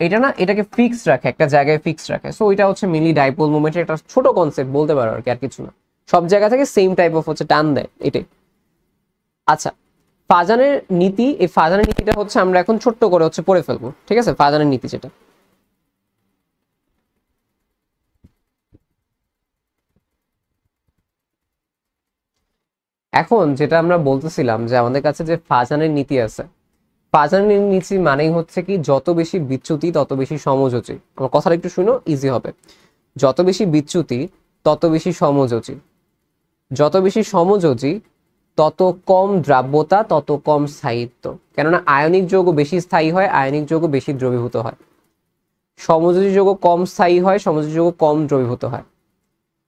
এটা না এটাকে ফিক্স রাখে, একটা জায়গায় ফিক্স রাখে। সো এটা হচ্ছে মেইনলি ডাইপোল মোমেন্টের একটা ছোট কনসেপ্ট বলতে পারো আর কি, আর কিছু না। সব জায়গা থেকে সেম টাইপ অফ হচ্ছে টান দেয়, এটাই। আচ্ছা, ফাজানের নীতি, এই ফাজানের নীতিটা হচ্ছে আমরা এখন ছোট্ট করে হচ্ছে পড়ে ফেলবো, ঠিক আছে। ফাজানের নীতি যেটা, এখন যেটা আমরা বলতেছিলাম যে আমাদের কাছে যে ফাজানের নীতি আছে, ফাজানের নীতি মানেই হচ্ছে কি যত বেশি বিচ্যুতি তত বেশি সমযোজী। আমার কথাটা একটু শুনো, ইজি হবে। যত বেশি বিচ্যুতি তত বেশি সমযোজী, যত বেশি সমযোজী তত কম দ্রাব্যতা, তত কম স্থায়িত্ব। কেননা আয়নিক যৌগ বেশি স্থায়ী হয়, আয়নিক যৌগ বেশি দ্রবীভূত হয়। সমযোজী যৌগ কম স্থায়ী হয়, সমযোজী যৌগ কম দ্রবীভূত হয়।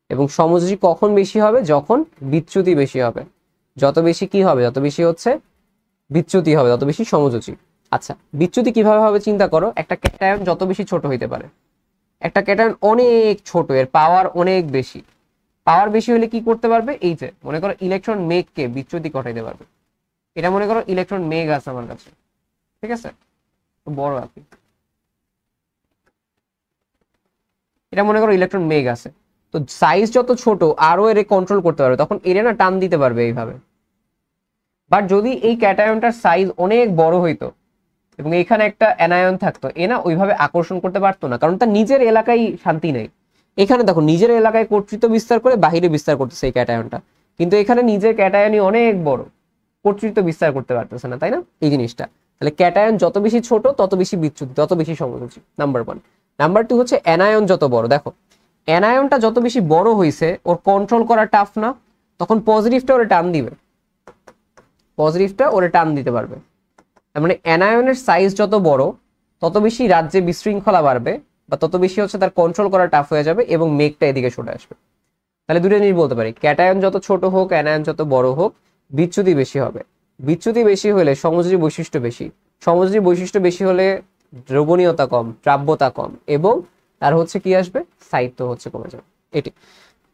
এবং সমযোজী কখন বেশি হবে? যখন বিচ্যুতি বেশি হবে। যত বেশি কি হবে? যত বেশি হচ্ছে বিচ্যুতি হবে, তত বেশি সমযোজী। আচ্ছা, বিচ্যুতি কিভাবে হবে চিন্তা করো। একটা ক্যাটায়ন যত বেশি ছোট হইতে পারে, একটা ক্যাটায়ন অনেক ছোট, এর পাওয়ার অনেক বেশি, পাওয়ার বেশি হলে কি করতে পারবে? এই যে মনে করো ইলেকট্রন মেঘকে বিচ্যুতি ঘটাইতে পারবে। এটা মনে করো ইলেকট্রন মেঘ আছে আমার কাছে, ঠিক আছে, বড় আপনি, এটা মনে করো ইলেকট্রন মেঘ আছে। তো সাইজ যত ছোট আরো এর কন্ট্রোল করতে পারবে, তখন এর না টান দিতে পারবে এইভাবে। বাট যদি এই ক্যাটায়নটার সাইজ অনেক বড় হইতো এবং এখানে একটা অ্যানায়ন থাকতো, এ না ওইভাবে আকর্ষণ করতে পারতো না, কারণ তার নিজের এলাকায় শান্তি নেই। এখানে দেখো নিজের এলাকায় কর্তৃত্ব বিস্তার করে বাহিরে বিস্তার করতেছে এই ক্যাটায়নটা, কিন্তু এখানে নিজের ক্যাটায়নই অনেক বড়, কর্তৃত্ব বিস্তার করতে পারতেছে না, তাই না এই জিনিসটা। তাহলে ক্যাটায়ন যত বেশি ছোট তত বেশি বিচ্যুতি, তত বেশি সমযোজী, নাম্বার 1। নাম্বার 2 হচ্ছে অ্যানায়ন যত বড়। দেখো অ্যানায়নটা যত বেশি বড় হয়েছে, ওর কন্ট্রোল করা টাফ না, তখন পজিটিভটা ওরে টান দিবে, পজিটিভটা ওরে টান দিতে পারবে। তার মানে অ্যানায়নের সাইজ যত বড় তত বেশি রাজ্যে বিশৃঙ্খলা বাড়বে, বা তত বেশি হচ্ছে তার কন্ট্রোল করা টাফ হয়ে যাবে এবং মেঘটা এদিকে সরে আসবে। তাহলে দুটো জিনিস বলতে পারি, ক্যাটায়ন যত ছোট হোক, অ্যানায়ন যত বড় হোক, বিচ্যুতি বেশি হবে। বিচ্যুতি বেশি হলে সমযোজী বৈশিষ্ট্য বেশি, সমযোজী বৈশিষ্ট্য বেশি হলে দ্রবণীয়তা কম, দ্রাব্যতা কম, এবং তার হচ্ছে কি আসবে? স্থায়িত্ব হচ্ছে কমে যাবে। এটি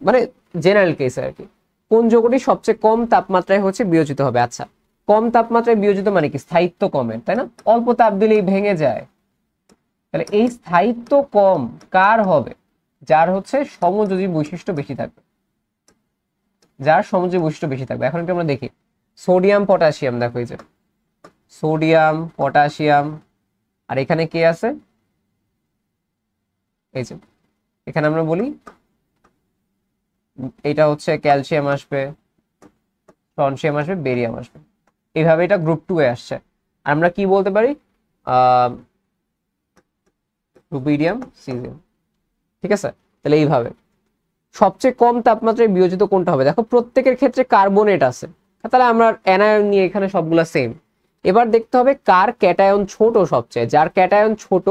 মানে জেনারেল কেসে আর কি। কোন যৌগটি সবচেয়ে কম তাপমাত্রায় হচ্ছে বিয়োজিত হবে? আচ্ছা, কম তাপমাত্রায় বিয়োজিত মানে কি? স্থায়িত্ব কমের, তাই না? অল্প তাপ দিলেই ভেঙে যায়। তাহলে এই স্থায়িত্ব কম কার হবে? যার হচ্ছে সমযোজী বৈশিষ্ট্য বেশি থাকবে, যার সমযোজী বৈশিষ্ট্য বেশি থাকবে। এখন একটু আমরা দেখি সোডিয়াম পটাশিয়াম, দেখো এই যে সোডিয়াম পটাশিয়াম, আর এখানে কে আছে? এই যে এখানে আমরা বলি এটা হচ্ছে ক্যালসিয়াম আসবে, স্ট্রনসিয়াম আসবে, বেরিয়াম আসবে, এইভাবে এটা গ্রুপ 2 এ আসছে। আর আমরা কি বলতে পারি? রুবিডিয়াম, সিজিয়াম, ঠিক আছে। তাহলে এইভাবে সবচেয়ে কম তাপমাত্রায় বিয়োজিত কোনটা হবে? দেখো প্রত্যেকের ক্ষেত্রে কার্বনেট আছে, তাহলে আমরা অ্যানায়ন নিয়ে এখানে সবগুলা সেম। এবার দেখতে হবে কার ক্যাটায়ন ছোট সবচেয়ে, যার ক্যাটায়ন ছোট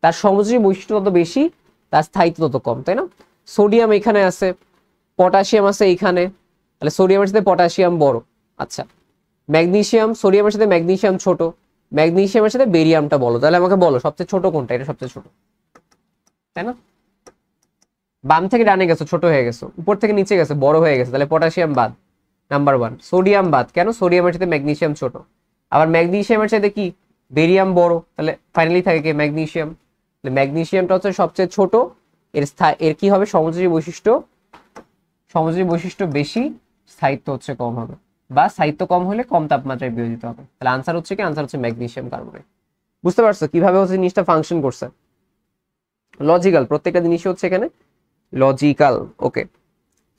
তার সমযোজী বৈশিষ্ট্য তত বেশি, তার স্থায়িত্ব তত কম, তাই না? সোডিয়াম এখানে আছে, পটাশিয়াম আছে এইখানে, তাহলে সোডিয়ামের সাথে পটাশিয়াম বড়। আচ্ছা, ম্যাগনেসিয়াম, সোডিয়ামের সাথে ম্যাগনেসিয়াম ছোট, ম্যাগনেসিয়ামের সাথে বেরিয়ামটা বলো, তাহলে আমাকে বলো সবচেয়ে ছোট কোনটা? এটা সবচেয়ে ছোট, তাই না? বাম থেকে ডানে গেছো, ছোট হয়ে গেছো, উপর থেকে নিচে গেছে, বড় হয়ে গেছে, তাহলে পটাশিয়াম বাদ, নাম্বার 1। সোডিয়াম বাদ, কেন? সোডিয়ামের সাথে ম্যাগনেসিয়াম ছোট, আবার ম্যাগনেসিয়ামের সাথে কি? বেরিয়াম বড়, তাহলে ফাইনালি থাকে কি? ম্যাগনেসিয়াম। তাহলে ম্যাগনেসিয়ামটা হচ্ছে সবচেয়ে ছোট, এর কি হবে? সমযোজী বৈশিষ্ট্য, সমযোজী বৈশিষ্ট্য বেশি, স্থায়িত্ব হচ্ছে কম হবে, বা স্থায়িত্ব কম হলে কম তাপমাত্রায় বিয়োজিত হবে। তাহলে আনসার হচ্ছে কি? আনসার হচ্ছে ম্যাগনেসিয়াম কার্বনেট। বুঝতে পারছো কিভাবে হচ্ছে জিনিসটা ফাংশন করছে? লজিক্যাল, প্রত্যেকটা জিনিসই হচ্ছে এখানে লজিক্যাল। ওকে,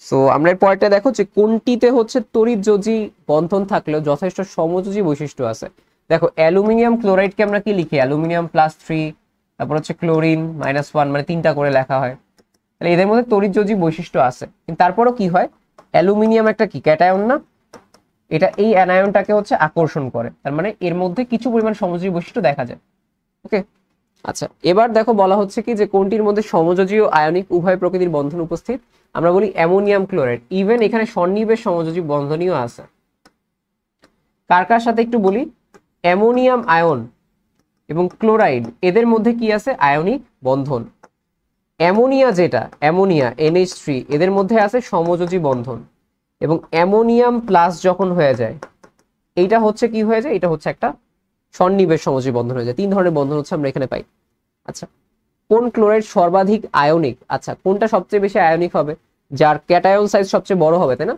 সো আমরা এর পরেরটা দেখো যে কোনটিতে হচ্ছে তড়িৎযোজী বন্ধন থাকলেও যথেষ্ট সমযোজী বৈশিষ্ট্য আছে। দেখো অ্যালুমিনিয়াম ক্লোরাইডকে আমরা কি লিখি? অ্যালুমিনিয়াম +3, তারপর হচ্ছে ক্লোরিন -1, মানে 3টা করে লেখা হয়। তাহলে এদের মধ্যে তড়িৎযোজী বৈশিষ্ট্য আছে, কিন্তু তারপরেও কি হয়, অ্যালুমিনিয়াম একটা কি ক্যাটায়ন না, এটা এই অ্যানায়নটাকে হচ্ছে আকর্ষণ করে, তার মানে এর মধ্যে কিছু পরিমাণ সমযোজী বৈশিষ্ট্য দেখা যায়। ওকে, আচ্ছা এবার দেখো বলা হচ্ছে কি যে কোনটির মধ্যে সমযোজী ও আয়নিক উভয় প্রকৃতির বন্ধন উপস্থিত। আমরা বলি অ্যামোনিয়াম ক্লোরাইড, ইভেন এখানে সন্নিবেশ সমযোজী বন্ধনীয় আছে। কার কার সাথে একটু বলি, অ্যামোনিয়াম আয়ন এবং ক্লোরাইড এদের মধ্যে কি আছে? আয়নিক বন্ধন। অ্যামোনিয়া যেটা অ্যামোনিয়া NH3 এদের মধ্যে আছে সমযোজী বন্ধন, এবং অ্যামোনিয়াম প্লাস যখন হয়ে যায় এইটা হচ্ছে কি হয়ে যায়, এটা হচ্ছে একটা সন্নিবেশ সমযোজী বন্ধন হয়ে যায়। 3 ধরনের বন্ধন হচ্ছে আমরা এখানে পাই। আচ্ছা, কোন ক্লোরাইড সর্বাধিক আয়নিক? আচ্ছা, কোনটা সবচেয়ে বেশি আয়নিক হবে? যার ক্যাটায়ন সাইজ সবচেয়ে বড় হবে, তাই না?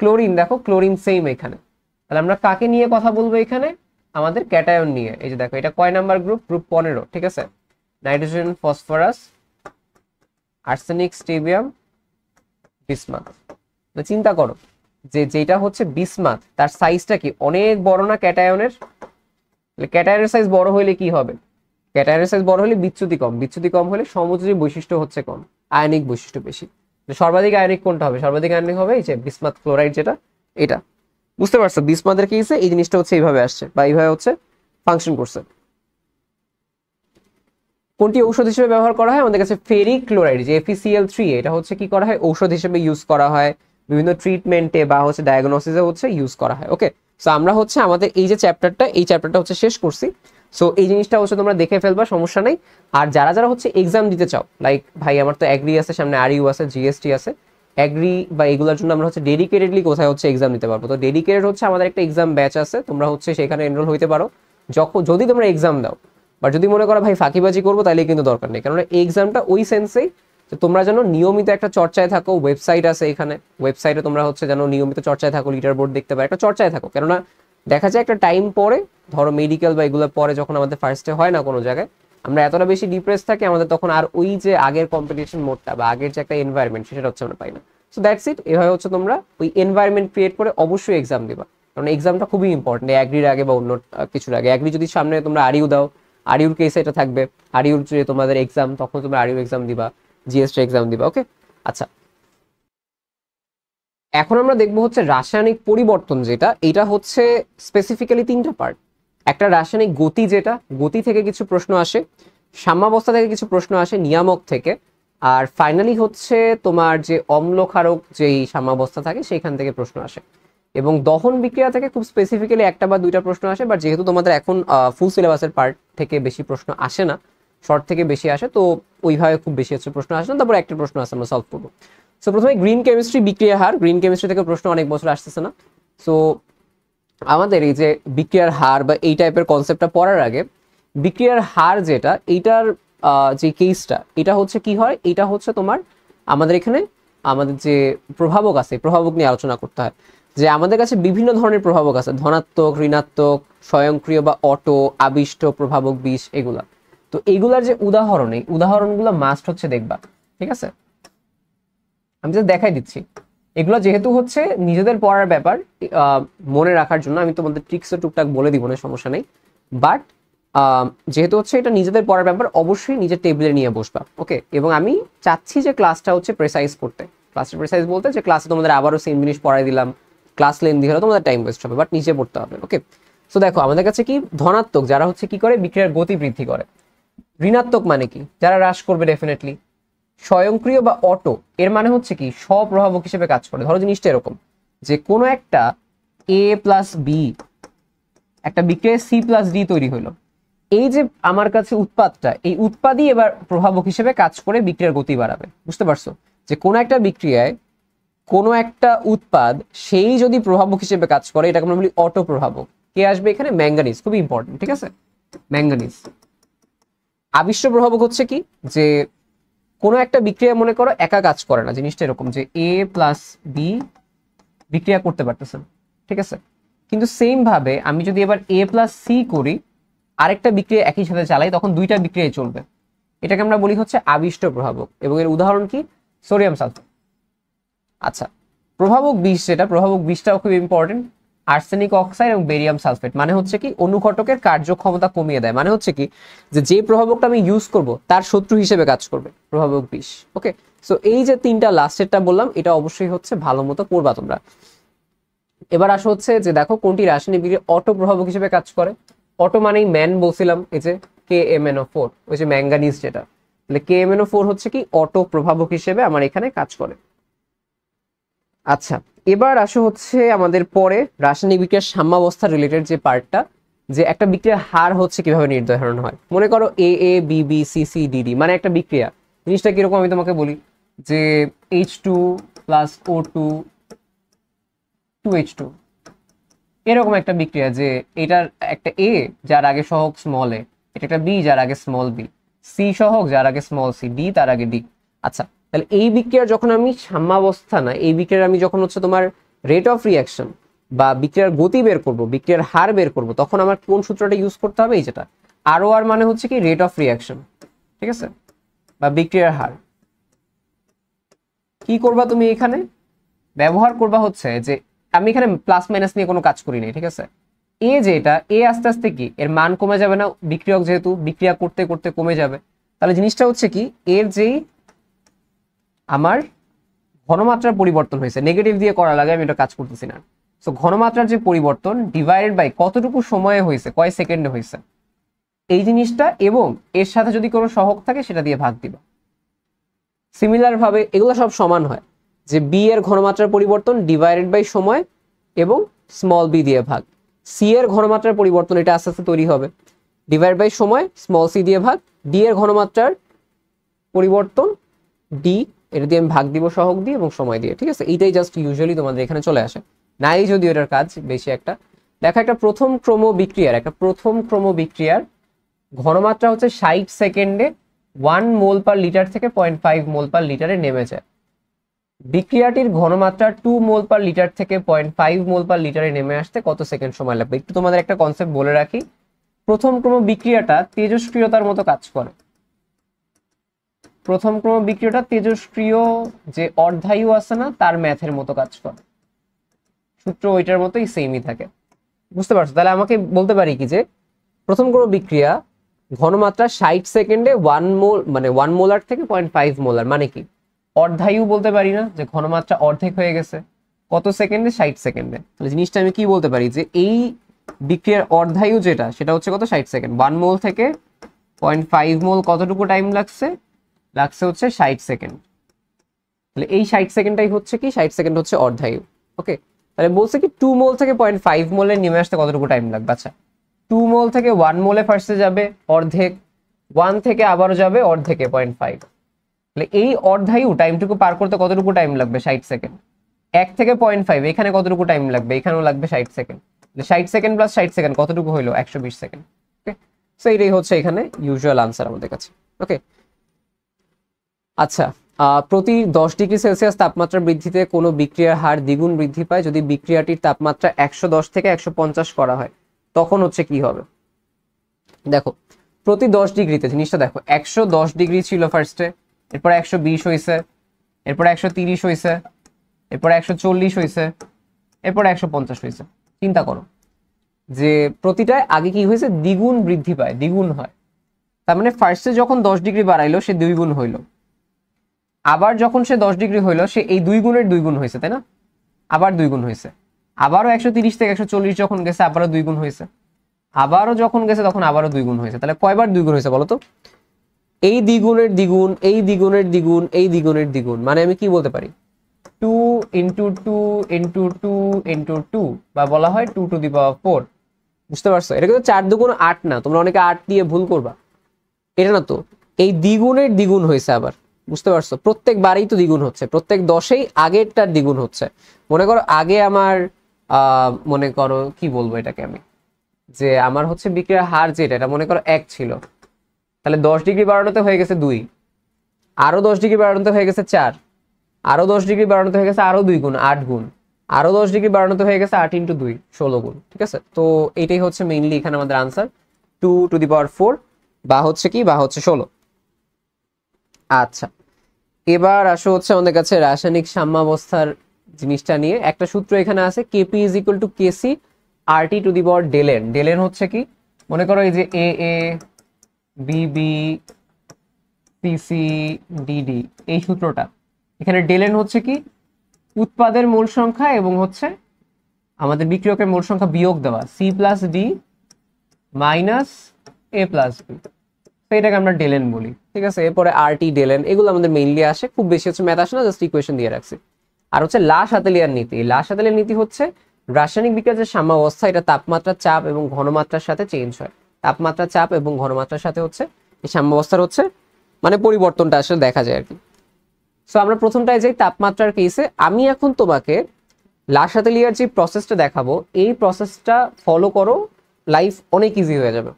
ক্লোরিন, দেখো ক্লোরিন সেম এখানে। তাহলে আমরা কাকে নিয়ে কথা বলবো এখানে? আমাদের ক্যাটায়ন নিয়ে। এই যে দেখো এটা কয় নাম্বার গ্রুপ? গ্রুপ 15, ঠিক আছে। Nitrogen, phosphorus, arsenic, stibium, bismuth. চিন্তা করো যে যেটা হচ্ছে বিসমাথ তার সাইজটা কি অনেক বড় না ক্যাটায়নের? ক্যাটায়নের সাইজ বড় হলে কি হবে? ক্যাটায়নের সাইজ বড় হলে বিচ্যুতি কম, বিচ্যুতি কম হলে সমযোজী বৈশিষ্ট্য হচ্ছে কম, আয়নিক বৈশিষ্ট্য বেশি। সর্বাধিক আয়নিক কোনটা হবে? সর্বাধিক আয়নিক হবে এই যে বিসমাথ ক্লোরাইড, যেটা এটা। বুঝতে পারছো বিসমাথের কেসে এই জিনিসটা হচ্ছে এইভাবে আসছে বা এইভাবে হচ্ছে ফাংশন করছে। কোনটি ঔষধ হিসেবে ব্যবহার করা হয়? আমাদের কাছে ফেরিক ক্লোরাইড, যে FeCl3, এটা হচ্ছে কি করা হয়? ঔষধ হিসেবে ইউজ করা হয়, বিভিন্ন ট্রিটমেন্টে বা হচ্ছে ডায়াগনোসিসে হচ্ছে ইউজ করা হয়। ওকে, সো আমরা হচ্ছে আমাদের এই যে চ্যাপ্টারটা হচ্ছে শেষ করছি। সো এই জিনিসটা হচ্ছে তোমরা দেখে ফেলবা, সমস্যা নেই। আর যারা যারা হচ্ছে এক্সাম দিতে চাও, লাইক ভাই আমার তো অ্যাগ্রি আছে, সামনে RU আছে, GST আছে, অ্যাগ্রি বা এগুলোর জন্য আমরা হচ্ছে ডেডিকেটেডলি কোথায় হচ্ছে এক্সাম দিতে পারবো। তো ডেডিকেটেড হচ্ছে আমাদের একটা এক্সাম ব্যাচ আছে, তোমরা হচ্ছে সেখানে এনরোল হইতে পারো যদি তোমরা এক্সাম দাও। বা যদি মনে করো ভাই ফাঁকিবাজি করবো, তাহলে কিন্তু দরকার নেই, কারণ এই এক্সামটা ওই সেন্সেই যে তোমরা যেন নিয়মিত একটা চর্চায় থাকো। ওয়েবসাইট আছে এখানে, ওয়েবসাইটে তোমরা হচ্ছে যেন নিয়মিত চর্চায় থাকো, লিডার বোর্ড দেখতে পারো, একটা চর্চায় থাকো। কেননা দেখা যায় একটা টাইম পরে, ধরো মেডিকেল বা এগুলো পরে যখন আমাদের ফার্স্টে হয় না কোনো জায়গায়, আমরা এতটা বেশি ডিপ্রেস থাকি, আমাদের তখন আর ওই যে আগের কম্পিটিশন মোডটা বা আগের যে একটা এনভায়রনমেন্ট সেটা হচ্ছে আমরা পাই না। সো দ্যাটস ইট, এভাবে হচ্ছে তোমরা ওই এনভায়রনমেন্ট ক্রিয়েট করে অবশ্যই এক্সাম দিবা, কারণ এক্সামটা খুবই ইম্পর্টেন্ট অ্যাগ্রির আগে বা অন্য কিছুর আগে। অ্যাগ্রি যদি সামনে তোমরা আরিউ দাও, আরিউর কেসে এটা থাকবে, আরিউর যে তোমাদের এক্সাম, তখন তোমরা আরিউ এক্সাম দিবা, জিএসটি এক্সাম দিবা। ওকে, আচ্ছা এখন আমরা দেখবো হচ্ছে রাসায়নিক পরিবর্তন, যেটা এটা হচ্ছে স্পেসিফিক্যালি 3টা পার্ট। একটা রাসায়নিক গতি, যেটা গতি থেকে কিছু প্রশ্ন আসে, সাম্যাবস্থা থেকে কিছু প্রশ্ন আসে, নিয়ামক থেকে, আর ফাইনালি হচ্ছে তোমার যে অম্ল ক্ষারক যেই সাম্যাবস্থা থাকে সেইখান থেকে প্রশ্ন আসে। এবং দহন বিক্রিয়া থেকে খুব স্পেসিফিক্যালি 1টা বা 2টা প্রশ্ন আসে, বাট যেহেতু তোমাদের এখন ফুল সিলেবাসের পার্ট থেকে বেশি প্রশ্ন আসে না, শর্ট থেকে বেশি আসে, তো ওইভাবে খুব বেশি হচ্ছে প্রশ্ন আসে না। তারপর একটা প্রশ্ন আসে আমরা সলভ করবো। সো প্রথমে গ্রিন কেমিস্ট্রি বিক্রিয়া হার, গ্রিন কেমিস্ট্রি থেকে প্রশ্ন অনেক বছর আসতেছে না। সো আমাদের এই যে বিক্রিয়ার হার বা এই টাইপের কনসেপ্টটা পড়ার আগে, বিক্রিয়ার হার যেটা, এইটার যে কেসটা, এটা হচ্ছে কি হয়, এটা হচ্ছে তোমার আমাদের এখানে আমাদের যে প্রভাবক আছে, প্রভাবক নিয়ে আলোচনা করতে হয়। যে আমাদের কাছে বিভিন্ন ধরনের প্রভাবক আছে, ধনাত্মক, ঋণাত্মক, স্বয়ংক্রিয় বা অটো, আবিষ্ট, প্রভাবক বিষ, এগুলা। তো এইগুলার যে উদাহরণ, এই উদাহরণগুলো মাস্ট হচ্ছে দেখবা, ঠিক আছে? আমি তো দেখাই দিচ্ছি। এগুলো যেহেতু হচ্ছে নিজেদের পড়ার ব্যাপার, মনে রাখার জন্য আমি তোমাদের ট্রিক্সও টুকটাক বলে দিব না, সমস্যা নেই। বাট যেহেতু হচ্ছে এটা নিজেদের পড়ার ব্যাপার, অবশ্যই নিজের টেবিলে নিয়ে বসবা। ওকে, এবং আমি চাচ্ছি যে ক্লাসটা হচ্ছে প্রেসাইজ করতে। ক্লাসটা প্রেসাইজ বলতে যে ক্লাসে তোমাদের আবারও সেম জিনিস পড়াই দিলাম, ক্লাস লেন্দি হলে তোমাদের টাইম ওয়েস্ট হবে, বাট নিচে পড়তে হবে। ওকে, সো দেখো আমাদের কাছে কি ধনাত্মক, যারা হচ্ছে কি করে বিক্রিয়ার গতি বৃদ্ধি করে। ঋণাত্মক মানে কি? যারা হ্রাস করবে ডেফিনেটলি। স্বয়ংক্রিয় বা অটো, এর মানে হচ্ছে কি স্বপ্রভাবক হিসেবে কাজ করে। ধরো জিনিসটা এরকম যে কোনো একটা A+B, একটা বিক্রিয়ায় C+D তৈরি হলো, এই যে আমার কাছে উৎপাদটা, এই উৎপাদই এবার প্রভাবক হিসেবে কাজ করে বিক্রিয়ার গতি বাড়াবে। বুঝতে পারছো? যে কোনো একটা বিক্রিয়ায় কোনো একটা উৎপাদ, সেই যদি প্রভাবক হিসেবে কাজ করে, এটাকে আমরা বলি অটো প্রভাবক। কে আসবে এখানে? ম্যাঙ্গানিজ, খুবই ইম্পর্টেন্ট, ঠিক আছে? ম্যাঙ্গানিজ। আবিষ্ট প্রভাবক হচ্ছে কি, যে কোনো একটা বিক্রিয়া মনে করো একা কাজ করে না, জিনিসটা এরকম যে A+B বিক্রিয়া করতে পারতেছেন, ঠিক আছে? কিন্তু সেম ভাবে আমি যদি এবার A+C করি, আরেকটা বিক্রিয়া একই সাথে চালাই তখন দুইটা বিক্রিয়াই চলবে। এটাকে আমরা বলি হচ্ছে আবিষ্ট প্রভাবক, এবং এর উদাহরণ কি? Sodium sulphate. আচ্ছা, প্রভাবক বিষ, যেটা প্রভাবক বিষটাও খুব ইম্পর্টেন্ট, আর্সেনিক অক্সাইড এবং বেরিয়াম সালফেট। মানে হচ্ছে কি অনুঘটকের কার্যক্ষমতা কমিয়ে দেয়, মানে হচ্ছে কি যে প্রভাবকটা আমি ইউজ করব তার শত্রু হিসেবে কাজ করবে প্রভাবক বিষ। ওকে, সো এই যে তিনটা লাস্টেরটা বললাম এটা অবশ্যই হচ্ছে ভালো মতো পড়বা তোমরা। এবার আসো হচ্ছে যে দেখো কোনটি রাসায়নিক বিক্রিয়া অটো প্রভাবক হিসেবে কাজ করে। অটো মানেই ম্যান বলছিলাম, এই যে KMnO4, ওই যে ম্যাঙ্গানিজ যেটা, তাহলে KMnO4 হচ্ছে কি অটো প্রভাবক হিসেবে আমার এখানে কাজ করে। আচ্ছা, এবার আসো হচ্ছে আমাদের পরে রাসায়নিক বিক্রিয়ার সাম্যাবস্থা রিলেটেড যে পার্টটা, যে একটা বিক্রিয়ার হার হচ্ছে কিভাবে নির্ধারণ হয়। মনে করো AA BB CC DD, মানে একটা বিক্রিয়া, জিনিসটা কিরকম আমি তোমাকে বলি, যে H2 + O2 2H2, এরকম একটা বিক্রিয়া, যে এটার একটা A যার আগে সহগ স্মল a, এটা একটা B যার আগে স্মল b, C সহগ যার আগে স্মল c, D তার আগে D। আচ্ছা, তাহলে এই বিক্রিয়ার যখন আমি সাম্যাবস্থা না, এই বিক্রিয়ার আমি যখন হচ্ছে তোমার রেট অফ রিয়াকশন বা বিক্রিয়ার গতি বের করব, বিক্রিয়ার হার বের করব, তখন আমার কোন সূত্রটা ইউজ করতে হবে? এই যেটা ROR, মানে হচ্ছে কি রেট অফ রিয়াকশন, ঠিক আছে, বা বিক্রিয়ার হার। কি করবা তুমি এখানে? ব্যবহার করবা হচ্ছে যে আমি এখানে প্লাস মাইনাস নিয়ে কোনো কাজ করি নাই, ঠিক আছে। এ যেটা এ আস্তে আস্তে কি এর মান কমে যাবে না, বিক্রিয়ক যেহেতু বিক্রিয়া করতে করতে কমে যাবে, তাহলে জিনিসটা হচ্ছে কি এর যেই আমার ঘনমাত্রার পরিবর্তন হয়েছে, নেগেটিভ দিয়ে করা লাগে, আমি এটা কাজ করতেছি না। সো ঘনমাত্রার যে পরিবর্তন ডিভাইডেড বাই কতটুকু সময়ে হয়েছে, কয় সেকেন্ডে হয়েছে, এই জিনিসটা, এবং এর সাথে যদি কোনো সহগ থাকে সেটা দিয়ে ভাগ দিবা। সিমিলার ভাবে এগুলো সব সমান হয়, যে বি এর ঘনমাত্রার পরিবর্তন ডিভাইডেড বাই সময় এবং স্মল বি দিয়ে ভাগ। সি এর ঘনমাত্রার পরিবর্তন, এটা আস্তে আস্তে তৈরি হবে, ডিভাইড বাই সময় স্মল সি দিয়ে ভাগ। ডি এর ঘনমাত্রার পরিবর্তন ডি, এটা দিয়ে আমি ভাগ দিব সহগ দিয়ে এবং সময় দিয়ে, ঠিক আছে। এইটাই জাস্ট ইউজুয়ালি তোমাদের এখানে চলে আসে, নাই যদিও এটার কাজ বেশি একটা। দেখো একটা প্রথম ক্রম বিক্রিয়ার ঘনমাত্রা হচ্ছে 60 সেকেন্ডে 1 মোল পার লিটার থেকে 0.5 মোল পার লিটারে নেমে যায়। বিক্রিয়াটির ঘনমাত্রা 2 মোল পার লিটার থেকে 0.5 মোল পার লিটারে নেমে আসতে কত সেকেন্ড সময় লাগবে? একটু তোমাদের একটা কনসেপ্ট বলে রাখি, প্রথম ক্রম বিক্রিয়াটা তেজস্ক্রিয়তার মতো কাজ করে। প্রথম ক্রম বিক্রিয়াটা তেজস্ক্রিয় যে অর্ধায়ু আছে না, তার ম্যাথের মতো কাজ করে, সূত্র ওইটার মতোই সেমই থাকে, বুঝতে পারছো? তাহলে আমাকে বলতে পারি কি যে প্রথম ক্রম বিক্রিয়া ঘনমাত্রা 60 সেকেন্ডে 1 মোল, মানে 1 মোলার থেকে 0.5 মোলার, মানে কি অর্ধায়ু বলতে পারি না, যে ঘনমাত্রা অর্ধেক হয়ে গেছে কত সেকেন্ডে? 60 সেকেন্ডে। তাহলে জিনিসটা আমি কি বলতে পারি যে এই বিক্রিয়ার অর্ধায়ু যেটা, সেটা হচ্ছে কত? 60 সেকেন্ড। 1 মোল থেকে 0.5 মোল কতটুকু টাইম লাগছে হচ্ছে 60 সেকেন্ড। তাহলে এই 60 সেকেন্ডটাই হচ্ছে কি 60 সেকেন্ড হচ্ছে অর্ধায়ু। ওকে, তাহলে বলছে কি 2 মোল থেকে 0.5 মোলে নেমে আসতে কতটুকু টাইম লাগবে? আচ্ছা, 2 মোল থেকে 1 মোলে ফার্স্টে যাবে অর্ধেক, 1 থেকে আবারও যাবে অর্ধেকে 0.5, তাহলে এই অর্ধায়ু টাইমটুকু পার করতে কতটুকু টাইম লাগবে? 60 সেকেন্ড। 1 থেকে 0.5 এখানে কতটুকু টাইম লাগবে? এখানেও লাগবে 60 সেকেন্ড। 60 সেকেন্ড প্লাস 60 সেকেন্ড কতটুকু হইলো? 120 সেকেন্ড। ওকে, সো এটাই হচ্ছে এখানে ইউজুয়াল আনসার আমাদের কাছে। ওকে, আচ্ছা, প্রতি 10 ডিগ্রি সেলসিয়াস তাপমাত্রা বৃদ্ধিতে কোনো বিক্রিয়ার হার দ্বিগুণ বৃদ্ধি পায় যদি বিক্রিয়াটির তাপমাত্রা 110 থেকে 150 করা হয়, তখন হচ্ছে কি হবে? দেখো প্রতি 10 ডিগ্রিতে জিনিসটা দেখো, 110 ডিগ্রি ছিল ফার্স্টে, এরপর 120 হয়েছে, এরপর 130 হয়েছে, এরপর 140 হয়েছে, এরপর 150 হয়েছে। চিন্তা করো যে প্রতিটায় আগে কি হয়েছে? দ্বিগুণ বৃদ্ধি পায়, দ্বিগুণ হয়। তার মানে ফার্স্টে যখন 10 ডিগ্রি বাড়াইলো সে 2 গুণ হইলো, আবার যখন সে 10 ডিগ্রি হইলো সে এই 2 গুণের 2 গুণ হয়েছে, তাই না? আবার 2 গুণ হয়েছে, আবারও 130 থেকে 140 যখন গেছে আবারও 2 গুণ হয়েছে, আবারও যখন গেছে তখন আবারও 2 গুণ হয়েছে। তাহলে কয়বার 2 গুণ হয়েছে বলো তো? এই দ্বিগুণের দ্বিগুণ, এই দ্বিগুণের দ্বিগুণ, এই দ্বিগুণের দ্বিগুণ, মানে আমি কি বলতে পারি? 2 ইন্টু 2 ইন্টু 2 ইন্টু 2, বা বলা হয় 2 টু দি পাওয়ার 4। বুঝতে পারছো? এটা কিন্তু 4 দুগুণ 8 না, তোমরা অনেকে 8 দিয়ে ভুল করবা, এটা না তো, এই দ্বিগুণের দ্বিগুণ হয়েছে আবার। বুঝতে পারছো? প্রত্যেকবারই তো দ্বিগুণ হচ্ছে, প্রত্যেক 10এই আগেরটার দ্বিগুণ হচ্ছে। মনে করো আগে আমার মনে করো কি বলবো এটাকে আমি, যে আমার হচ্ছে বিক্রিয়ার হার যেটা, এটা মনে করো 1 ছিল, তাহলে 10 ডিগ্রি বাড়ানোতে হয়ে গেছে 2, আরো 10 ডিগ্রি বাড়ানোতে হয়ে গেছে 4, আরো 10 ডিগ্রি বাড়ানোতে হয়ে গেছে আরো 2 গুণ, 8 গুণ, আরো 10 ডিগ্রি বাড়ানোতে হয়ে গেছে 8 ইন্টু 2, 16 গুণ। ঠিক আছে, তো এটাই হচ্ছে মেইনলি এখানে আমাদের আনসার, 2 2^4 বা হচ্ছে কি, বা হচ্ছে 16। আচ্ছা, এবার আসো হচ্ছে আমাদের কাছে রাসায়নিক সাম্যাবস্থার জিনিসটা নিয়ে একটা সূত্র এখানে আছে, K P is equal to K C R T to the power del n. Del n হচ্ছে কি, মনে করো এই যে A A B B C C D D, এই সূত্রটা এখানে ডেল এন হচ্ছে কি উৎপাদের মোল সংখ্যা এবং হচ্ছে আমাদের বিক্রিয়কের মোল সংখ্যা বিয়োগ দেওয়া, সি প্লাস ডি মাইনাস এ প্লাস বি, তো এটাকে আমরা ডেল এন বলি। ঠিক আছে, এরপরে আর টি ডেল এন এগুলো আমাদের মেইনলি আসে, খুব বেশি হচ্ছে ম্যাথ আসে না, জাস্ট ইকুয়েশন দিয়ে রাখছি। আর হচ্ছে লা শাতেলিয়ার নীতি। লা শাতেলিয়ার নীতি হচ্ছে রাসায়নিক বিক্রিয়ার যে সাম্যাবস্থা, এটা তাপমাত্রা, চাপ এবং ঘনমাত্রার সাথে চেঞ্জ হয়। তাপমাত্রা, চাপ এবং ঘনমাত্রার সাথে হচ্ছে এই সাম্যাবস্থার হচ্ছে মানে পরিবর্তনটা আসলে দেখা যায় আর কি। সো আমরা প্রথমটায় যাই তাপমাত্রার কেসে। আমি এখন তোমাকে লা শাতেলিয়ার যে প্রসেসটা দেখাবো, এই প্রসেসটা ফলো করো, লাইফ অনেক ইজি হয়ে যাবে।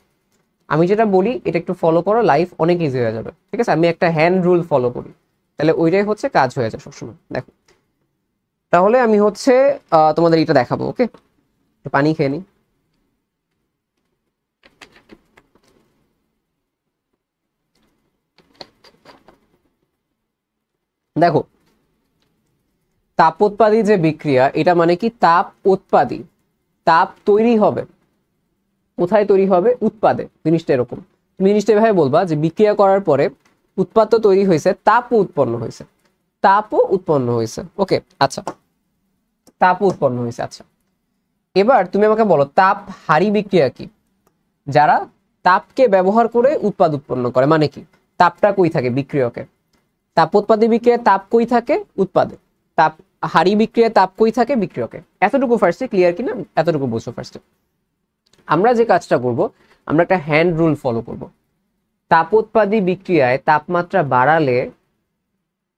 আমি যেটা বলি এটা একটু ফলো করো, লাইফ অনেক ইজি হয়ে যাবে। ঠিক আছে, আমি একটা হ্যান্ড রুল ফলো করি, তাহলে ওইটাই হচ্ছে কাজ হয়ে যায় সবসময়। দেখো, তাহলে আমি হচ্ছে তোমাদের এটা দেখাবো। ওকে, পানি খেয়ে নি। দেখো, তাপোৎপাদী যে বিক্রিয়া, এটা মানে কি তাপ উৎপাদী, তাপ তৈরি হবে কোথায় তৈরি হবে, উৎপাদে। জিনিসটা এরকম, তুমি জিনিসটা এভাবে বলবা যে বিক্রিয়া করার পরে উৎপাদ তো তৈরি হয়েছে, তাপও উৎপন্ন হয়েছে, তাপও উৎপন্ন হয়েছে। ওকে, আচ্ছা, তাপও উৎপন্ন হয়েছে। আচ্ছা, এবার তুমি আমাকে বলো তাপ হারি বিক্রিয়া কি? যারা তাপকে ব্যবহার করে উৎপাদ উৎপন্ন করে, মানে কি তাপটা কই থাকে, বিক্রিয়কে। তাপোৎপাদী বিক্রিয়ায় তাপ কই থাকে, উৎপাদে। তাপ হারি বিক্রিয়ায় তাপ কই থাকে, বিক্রিয়কে। এতটুকু ফার্স্টে ক্লিয়ার কিনা, এতটুকু বুঝো ফার্স্টে। আমরা যে কাজটা করব, আমরা একটা হ্যান্ড রুল ফলো করব। তাপোৎপাদী বিক্রিয়ায় তাপমাত্রা বাড়ালে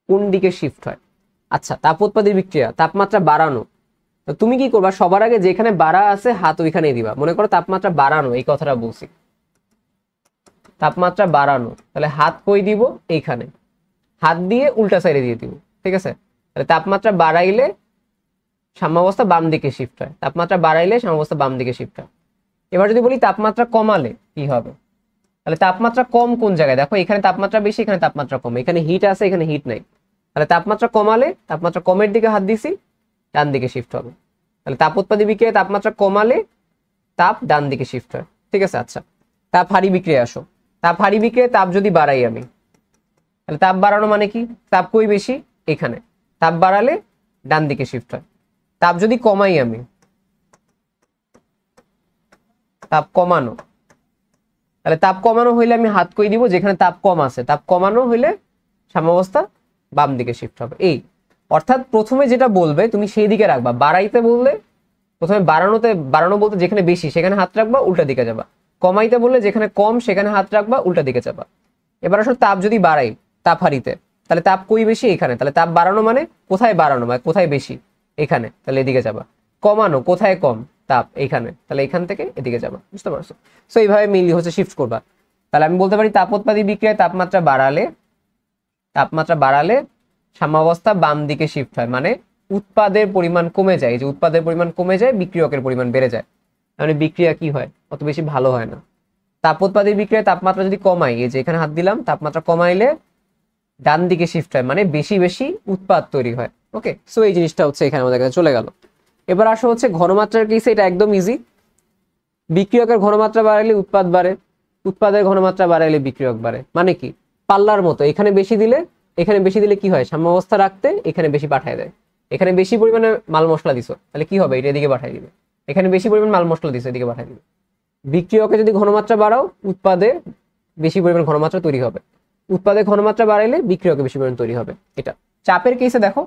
কোন দিকে শিফট হয়? আচ্ছা, তাপোৎপাদী বিক্রিয়া তাপমাত্রা বাড়ানো, তো তুমি কি করবা, সবার আগে যেখানে বাড়া আছে হাত ওইখানেই দিবা। মনে করো তাপমাত্রা বাড়ানো, এই কথাটা বলছি, তাপমাত্রা বাড়ানো, তাহলে হাত কই দিব, এইখানে। হাত দিয়ে উল্টা সাইডে দিয়ে দিব। ঠিক আছে, তাহলে তাপমাত্রা বাড়াইলে সাম্যাবস্থা বাম দিকে শিফট হয়, তাপমাত্রা বাড়াইলে সাম্যাবস্থা বাম দিকে শিফট হয়। এবার যদি বলি তাপমাত্রা কমালে কি হবে, তাহলে তাপমাত্রা কম কোন জায়গায়, দেখো এখানে তাপমাত্রা বেশি, এখানে তাপমাত্রা কম, এখানে হিট আছে, এখানে হিট নাই। তাহলে তাপমাত্রা কমালে, তাপমাত্রা কমের দিকে হাত দিছি, ডান দিকে শিফট হবে। তাহলে তাপোৎপাদী বিক্রিয়ায় তাপমাত্রা কমালে তাপ ডান দিকে শিফট হয়। ঠিক আছে, আচ্ছা, তাপ হারি বিক্রিয়া আসো। তাপ হারি বিক্রিয়ায় তাপ যদি বাড়াই আমি, তাহলে তাপ বাড়ানো মানে কি, তাপ কই বেশি, এখানে। তাপ বাড়ালে ডান দিকে শিফট হয়। তাপ যদি কমাই আমি, তাপ কমানো, তাহলে তাপ কমানো হইলে আমি হাত কই দিব, যেখানে তাপ কম আছে। তাপ কমানো হইলে সাম্যাবস্থা বাম দিকে শিফট হবে। এই অর্থাৎ প্রথমে যেটা বলবে তুমি সেই দিকে রাখবা। বাড়াইতে বললে প্রথমে বাড়ানো বলতে যেখানে বেশি সেখানে হাত রাখবা, উল্টা দিকে যাবা। কমাইতে বললে যেখানে কম সেখানে হাত রাখবা, উল্টা দিকে যাবা। এবার আসলে তাপ যদি বাড়াই তাপ হারিতে, তাহলে তাপ কই বেশি, এখানে। তাহলে তাপ বাড়ানো মানে কোথায় বাড়ানো, মানে কোথায় বেশি, এখানে। তাহলে এদিকে যাবা। কমানো কোথায় কম, তাপ এইখানে, তাহলে এখান থেকে এদিকে যাবা। বুঝতে পারছো? সো এইভাবে মিলি হচ্ছে শিফট করবা। তাহলে আমি বলতে পারি তাপোৎপাদী বিক্রিয়ায় তাপমাত্রা বাড়ালে সাম্যাবস্থা বাম দিকে শিফট হয়, মানে উৎপাদের পরিমাণ কমে যায়। যে উৎপাদের পরিমাণ কমে যায়, বিক্রিয়কের পরিমাণ বেড়ে যায়, মানে বিক্রিয়া কি হয়, অত বেশি ভালো হয় না। তাপোৎপাদী বিক্রিয়ায় তাপমাত্রা যদি কমাই, এই যে এখানে হাত দিলাম, তাপমাত্রা কমাইলে ডান দিকে শিফট হয়, মানে বেশি বেশি উৎপাদ তৈরি হয়। ওকে, সো এই জিনিসটা হচ্ছে এখানে আমাদের কাছে চলে গেল। এবার আসো হচ্ছে ঘনমাত্রার কেসে, এটা একদম ইজি। বিক্রিয়কের ঘনমাত্রা বাড়াইলে উৎপাদ বাড়ে, উৎপাদের ঘনমাত্রা বাড়াইলে বিক্রিয়ক বাড়ে। মানে কি পাল্লার মতো, এখানে বেশি দিলে কি হয়, সাম্যাবস্থা রাখতে এখানে বেশি পাঠায় দেয়। এখানে বেশি পরিমাণে মাল মশলা দিছো, তাহলে কি হবে, এটা এদিকে পাঠাই দিবে। এখানে বেশি পরিমাণ মাল মশলা দিছো, এদিকে পাঠাই দিবে। বিক্রিয়কে যদি ঘনমাত্রা বাড়াও, উৎপাদে বেশি পরিমাণ ঘনমাত্রা তৈরি হবে। উৎপাদের ঘনমাত্রা বাড়াইলে বিক্রিয়কে বেশি পরিমাণ তৈরি হবে। এটা চাপের কেসে দেখো,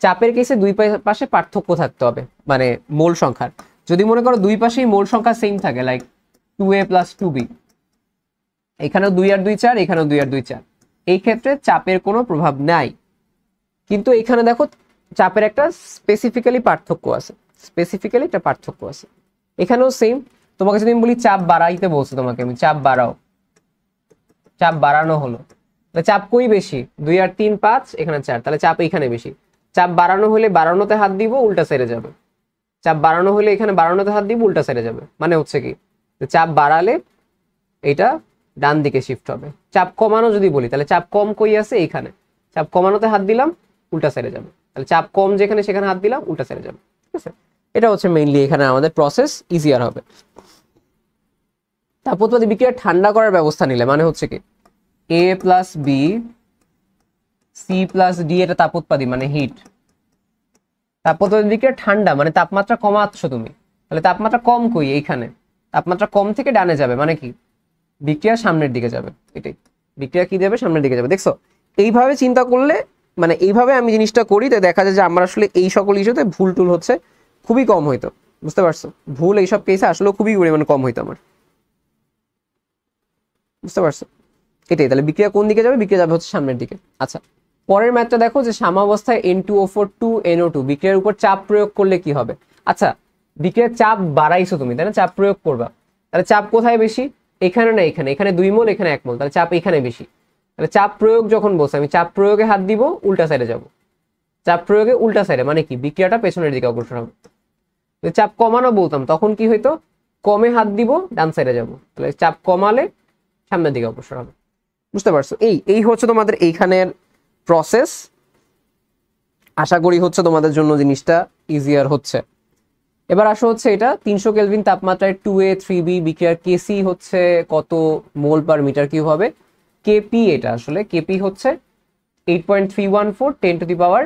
চাপের কেসে দুই পাশে পার্থক্য থাকতে হবে, মানে মোল সংখ্যার। যদি মনে করো দুই পাশেই মোল সংখ্যা সেম থাকে, লাইক 2a + 2b, এখানেও 2 আর 2 4, এখানেও 2 আর 2 4, এই ক্ষেত্রে চাপের কোনো প্রভাব নাই। কিন্তু এখানে দেখো চাপের একটা স্পেসিফিক্যালি একটা পার্থক্য আছে। এখানেও সেম। তোমাকে যদি আমি বলি চাপ বাড়াইতে বলছি, তোমাকে আমি চাপ বাড়াও, চাপ বাড়ানো হলো, তাহলে চাপ কই বেশি, 2 আর 3 5, এখানে 4, তাহলে চাপ এখানে বেশি। চাপ বাড়ানো হলে বাড়ানোতে হাত দিব, উল্টা সাইডে যাবে। চাপ বাড়ানো হলে এখানে বাড়ানোতে হাত দিব, উল্টা সাইডে যাবে। মানে হচ্ছে কি, চাপ বাড়ালে এটা ডান দিকে শিফট হবে। চাপ কমানো যদি বলি তাহলে চাপ কম কই আছে এইখানে, চাপ কমানোতে হাত দিলাম উল্টা সাইডে যাবে, তাহলে চাপ কম যেখানে সেখানে হাত দিলাম উল্টা সাইডে যাবে। ঠিক আছে, এটা হচ্ছে মেইনলি এখানে আমাদের প্রসেস ইজিয়ার হবে। তাপোৎপাদী বিক্রিয়া ঠান্ডা করার ব্যবস্থা নিলে মানে হচ্ছে কি A plus B C plus D, এটা তাপোৎপাদী মানে হিট। তাপোৎপাদী বিক্রিয়া ঠান্ডা মানে তাপমাত্রা কমাচ্ছ তুমি, তাহলে তাপমাত্রা কম কই এইখানে, তাপমাত্রা কম থেকে ডানে যাবে মানে কি বিক্রিয়া সামনের দিকে যাবে, এটাই বিক্রিয়া কি যাবে সামনের দিকে যাবে। দেখছো এইভাবে চিন্তা করলে মানে এইভাবে আমি জিনিসটা করি, তাই দেখা যায় যে আমার আসলে এই সকল ইস্যুতে ভুল টুল হচ্ছে খুবই কম হইতো, বুঝতে পারছো, ভুল এইসব কেসে আসলে খুবই পরিমাণে কম হইতো আমার, বুঝতে পারছো। এটাই, তাহলে বিক্রিয়া কোন দিকে যাবে, বিক্রিয়া যাবে হচ্ছে সামনের দিকে। আচ্ছা পরের ম্যাথটা দেখো যে সাম্যাবস্থায় N2O4 2NO2 বিক্রিয়ার উপর চাপ প্রয়োগ করলে কি হবে। আচ্ছা বিক্রিয়ার চাপ বাড়াইছো তুমি তাই না, চাপ প্রয়োগ করবা, তাহলে চাপ কোথায় বেশি, এখানে না এখানে, এখানে 2 মোল এখানে 1 মোল, তাহলে চাপ এখানে বেশি। তাহলে চাপ প্রয়োগ যখন বলছে আমি চাপ প্রয়োগে হাত দিব উল্টা সাইডে যাব, চাপ প্রয়োগে উল্টা সাইডে মানে কি বিক্রিয়াটা পেছনের দিকে অগ্রসর হবে। চাপ কমানো বলতাম তখন কি হইতো, কমে হাত দিব ডান সাইডে যাব, তাহলে চাপ কমালে সামনের দিকে অগ্রসর হবে, বুঝতে পারছো। এই হচ্ছে তোমাদের এইখানের প্রসেস, আশা করি হচ্ছে তোমাদের জন্য জিনিসটা ইজিয়ার হচ্ছে। এবার আসো হচ্ছে এটা 300 কেলভিন তাপমাত্রায় 2A 3B বিক্রিয়ার কেসি হচ্ছে কত মোল পার মিটার কিউব হবে। কেপি এটা আসলে কেপি হচ্ছে 8.314 10 to the power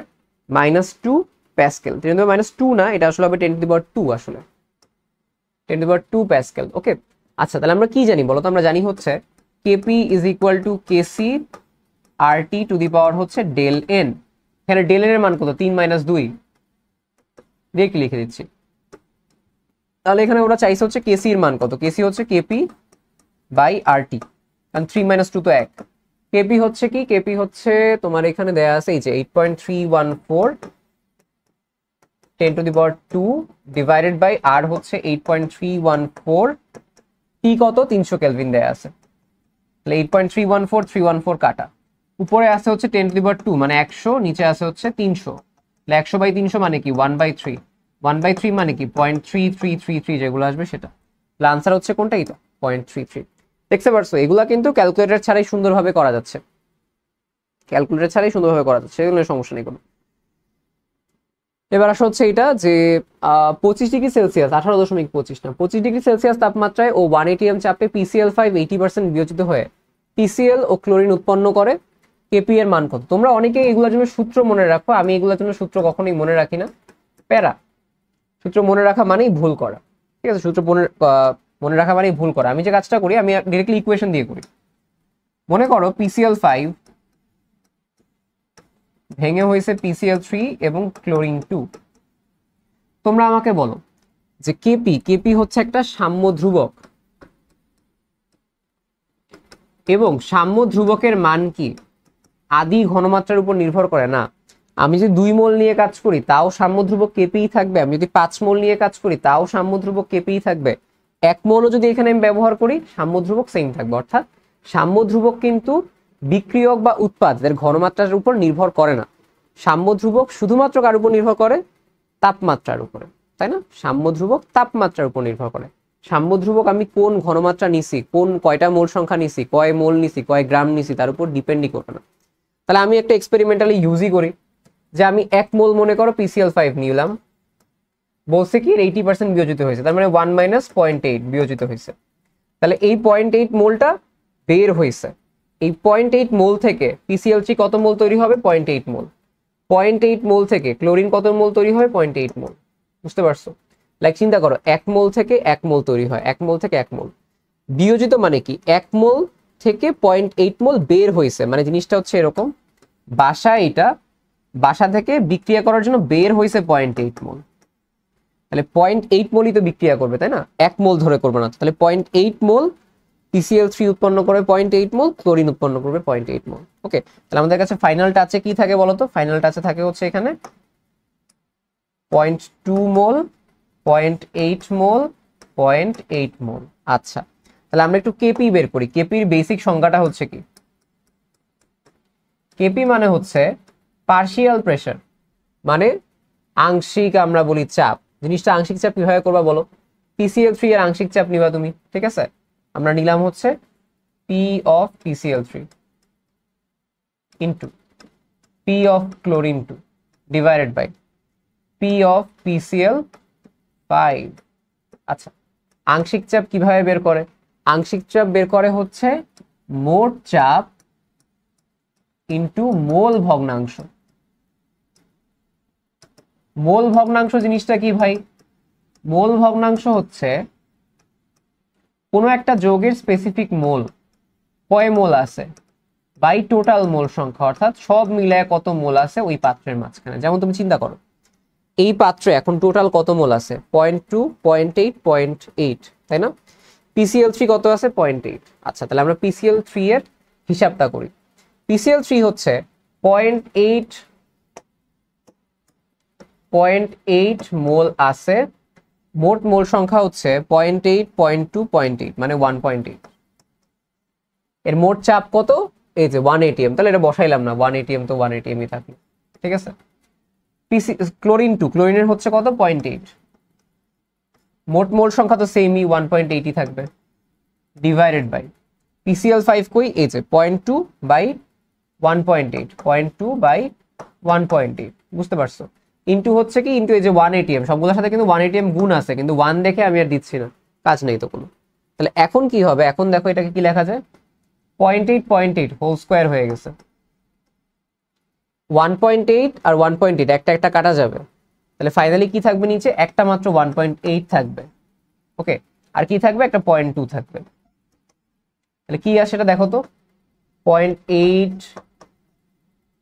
-2 pascal, 10 to the power -2 না, এটা আসলে হবে 10 টু দি পাওয়ার 2, আসলে 10 টু দি পাওয়ার 2 প্যাসকেল। ওকে আচ্ছা তাহলে আমরা কি জানি বলো তো, আমরা জানি হচ্ছে K P is equal to K C R T to the power হচ্ছে ডেল এন। এখানে ডেল এন এর মান কত, 3 - 2 দিয়ে কি লিখে দিচ্ছি, তাহলে এখানে ওরা চাইছে হচ্ছে কেসি এর মান কত, কেসি হচ্ছে কেপি বাই আরটি, কারণ 3 - 2 তো 1। কেপি হচ্ছে কি, কেপি হচ্ছে তোমার এখানে দেয়া আছে এই যে 8.314 10 to the power 2 divided by R হচ্ছে 8.314, টি কত 300 কেলভিন দেয়া আছে, তাহলে 8.314 314 কাটা, উপরে আছে হচ্ছে 10 টু দি পাওয়ার 2 মানে 100, নিচে আছে হচ্ছে 300, তাহলে 100/300 মানে কি 1/3, 1/3 মানে কি 0.3333 যেগুলো আসবে সেটা, তাহলে আনসার হচ্ছে কোনটা, এটা 0.33। দেখতে পারছো এগুলা কিন্তু ক্যালকুলেটর ছাড়াই সুন্দরভাবে করা যাচ্ছে, ক্যালকুলেটর ছাড়াই সুন্দরভাবে করা যাচ্ছে, এগুলো সমস্যা নেই কোনো। এবার আসা হচ্ছে এটা যে 25 ডিগ্রি সেলসিয়াস 18.25 না 25 ডিগ্রি সেলসিয়াস তাপমাত্রায় ও 1 atm চাপে PCl5 80% বিয়োজিত হয়ে PCl ও ক্লোরিন উৎপন্ন করে, কেপি এর মান কত। তোমরা অনেকে এগুলোর জন্য সূত্র মনে রাখো, আমি এগুলোর জন্য সূত্র কখনোই মনে রাখি না, প্যারা, সূত্র মনে রাখা মানেই ভুল করা, ঠিক আছে, সূত্র মনে রাখা মানেই ভুল করা। আমি যে কাজটা করি আমি ডিরেক্টলি ইকুয়েশন দিয়ে করি। মনে করো PCl5 ভেঙে হয়েছে PCl3 এবং ক্লোরিন 2, তোমরা আমাকে বলো যে কেপি, কেপি হচ্ছে একটা সাম্য ধ্রুবক এবং সাম্য ধ্রুবকের মান কি আদি ঘনমাত্রার উপর নির্ভর করে না। আমি যদি 2 মোল নিয়ে কাজ করি তাও সাম্য ধ্রুবক কেপিই থাকবে, আমি যদি 5 মোল নিয়ে কাজ করি তাও সাম্য ধ্রুবক কেপিই থাকবে, 1 মোলও যদি এখানে আমি ব্যবহার করি সাম্য ধ্রুবক সেম থাকবে। অর্থাৎ সাম্য ধ্রুবক কিন্তু বিক্রিয়ক বা উৎপাদ এর ঘনমাত্রার উপর নির্ভর করে না, সাম্য ধ্রুবক শুধুমাত্র কার উপর নির্ভর করে, তাপমাত্রার উপরে, তাই না, সাম্য ধ্রুবক তাপমাত্রার উপর নির্ভর করে। সাম্য ধ্রুবক আমি কোন ঘনমাত্রা নিছি, কোন কয়টা মোল সংখ্যা নিছি, কয় মোল নিছি, কয় গ্রাম নিছি তার উপর ডিপেন্ডই করবে না। তাহলে আমি একটা এক্সপেরিমেন্টালি ইউজই করি যে আমি 1 মোল মনে করো PCl5 নিলাম, বলছে কি 80% বিয়োজিত হয়েছে, তার মানে 1 - 0.8 বিয়োজিত হয়েছে, তাহলে এই 0.8 মোলটা বের হয়েছে, এই 0.8 মোল থেকে PCl3 কত মোল তৈরি হবে, 0.8 মোল, 0.8 মোল থেকে ক্লোরিন কত মোল তৈরি হয়, 0.8 মোল, বুঝতে পারছো। লাইক চিন্তা করো 1 মোল থেকে 1 মোল তৈরি হয়, 1 মোল থেকে 1 মোল বিয়োজিত মানে কি 1 মোল থেকে 0.8 মোল বের হয়েছে, মানে জিনিসটা হচ্ছে এরকম, বাসা থেকে বিক্রিয়া করার জন্য বের হয়েছে 0.8 মোল, তাহলে 0.8 মোলই তো বিক্রিয়া করবে তাই না, 1 মোল ধরে করবে না, তাহলে 0.8 মোল PCl3 উৎপন্ন করে 0.8 মোল, ক্লোরিন উৎপন্ন করবে 0.8 মোল। ওকে তাহলে আমাদের কাছে ফাইনাল টাচে কি থাকে বলতো, ফাইনাল টাচে থাকে হচ্ছে এখানে 0.2 মোল, 0.8 মোল, 0.8 মোল। আচ্ছা তাহলে আমরা একটু কেপি বের করি, কেপির বেসিক সংজ্ঞাটা হচ্ছে কি, কেপি মানে হচ্ছে পার্শিয়াল প্রেসার, মানে আংশিক আমরা বলি চাপ, জিনিসটা আংশিক চাপ কিভাবে করবা বলো, PCl3 এর আংশিক চাপ নিবা তুমি, ঠিক আছে, আমরা নিলাম হচ্ছে P of PCl3 into P of chlorine 2 divided by P of PCl5। আচ্ছা, আংশিক চাপ কিভাবে বের করে? আংশিক চাপ বের করে হচ্ছে মোট চাপ ইনটু মোল ভগ্নাংশ। মোল ভগ্নাংশ জিনিসটা কি ভাই? মোল ভগ্নাংশ হচ্ছে কোনো একটা যৌগের স্পেসিফিক মোল, কয় মোল আছে বাই টোটাল মোল সংখ্যা, অর্থাৎ সব মিলায় কত মোল আছে ওই পাত্রের মাঝখানে। যেমন তুমি চিন্তা করো, এই পাত্রে এখন টোটাল কত মোল আছে? 0.2, 0.8, 0.8, তাই না? PCl3 কত আছে? 0.8। আচ্ছা, তাহলে আমরা PCl3 এর হিসাবটা করি। PCl3 হচ্ছে 0.8 মোল আছে, মোট মোল সংখ্যা হচ্ছে 0.8, 0.2, 0.8 মানে 1.8। এর মোট চাপ কত? এই যে 1 atm, তাহলে এটা বসাইলাম না, 1 atm তো 1 atm ই থাকলো, ঠিক আছে। ক্লোরিন 2, ক্লোরিনের হচ্ছে কত? 0.8, মোট মোল সংখ্যা তো সেমই 1.8 থাকবে, ডিভাইডেড বাই PCl5 কই? এই যে 0.2 বাই 1.8, 0.2 বাই 1.8, বুঝতে পারছো? ইনটু হচ্ছে কি? ইনটু এই যে 1 atm, সবগুলোর সাথে কিন্তু 1 atm গুণ আছে, কিন্তু 1 দেখে আমি আর দিচ্ছি না, কাজ নেই তো কোনো। তাহলে এখন কি হবে? এখন দেখো এটাকে কি লেখা যায়? 0.8, 0.8 হোল স্কোয়ার হয়ে গেছে। 1.8 আর 1.8 একটা একটা কাটা যাবে, তাহলে ফাইনালি কি থাকবে? নিচে একটা মাত্র 1.8 থাকবে। ওকে, আর কি থাকবে? একটা 0.2 থাকবে। তাহলে কি আসে এটা দেখো তো, 0.8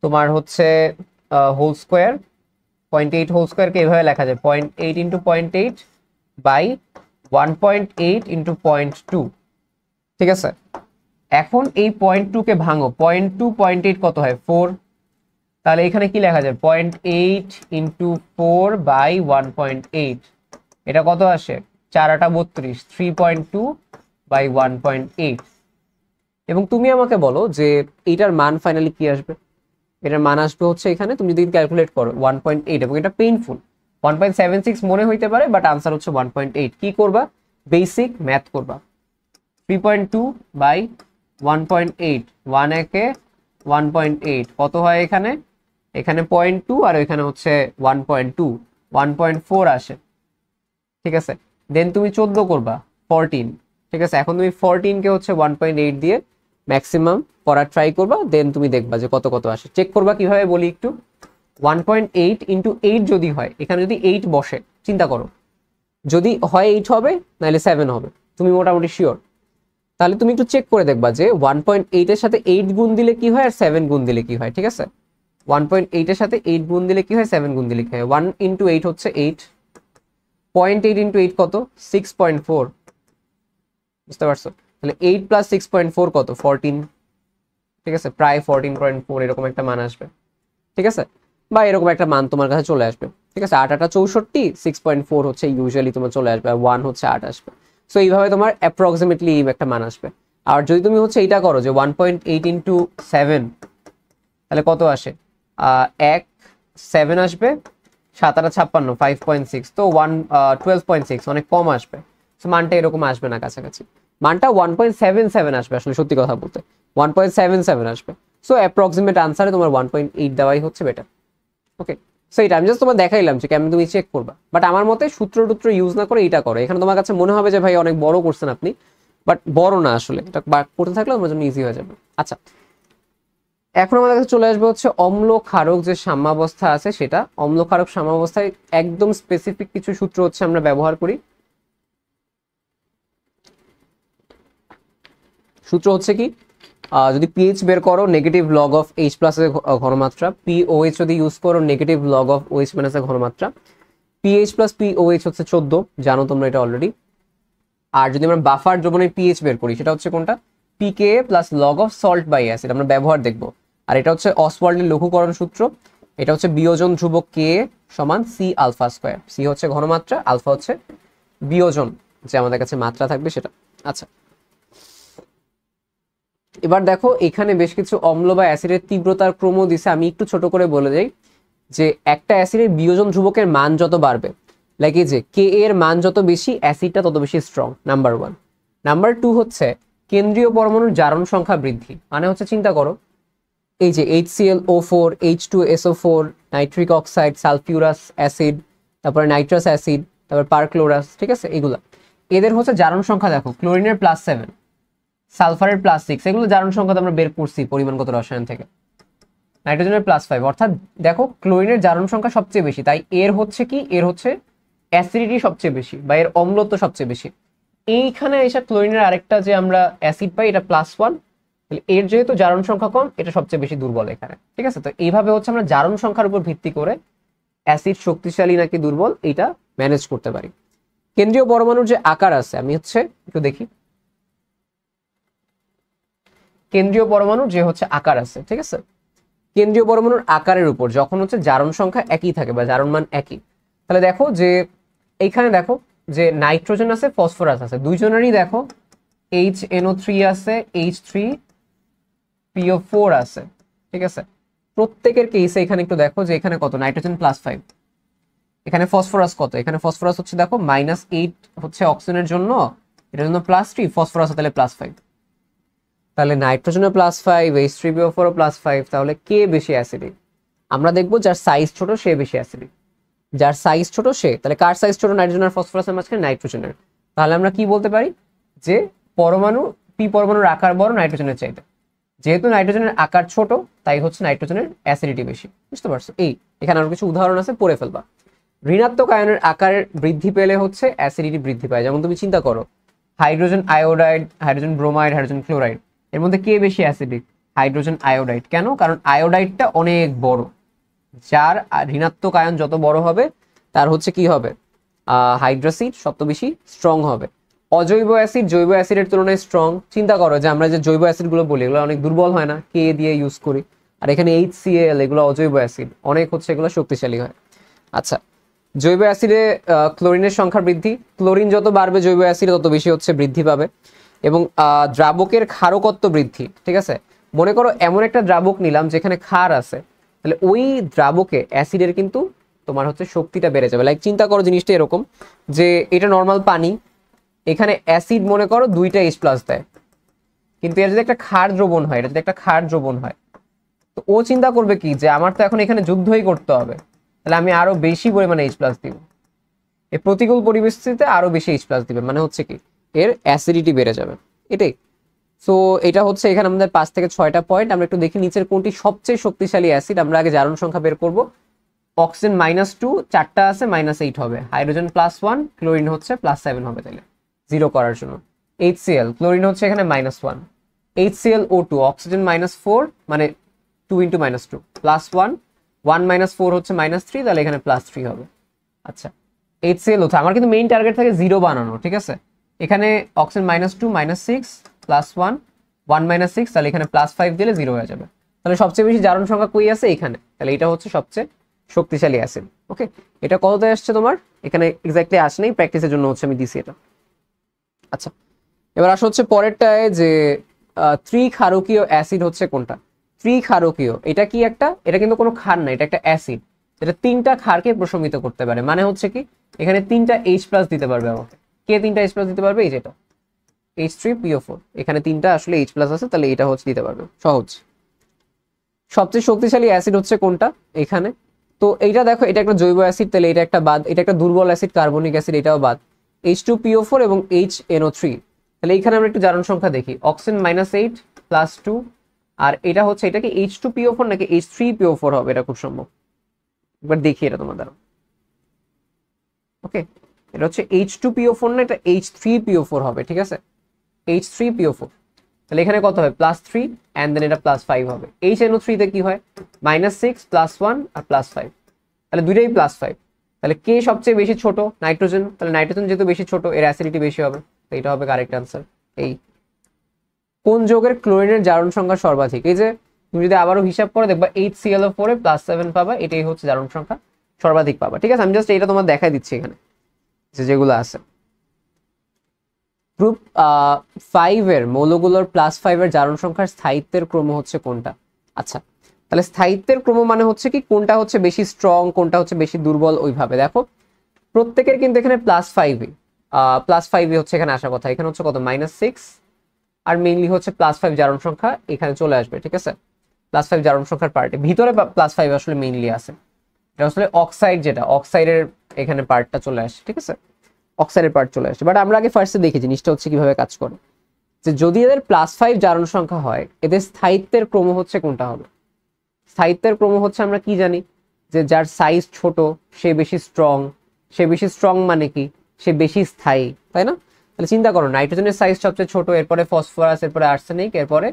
তোমার হচ্ছে হোল স্কোয়ার, 0.8 হোল স্কোয়ারকে এভাবে লেখা যায় 0.8 ইন্টু 0.8 বাই 1.8 ইন্টু 0.2, ঠিক আছে। এখন এই 0.2 কে ভাঙো, 0.2, 0.8 কত হয়? 4। তাহলে এখানে কি লেখা যায়? 0.8 ইন্টু 4 বাই 1.8, এটা কত আসে? 4 8 32, 3.2 বাই 1.8। এবং তুমি আমাকে বলো যে এটার মান ফাইনালি কি আসবে? এটার মান আসবে হচ্ছে এখানে, তুমি যদি ক্যালকুলেট করো 1.8, এবং এটা পেইনফুল 1.76 মনে হইতে পারে, বাট আনসার হচ্ছে 1.8। কি করবা? বেসিক ম্যাথ করবা। 3.2 বাই 1.8, 1 একে 1.8 কত হয়? এখানে 0.2 আর এখানে হচ্ছে 1.2, 1.4 আসে, ঠিক আছে। দেন তুমি 14 করবা, 14, ঠিক আছে। এখন তুমি 14 কে হচ্ছে 1.8 দিয়ে ম্যাক্সিমাম করার ট্রাই করবা, দেন তুমি দেখবা যে কত কত আসে। চেক করবা কিভাবে বলি একটু। 1.8 ইন্টু 8 যদি হয়, এখানে যদি 8 বসে, চিন্তা করো, যদি হয় 8 হবে, নাহলে 7 হবে, তুমি মোটামুটি শিওর। তাহলে তুমি একটু চেক করে দেখবা যে 1.8 এর সাথে 8 গুণ দিলে কি হয় আর 7 গুণ দিলে কি হয়, ঠিক আছে। 1.8 এর সাথে 8 গুণ দিলে কি হয়, 7 গুণ দিলে কি হয়। 1 ইন্টু 8 হচ্ছে 8, 0.8 ইন্টু 8 কত? 6.4, বুঝতে পারছো? তাহলে 8 প্লাস 6.4 কত? 14, ঠিক আছে। প্রায় 14.4 এরকম একটা মান আসবে, ঠিক আছে, বা এরকম একটা মান তোমার কাছে চলে আসবে, ঠিক আছে। 8 8 64, 6.4 হচ্ছে ইউজুয়ালি তোমার চলে আসবে, আর 1 হচ্ছে 8 আসবে। সো এইভাবে তোমার অ্যাপ্রক্সিমেটলি একটা মান আসবে। আর যদি তুমি হচ্ছে এইটা করো যে 1.8 ইন্টু 7, তাহলে কত আসে? 7 আসবে, 7 8 56, 5.6, তো 12.6, অনেক কম আসবে। সো মানটা এরকম আসবে না, কাছাকাছি মানটা 1.77 আসবে, আসলে সত্যি কথা বলতে 1.77 আসবে। সো অ্যাপ্রক্সিমেট আনসারে তোমার 1.8 দেওয়াই হচ্ছে বেটার। ওকে, সো এটা আমি জাস্ট তোমার দেখাইলাম যে কেমন তুমি চেক করবা, বাট আমার মতে সূত্র টুত্র ইউজ না করে এটা করো। এখানে তোমার কাছে মনে হবে যে ভাই অনেক বড় করছেন আপনি, বাট বড় না, আসলে এটা করতে থাকলে তোমার জন্য ইজি হয়ে যাবে। আচ্ছা, এখন আমাদের কাছে চলে আসবে হচ্ছে অম্ল ক্ষারক যে সাম্যাবস্থা আছে সেটা। অম্ল ক্ষারক সাম্যাবস্থায় একদম স্পেসিফিক কিছু সূত্র হচ্ছে আমরা ব্যবহার করি। সূত্র হচ্ছে কি, যদি পিএইচ বের করো negative log of H plus এর ঘনমাত্রা, পিওএইচ যদি ইউজ করো negative log of OH minus এর ঘনমাত্রা। পিএইচ প্লাস পিওএইচ হচ্ছে 14, জানো তোমরা এটা অলরেডি। আর যদি আমরা বাফার দ্রবণের পিএইচ বের করি, সেটা হচ্ছে কোনটা? P K plus log of salt by acid, আমরা ব্যবহার দেখবো। আর এটা হচ্ছে অসওয়াল্ডের লঘুকরণ সূত্র, এটা হচ্ছে বিয়োজন ধ্রুবক কে সমান সি আলফা স্কোয়ার। সি হচ্ছে ঘনমাত্রা, আলফা হচ্ছে বিয়োজন যে আমাদের কাছে মাত্রা থাকবে সেটা। আচ্ছা, এবার দেখো এখানে বেশ কিছু অম্ল বা অ্যাসিডের তীব্রতার ক্রম দিছে। আমি একটু ছোট করে বলে যাই যে একটা অ্যাসিডের বিয়োজন ধ্রুবকের মান যত বাড়বে, লাইক এই যে কে এর মান যত বেশি, অ্যাসিডটা তত বেশি স্ট্রং, নাম্বার 1। নাম্বার 2 হচ্ছে কেন্দ্রীয় পরমাণুর জারণ সংখ্যা বৃদ্ধি মানে হচ্ছে চিন্তা করো, এই যে HClO4, H2SO4, nitric oxide, sulphurous acid, তারপরে নাইট্রাস অ্যাসিড, তারপর পারক্লোরাস, ঠিক আছে, এগুলা এদের হচ্ছে জারণ সংখ্যা দেখো, ক্লোরিনের +7, সালফারের +6, এগুলো জারণ সংখ্যা আমরা বের করছি পরিমাণগত রসায়ন থেকে। নাইট্রোজেনের +5, অর্থাৎ দেখো ক্লোরিনের জারণ সংখ্যা সবচেয়ে বেশি, তাই এর হচ্ছে কি, এর হচ্ছে অ্যাসিডিটি সবচেয়ে বেশি বা এর অম্লত্ব সবচেয়ে বেশি। এইখানে এসে ক্লোরিনের আরেকটা যে আমরা অ্যাসিড পাই, এটা +1, এর যেহেতু জারণ সংখ্যা কম, এটা সবচেয়ে বেশি দুর্বল এখানে, ঠিক আছে। তো এইভাবে হচ্ছে আমরা জারণ সংখ্যার উপর ভিত্তি করে অ্যাসিড শক্তিশালী নাকি দুর্বল এইটা ম্যানেজ করতে পারি। কেন্দ্রীয় পরমাণুর যে আকার আছে, আমি হচ্ছে একটু দেখি, কেন্দ্রীয় পরমাণুর যে হচ্ছে আকার আছে, ঠিক আছে, কেন্দ্রীয় পরমাণুর আকারের উপর যখন হচ্ছে জারণ সংখ্যা একই থাকে বা জারণ মান একই, তাহলে দেখো যে এইখানে দেখো যে নাইট্রোজেন আছে, ফসফরাস আছে, দুইজনেরই দেখো HNO3 আছে, H3PO4 আছে, ঠিক আছে। প্রত্যেকের কেসে এখানে একটু দেখো যে এখানে কত, নাইট্রোজেন +5, এখানে ফসফরাস কত, এখানে ফসফরাস হচ্ছে দেখো -8 হচ্ছে অক্সিজেনের জন্য, এটার জন্য +3, ফসফরাস তাহলে +5, তাহলে নাইট্রোজেনের +5, H3PO4 +5, তাহলে কে বেশি অ্যাসিডিক? আমরা দেখবো যার সাইজ ছোট সে বেশি অ্যাসিডিক, যার সাইজ ছোট সে, তাহলে কার সাইজ ছোট, নাইট্রোজেন আর ফসফরাসের মাঝখানে নাইট্রোজেনের, তাহলে আমরা কি বলতে পারি যে পরমাণু, পি পরমাণুর আকার বড় নাইট্রোজেনের চাইতে, যেহেতু নাইট্রোজেনের আকার ছোট তাই হচ্ছে নাইট্রোজেনের অ্যাসিডিটি বেশি, বুঝতে পারছো? এই এখানে আরো কিছু উদাহরণ আছে, পড়ে ফেলবা। ঋণাত্মক আয়নের আকার বৃদ্ধি পেলে হচ্ছে অ্যাসিডিটি বৃদ্ধি পায়, যেমন তুমি চিন্তা করো hydrogen iodide, hydrogen bromide, hydrogen chloride, এর মধ্যে কে বেশি অ্যাসিডিক? Hydrogen iodide. কেন? কারণ আয়োডাইডটা অনেক বড়, যার ঋণাত্মক আয়ন যত বড় হবে তার হচ্ছে কি হবে, হাইড্রোসিড তত বেশি স্ট্রং হবে। অজৈব অ্যাসিড জৈব অ্যাসিডের তুলনায় স্ট্রং। চিন্তা করো যে আমরা যে জৈব অ্যাসিড গুলো বলি এগুলো অনেক দুর্বল হয় না, কে দিয়ে ইউজ করি, আর এখানে HCl, এগুলো অজৈব অ্যাসিড, অনেক হচ্ছে এগুলো শক্তিশালী হয়। আচ্ছা, জৈব অ্যাসিডে ক্লোরিনের সংখ্যা বৃদ্ধি, ক্লোরিন যত বাড়বে জৈব অ্যাসিড তত বেশি হচ্ছে বৃদ্ধি পাবে। এবং দ্রাবকের ক্ষারকত্ব বৃদ্ধি, ঠিক আছে। মনে করো এমন একটা দ্রাবক নিলাম যেখানে ক্ষার আছে, তাহলে ওই দ্রাবকে অ্যাসিডের কিন্তু তোমার হচ্ছে শক্তিটা বেড়ে যাবে। লাইক চিন্তা করো জিনিসটা এরকম যে এটা নর্মাল পানি, এখানে অ্যাসিড মনে করো 2টা H+ দেয়, কিন্তু এর যদি একটা ক্ষার দ্রবণ হয়, এটা যদি একটা ক্ষার দ্রবণ হয়, তো ও চিন্তা করবে কি যে আমার তো এখন এখানে যুদ্ধই করতে হবে, তাহলে আমি আরো বেশি পরিমাণে H+ দিব, এই প্রতিকূল পরিস্থিতিতে আরো বেশি H+ দিবে, মানে হচ্ছে কি এর অ্যাসিডিটি বেড়ে যাবে, এটাই। সো এটা হচ্ছে এখানে আমাদের 5 থেকে 6টা পয়েন্ট। আমরা একটু দেখি নিচের কোনটি সবচেয়ে শক্তিশালী অ্যাসিড। আমরা আগে জারণ সংখ্যা বের করব। অক্সিজেন -2, 4টা আছে, -8 হবে। হাইড্রোজেন +1, ক্লোরিন হচ্ছে +7 হবে, তাহলে 0 করার জন্য। HCl, ক্লোরিন হচ্ছে এখানে -1, HClO2, অক্সিজেন -4, মানে 2 × -2 +1, 1 - 4 হচ্ছে -3, তাহলে এখানে +3 হবে। আচ্ছা, HClO3, আমার কিন্তু মেইন টার্গেট থাকে 0 বানানো, ঠিক আছে। এখানে অক্সিজেন -2, -6, +1, 1 - 6, তাহলে এখানে +5 দিলে 0 হয়ে যাবে। তাহলে সবচেয়ে বেশি জারণ সংখ্যা কই আছে? এখানে। তাহলে এটা হচ্ছে সবচেয়ে শক্তিশালী অ্যাসিড। ওকে, এটা কততে আসছে তোমার? এখানে এক্স্যাক্টলি আসে নাই, প্র্যাকটিসের জন্য হচ্ছে আমি দিছি এটা। আচ্ছা, এবার আসা হচ্ছে পরেরটায় যে ত্রিক্ষারকীয় অ্যাসিড হচ্ছে কোনটা? ত্রিক্ষারকীয় এটা কি একটা, এটা কিন্তু কোনো ক্ষার না, এটা একটা অ্যাসিড যেটা 3টা ক্ষারকে প্রশমিত করতে পারে। মানে হচ্ছে কি এখানে 3টা H+ দিতে পারবে আমাকে। কে 3টা H+ দিতে পারবে? এই যেটা H3PO4, এখানে 3টা আসলে H+ আছে, তাহলে এটা হচ্ছে দিতে পারবে, সহজ। সবচেয়ে শক্তিশালী অ্যাসিড হচ্ছে কোনটা? এখানে। তো এইটা দেখো, এটা একটা জৈব অ্যাসিড, তাহলে এটা একটা বাদ। এটা একটা দুর্বল অ্যাসিড, কার্বনিক অ্যাসিড, এটাও বাদ। H2PO4 এবং HNO3, তাহলে এখানে আমরা একটু জারণ সংখ্যা দেখি। অক্সিজেন -8 +2, আর এটা হচ্ছে, এটা কি H2PO4 নাকি H3PO4 হবে? এটা খুব সম্ভব, একবার দেখি এটা তোমার দ্বারা। ওকে, এটা হচ্ছে H2PO4 না, এটা H3PO4 হবে, ঠিক আছে, H3PO4। তাহলে এখানে কত হয়? +3, এন্ড দেন এটা +5 হবে। HNO3 তে কি হয়? -6, +1 আর +5, তাহলে দুইটাই +5। তাহলে কে সবচেয়ে বেশি ছোট? নাইট্রোজেন। তাহলে নাইট্রোজেন যেহেতু বেশি ছোট, এর অ্যাসিডিটি বেশি হবে, তো এটা হবে কারেক্ট আনসার। এই কোন যৌগের ক্লোরিনের জারণ সংখ্যা সর্বাধিক? এই যে তুমি যদি আবারও হিসাব করে দেখবা HClO4 এ +7 পাবা, এটাই হচ্ছে জারণ সংখ্যা সর্বাধিক পাবা, ঠিক আছে। আমি জাস্ট এটা তোমার দেখাই দিচ্ছি এখানে যেগুলো আছে। গ্রুপ 5 এর মৌলগুলোর +5 এর জারণ সংখ্যার স্থায়িত্বের ক্রম হচ্ছে কোনটা? আচ্ছা, তাহলে স্থায়িত্বের ক্রম মানে হচ্ছে কি কোনটা হচ্ছে বেশি স্ট্রং, কোনটা হচ্ছে বেশি দুর্বল, ওইভাবে দেখো। প্রত্যেকের কিন্তু এখানে +5 হচ্ছে এখানে আসার কথা। এখানে হচ্ছে কত? -6, আর মেইনলি হচ্ছে +5 জারণ সংখ্যা এখানে চলে আসবে, ঠিক আছে। +5 জারণ সংখ্যার পার্টে ভিতরে +5 আসলে মেইনলি আছে, এটা আসলে অক্সাইড, যেটা অক্সাইডের এখানে পার্টটা চলে আসে, ঠিক আছে, অক্সাইডের পার্ট চলে আসে। বাট আমরা আগে ফার্স্টে দেখি জিনিসটা হচ্ছে কিভাবে কাজ করে, যে যদি এদের +5 জারণ সংখ্যা হয়, এদের স্থায়িত্বের ক্রম হচ্ছে কোনটা হবে? স্থায়িত্বের ক্রম হচ্ছে আমরা কি জানি, যে যার সাইজ ছোট সে বেশি স্ট্রং, সে বেশি স্ট্রং মানে কি, সে বেশি স্থায়ী, তাই না? তাহলে চিন্তা করো, নাইট্রোজেনের সাইজ সবচেয়ে ছোট, এরপরে ফসফরাস, এরপরে আর্সেনিক, এরপরে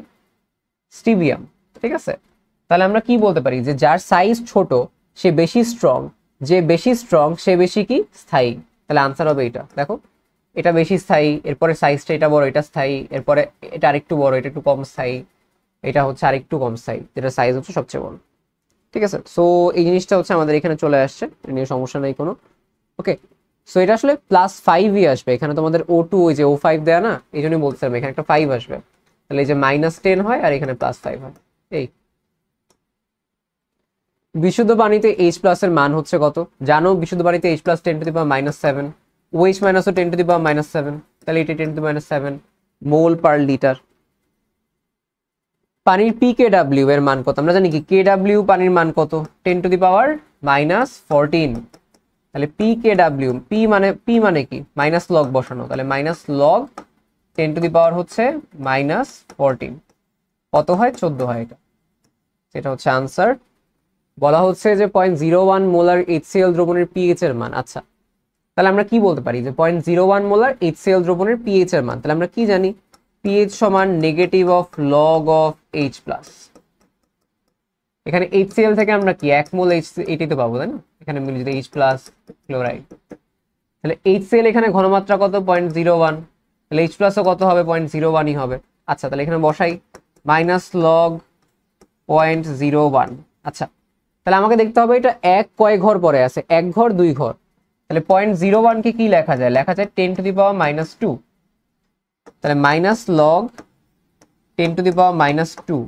স্টিবিয়াম, ঠিক আছে। তাহলে আমরা কি বলতে পারি, যে যার সাইজ ছোট সে বেশি স্ট্রং, যে বেশি স্ট্রং সে বেশি কি স্থায়ী। তাহলে আনসার হবে এটা, দেখো এটা বেশি স্থায়ী, এরপরে সাইজটা এটা বড়, এটা স্থায়ী, এরপরে এটা আরেকটু বড়, এটা একটু কম স্থায়ী, এটা হচ্ছে আরেকটু কম স্থায়ী, যেটা সাইজ হচ্ছে সবচেয়ে বড়, ঠিক আছে। সো এই জিনিসটা হচ্ছে আমাদের এখানে চলে আসছে, এটা নিয়ে সমস্যা নেই কোনো। ওকে, সো এটা আসলে +5ই আসবে, এখানে তোমাদের O2 ওই যে O5 দেয়া না, এই জন্যই বলছিলাম এখানে একটা 5 আসবে। তাহলে এই যে -10 হয় আর এখানে +5 হয়। এই বিশুদ্ধ পানিতে H+ এর মান হচ্ছে কত জানো? বিশুদ্ধ পানিতে H+ 10⁻⁷, OH- ও 10⁻⁷, তাহলে এটা 10⁻⁷ মোল পার লিটার। পানির pKw এর মান কত আমরা জানি কি, KW পানির মান কত, 10⁻⁻14। তাহলে pKw, p মানে কি মাইনাস লগ বসানো, তাহলে মাইনাস লগ 10⁻⁻14 কত হয়, 14 হয়। এটা হচ্ছে আনসার। বলা হচ্ছে যে 0.01 মোলার HCl দ্রবণের পিএইচ এর মান। আচ্ছা, তাহলে আমরা কি বলতে পারি, যে 0.01 মোলার HCl দ্রবণের পিএইচ এর মান, তাহলে আমরা কি জানি, পিএইচ সমান negative of log of H+। এখানে HCl থেকে আমরা কি 1 মোল এটাই পাবো, তাই না? এখানে মিলে যদি H+ ক্লোরাইড, তাহলে HCl এখানে ঘনমাত্রা কত, 0.01, তাহলে H+ ও কত হবে, 0.01ই হবে। আচ্ছা, তাহলে এখানে বসাই মাইনাস লগ 0.01। আচ্ছা, তাহলে আমাকে দেখতে হবে এটা এক কয় ঘর পরে আছে, 1 ঘর 2 ঘর, তাহলে 0.01 কে কি লেখা যায়, লেখা যায় 10⁻⁻²। তাহলে মাইনাস লগ 10⁻⁻²,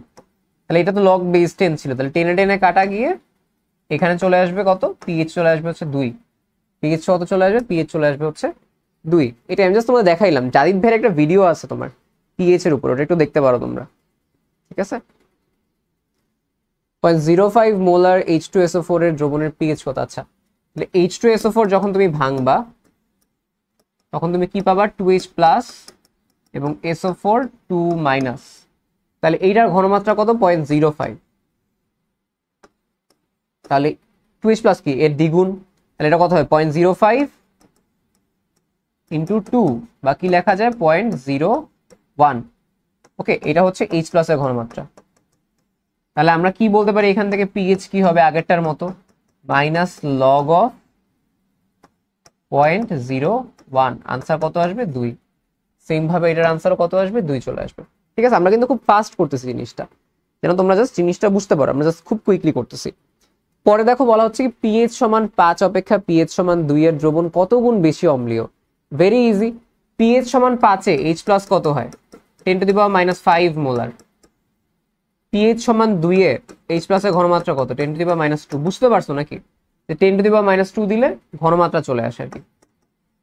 তাহলে এটা তো লগ বেস 10 ছিল, তাহলে 10 কাটা গিয়ে এখানে চলে আসবে কত, পিএইচ চলে আসবে হচ্ছে 2। পিএইচ কত চলে আসবে, পিএইচ চলে আসবে হচ্ছে 2। এটা আমি জাস্ট তোমাদের দেখাইলাম, জাদিদ ভাইয়ের একটা ভিডিও আছে তোমার পিএইচ এর উপর, ওটা একটু দেখতে পারো তোমরা, ঠিক আছে। 0.05 মোলার H2SO4 এর দ্রবণের পিএইচ কত? আচ্ছা, তাহলে H2SO4 যখন তুমি ভাঙবা তখন তুমি কি পাবা, 2H+ এবং SO4 2-, তাহলে এইটার ঘনমাত্রা কত, 0.05। তাহলে 2H+ কি এর দ্বিগুণ, তাহলে এটা কত হয়, 0.05 × 2, বা কি লেখা যায় 0.01। ওকে, এটা হচ্ছে H+ এর ঘনমাত্রা। তাহলে আমরা কি বলতে পারি এখান থেকে, পিএইচ কি হবে আগেরটার মতো, মাইনাস লগ অফ 0.01। আনসার কত আসবে, 2। সেম ভাবে এটার আনসারও কত আসবে, 2 চলে আসবে, ঠিক আছে। আমরা কিন্তু খুব ফাস্ট করতেছি জিনিসটা, যেন তোমরা জাস্ট জিনিসটা বুঝতে পারো, আমরা জাস্ট খুব কুইকলি করতেছি। পরে দেখো বলা হচ্ছে কি, পিএইচ সমান 5 অপেক্ষা পিএইচ সমান 2 এর দ্রবণ কত গুণ বেশি অম্লীয়। ভেরি ইজি, পিএইচ সমান 5 এ H+ কত হয়, 10⁻⁻5 মোলার। পিএইচ সমান 2 এ H+ এর ঘনমাত্রা কত, 10⁻⁻2। বুঝতে পারছো নাকি, যে 10⁻⁻2 দিলে ঘনমাত্রা চলে আসে আর কি।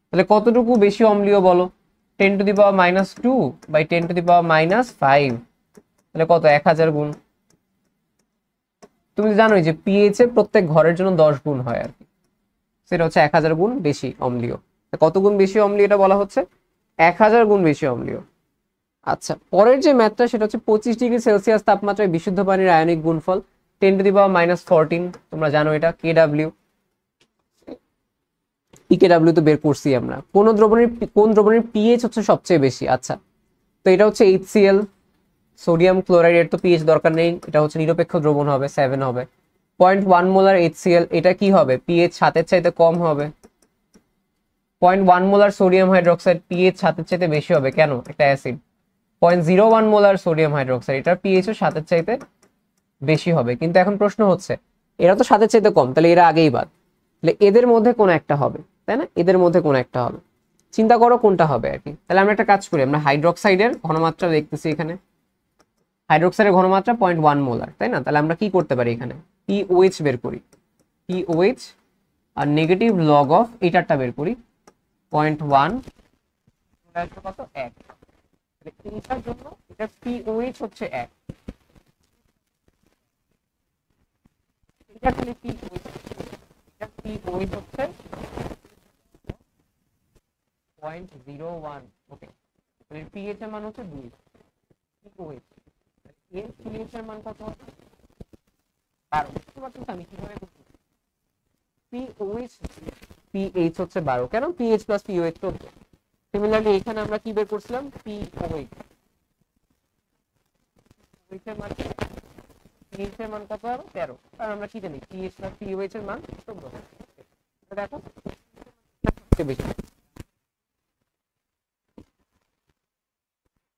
তাহলে কতটুকু বেশি অম্লীয় বলো, 10⁻⁻2 বাই 10⁻⁻5, তাহলে কত, 1000 গুণ। তুমি জানোই যে পিএইচ এ প্রত্যেক ঘরের জন্য 10 গুণ হয় আর কি, সেটা হচ্ছে 1000 গুণ বেশি অম্লীয়। কত গুণ বেশি অম্লীয় এটা বলা হচ্ছে, 1000 গুণ বেশি অম্লীয়। আচ্ছা, পরের যে ম্যাথটা সেটা হচ্ছে 25°C তাপমাত্রায় বিশুদ্ধ পানির আয়নিক গুণফল 10⁻⁻14। তোমরা জানো এটা কেডব্লিউ, পিকেডব্লিউ তো বের করছি আমরা। কোন দ্রবণের পিএইচ হচ্ছে সবচেয়ে বেশি? আচ্ছা, তো এটা হচ্ছে HCl, সোডিয়াম ক্লোরাইড, এর তো পিএইচ দরকার নেই, এটা হচ্ছে নিরপেক্ষ দ্রবণ হবে, 7 হবে। 0.1 মোলার HCl, এটা কি হবে, পিএইচ 7 চাইতে কম হবে। 0.1 মোলার সোডিয়াম হাইড্রোক্সাইড, পিএইচ 7 চাইতে বেশি হবে, কেন, একটা অ্যাসিড। 0.01 মোলার সোডিয়াম হাইড্রোক্সাইড, এটার পিএইচ ও 7 চাইতে বেশি হবে। কিন্তু এখন প্রশ্ন হচ্ছে, এরা তো 7 চাইতে কম, তাহলে এরা আগেই বাদ, তাহলে এদের মধ্যে কোন একটা হবে, তাই না? এদের মধ্যে কোন একটা হবে, চিন্তা করো কোনটা হবে আর কি। তাহলে আমরা একটা কাজ করি, আমরা হাইড্রোক্সাইডের ঘনমাত্রা দেখতেছি এখানে, হাইড্রোক্সাইডের ঘনমাত্রা 0.1 মোলার, তাই না? তাহলে আমরা কি করতে পারি, এখানে পিওএইচ বের করি, পিওএইচ আর নেগেটিভ লগ অফ এটারটা বের করি, 0.1 কত, 1। এইটার জন্য এটা পিওএইচ হচ্ছে 1, এটা খালি পিওএইচ, এটা পিওএইচ হচ্ছে 0.01। ওকে, তাহলে পিএইচ এর মান হচ্ছে 2, পিওএইচ এর পিএইচ এর মান কত হবে 12। বুঝতে পারছেন আমি কিভাবে করছি? পিওএইচ পিএইচ হচ্ছে 12, কেন পিএইচ প্লাস পিওএইচ 14। সিমিলারলি এখানে আমরা কি বের করছিলাম পিওএইচ, পিওএইচ এর মান পিএইচ এর মান কত হবে 13, কারণ আমরা কি জানি পিএইচ প্লাস পিওএইচ এর মান 14। দেখো বেশি।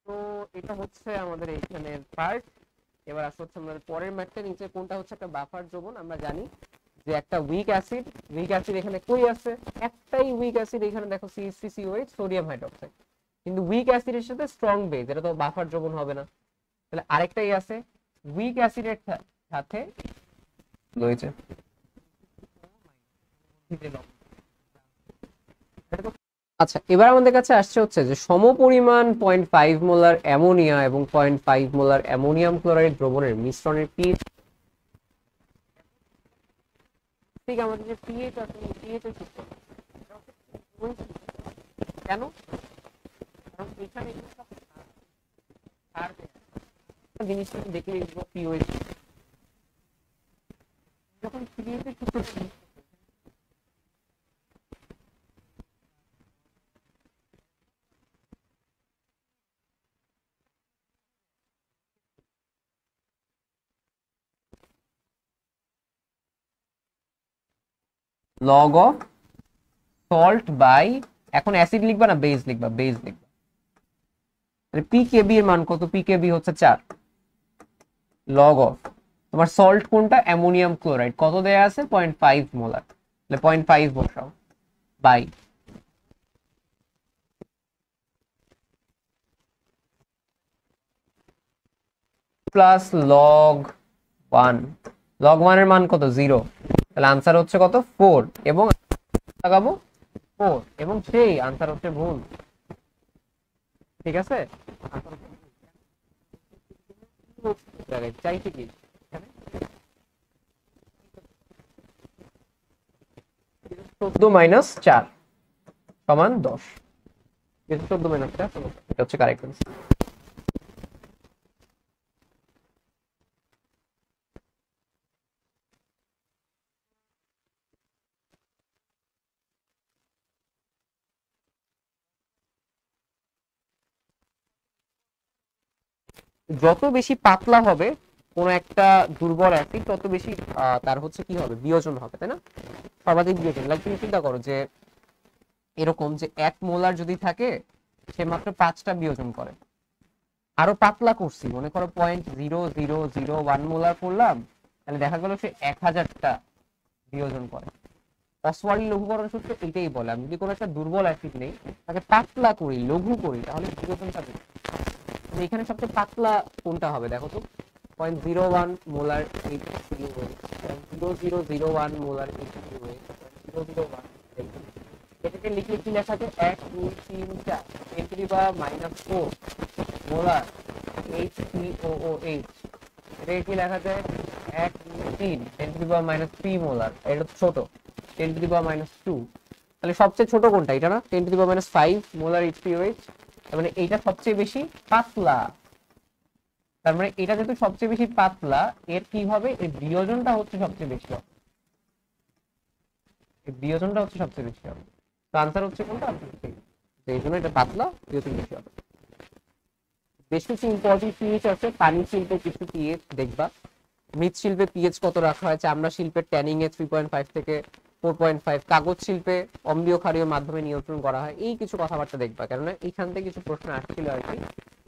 তো এটা হচ্ছে আমাদের এইখানের পার্ট। এবার আসলে হচ্ছে আমাদের পরের ম্যাথটা, নিচে কোনটা হচ্ছে একটা বাফার দ্রবণ। আমরা জানি যে একটা উইক অ্যাসিড এখানে কই আছে, একটাই উইক অ্যাসিড এখানে দেখো CH3COH সোডিয়াম হাইড্রোক্সাইড, কিন্তু উইক অ্যাসিডের সাথে স্ট্রং বেস, এটা তো বাফার দ্রবণ হবে না। তাহলে আরেকটাই আছে উইক অ্যাসিডের সাথে রয়েছে, আচ্ছা এবার আমাদের কাছে আসছে হচ্ছে যে সমপরিমাণ 0.5 মোলার অ্যামোনিয়া এবং 0.5 মোলার অ্যামোনিয়াম ক্লোরাইড দ্রবণের মিশ্রণের পিএইচ। ঠিক আমাদের যে পিএইচ আছে পিএইচ এর সূত্র কেন, কারণ এখানে জিনিসটা দেখে লিখবো পিওএইচ, যখন পিএইচ এর সূত্র লগ অফ সল্ট বাই, এখন অ্যাসিড লিখবা না বেস লিখবা, বেস লিখবা। তাহলে পিকেবি এর মান কত, পিকেবি হচ্ছে 4, লগ অফ তোমার সল্ট কোনটা অ্যামোনিয়াম ক্লোরাইড কত দেয়া আছে 0.5 মোলার, তাহলে 0.5 বসাও বাই প্লাস লগ 1, লগ 1 এর মান কত 0, তাহলে আনসার হচ্ছে কত 4, এবং লাগাবো 4, এবং সেই আনসার হচ্ছে ভুল। ঠিক আছে, চাইছে কি 14 মাইনাস 4 সমান 10, 14 মাইনাস 4 সমান 10, এটা হচ্ছে কারেক্ট আনসার। যত বেশি পাতলা হবে কোন একটা দুর্বল অ্যাসিড, তত বেশি তার হচ্ছে কি হবে বিয়োজন হবে, তাই না, সর্বাধিক বিয়োজন। লাইক তুমি চিন্তা করো যে এরকম যে 1 মোলার যদি থাকে সে মাত্র 5টা বিয়োজন করে, আরো পাতলা করছি মনে করো 0.0001 মোলার করলাম, তাহলে দেখা গেল সে 1000টা বিয়োজন করে। অসওয়ার্ডি লঘুকরণ সূত্র এটাই বলে, আমি যদি কোনো একটা দুর্বল অ্যাসিড নেই তাকে পাতলা করি লঘু করি তাহলে বিয়োজনটা বেশি। এখানে সবচেয়ে পাতলা কোনটা হবে দেখো তো, 0.01 মোলার H3OH, 0001 মোলার H3OH, 001, এটাকে লিখলে কি লেখা যায় 1 2 3 4 10 to the power -4 molar H3OOH, এটা কি লেখা যায় 1 2 3 10 টু দি পাওয়ার -3 মোলার, এটা ছোট 10 টু দি পাওয়ার -2, তাহলে সবচেয়ে ছোট কোনটা এটা না 10 to the power -5 molar H3OH, তার মানে এইটা সবচেয়ে বেশি পাতলা, তার মানে এটা যেহেতু সবচেয়ে বেশি পাতলা এর কি হবে এর বিয়োজনটা হচ্ছে সবচেয়ে বেশি হবে, এর বিয়োজনটা হচ্ছে সবচেয়ে বেশি হবে। তো আনসার হচ্ছে কোনটা, এই জন্য এটা পাতলা বিয়োজন বেশি হবে। বেশ কিছু ইম্পর্টেন্ট পিএইচ আছে, পানি শিল্পে কিছু পিএইচ দেখবা, মৃৎশিল্পে পিএইচ কত রাখা হয়, চামড়া শিল্পের ট্যানিং এ 3.5 থেকে 4.5, কাগজ শিল্পে অম্লীয় ক্ষারীয় মাধ্যমে নিয়ন্ত্রণ করা হয়, এই কিছু কথাবার্তা দেখবা, কেননা এইখান থেকে কিছু প্রশ্ন আসছিল আর কি,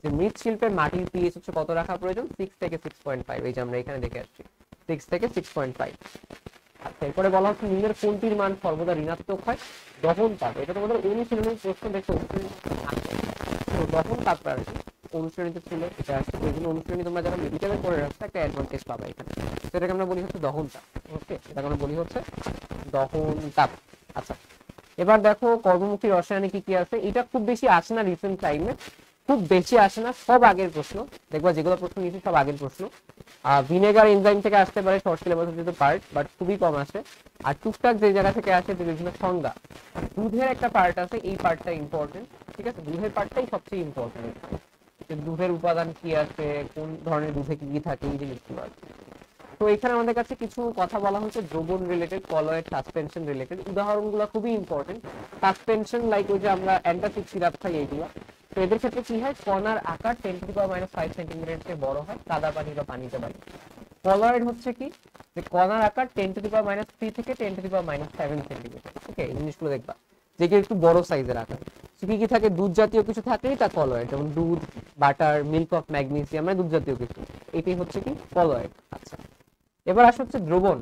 যে মৃৎশিল্পের মাটির পিএইচ হচ্ছে কত রাখা প্রয়োজন 6 থেকে 6.5, এই যে আমরা এখানে দেখে আসছি 6 থেকে 6.5। আচ্ছা এরপরে বলা হচ্ছে নিম্নের কোনটির মান সর্বদা ঋণাত্মক হয়, দহন তাপ, এটা তোমাদের অনুশীলনের প্রশ্ন দেখে দহন তাপ আর কি অনুশ্রেণীতে ছিল, এটা আসছে ওই জন্য অনুশ্রেণী তোমরা যারা মেডিকেলে পড়ে রাখছো একটা অ্যাডভান্টেজ পাবা এখানে, সেটাকে আমরা বলি হচ্ছে দহন তাপ। ওকে, এটাকে আমরা বলি হচ্ছে দহন তাপ। আচ্ছা এবার দেখো কর্মমুখী রসায়নে কি কি আছে, এটা খুব বেশি আসে না রিসেন্ট টাইমে, খুব বেশি আসে না, সব আগের প্রশ্ন দেখবা, যেগুলো প্রশ্ন নিয়েছি সব আগের প্রশ্ন। ভিনেগার এনজাইম থেকে আসতে পারে শর্ট সিলেবাস যেহেতু পার্ট, বাট খুবই কম আসে। আর টুকটাক যে জায়গা থেকে আসে বিভিন্ন সংজ্ঞা, দুধের একটা পার্ট আছে, এই পার্টটা ইম্পর্টেন্ট, ঠিক আছে, দুধের পার্টটাই সবচেয়ে ইম্পর্টেন্ট, যে দুধের উপাদান কি আছে, কোন ধরনের দুধে কি কি থাকে, এই জিনিসগুলো আছে। তো এখানে আমাদের কাছে কিছু কথা বলা হচ্ছে দ্রবণ রিলেটেড, কলয়েড, সাসপেনশন রিলেটেড। উদাহরণগুলো খুবই ইম্পর্টেন্ট। সাসপেনশন লাইক ওই যে আমরা অ্যান্টাসিড সিরাপ খাই এইগুলো, তো এদের ক্ষেত্রে কি হয়, কণার আকার 10⁻⁵ সেন্টিমিটার চেয়ে বড় হয় কাদা পানি বা পানিতে পারে। কলয়েড হচ্ছে কি, যে কণার আকার 10⁻³ থেকে 10⁻⁷ সেন্টিমিটার। ওকে, এই জিনিসগুলো দেখবা যে একটু বড় সাইজের আকার। কি কি থাকে, দুধ জাতীয় কিছু থাকলেই তা কলয়েড, যেমন দুধ, বাটার, মিল্ক অফ ম্যাগনেসিয়াম, মানে দুধ জাতীয় কিছু, এটাই হচ্ছে কি কলয়েড। আচ্ছা, এবার আসা হচ্ছে দ্রবণ।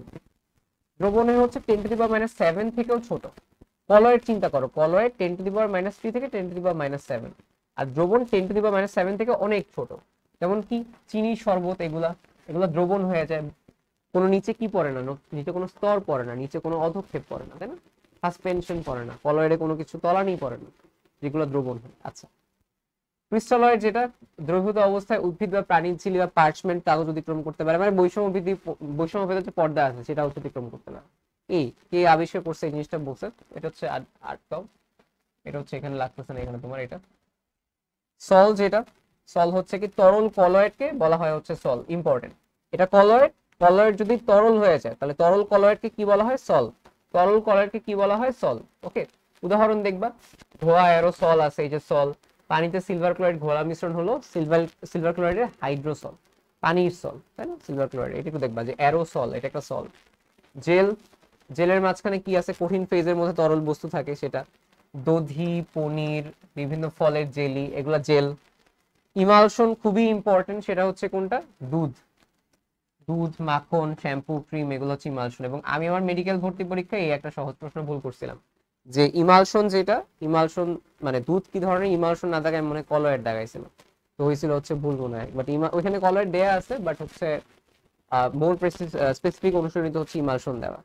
দ্রবণের হচ্ছে 10⁻⁷ থেকেও ছোট। কলয়েড চিন্তা করো, কলয়েড 10⁻³ থেকে 10⁻⁷, আর দ্রবণ 10⁻⁷ থেকে অনেক ছোট। যেমন কি চিনি শরবত, এগুলা এগুলা দ্রবণ হয়ে যায়, কোনো নিচে কি পড়ে না, নিচে কোনো স্তর পড়ে না, নিচে কোনো অধক্ষেপ পড়ে না, তাই না, সাসপেনশন পড়ে না, কলয়েডে কোনো কিছু তলানি পড়ে না, যেগুলো দ্রবণ হয়। আচ্ছা, ক্রিস্টালয়েড যেটা দ্রবীভূত অবস্থায় উদ্ভিদ বা প্রাণীর ঝিল্লি বা পার্চমেন্ট কাগজ অতিক্রম করতে পারে, মানে বৈষম্যভেদ যে পর্দা আছে সেটা হচ্ছে অতিক্রম করতে পারে। এই কে আবিষ্কার করছে এই জিনিসটা বলছে, এটা হচ্ছে আর্টকাও, এটা হচ্ছে এখানে লাগতেছে না, এখানে তোমার এটা সল, যেটা সল হচ্ছে কি তরল কলয়েডকে বলা হয় হচ্ছে সল, ইম্পর্টেন্ট। এটা কলয়েড, কলয়েড যদি তরল হয়ে যায় তাহলে তরল কলয়েডকে কি বলা হয়, সল। তরল কলয়েডকে কি বলা হয়, সল। ওকে, উদাহরণ দেখবা, ধোয়া অ্যারোসল আছে, এই যে সল। পানিতে সিলভার ক্লোরাইড ঘোলা মিশ্রণ হলো সিলভার ক্লোরাইডের হাইড্রোসল, পানির সল, তাই না, সিলভার ক্লোরাইড। এটা একটু দেখবা যে অ্যারোসল, এটা একটা সল। জেল, জেলের মাঝখানে কি আছে, কঠিন ফেজের মধ্যে তরল বস্তু থাকে, সেটা দধি, পনির, বিভিন্ন ফলের জেলি, এগুলা জেল। ইমালশন খুবই ইম্পর্টেন্ট, সেটা হচ্ছে কোনটা, দুধ, দুধ, মাখন, শ্যাম্পু, ক্রিম, এগুলো হচ্ছে ইমালশন। এবং আমি আমার মেডিকেল ভর্তি পরীক্ষায় এই একটা সহজ প্রশ্ন ভুল করছিলাম, যে ইমালশন যেটা, ইমালশন মানে দুধ কি ধরনের ইমালশন না থাকে, আমি মনে কলয়েড দেখাইছিল, তো হয়েছিল হচ্ছে ভুল মনে হয়, বাট ওইখানে কলয়েড দেয়া আছে, বাট হচ্ছে মোর স্পেসিফিক অনুসরণিত হচ্ছে ইমালশন দেওয়া।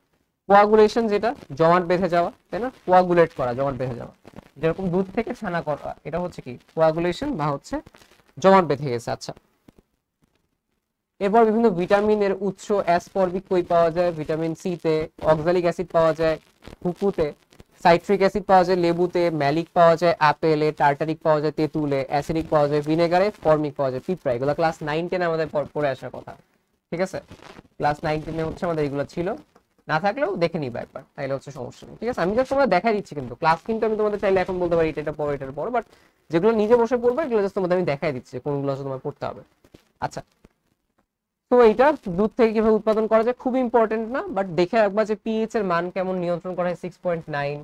কোয়াগুলেশন যেটা জমাট বেঁধে যাওয়া, তাই না, কোয়াগুলেট করা, জমাট বেঁধে যাওয়া, যেরকম দুধ থেকে ছানা করা, এটা হচ্ছে কি কোয়াগুলেশন বা হচ্ছে জমাট বেঁধে গেছে। আচ্ছা, এরপর বিভিন্ন ভিটামিনের উৎস, অ্যাসকর্বিক কই পাওয়া যায়, ভিটামিন সি তে, অক্সালিক অ্যাসিড পাওয়া যায় হুকুতে, সাইট্রিক অ্যাসিড পাওয়া যায় লেবুতে, ম্যালিক পাওয়া যায় আপেলে, টার্টারিক পাওয়া যায় তেঁতুলে, অ্যাসিডিক পাওয়া যায় ভিনেগারে, ফর্মিক পাওয়া যায় পিঁপড়া। এগুলো ক্লাস 9-10 আমাদের পড়ে আসার কথা, ঠিক আছে, ক্লাস 9-10 হচ্ছে আমাদের এগুলো ছিল, না থাকলেও দেখে নিবা একবার, তাইলে হচ্ছে সমস্যা নেই, ঠিক আছে। আমি জাস্ট তোমাদের দেখাই দিচ্ছি, কিন্তু ক্লাস কিন্তু আমি তোমাদের চাইলে এখন বলতে পারি এটা পড়ো, এটা পড়ো, বাট যেগুলো নিজে বসে পড়বে এগুলো জাস্ট তোমাদের আমি দেখাই দিচ্ছি কোনগুলো তোমার পড়তে হবে। আচ্ছা, তো এইটা দুধ থেকে কিভাবে উৎপাদন করা যায় খুব ইম্পর্টেন্ট না, বাট দেখে রাখবা যে পিএইচ এর মান কেমন, নিয়ন্ত্রণ করা হয় 6.9,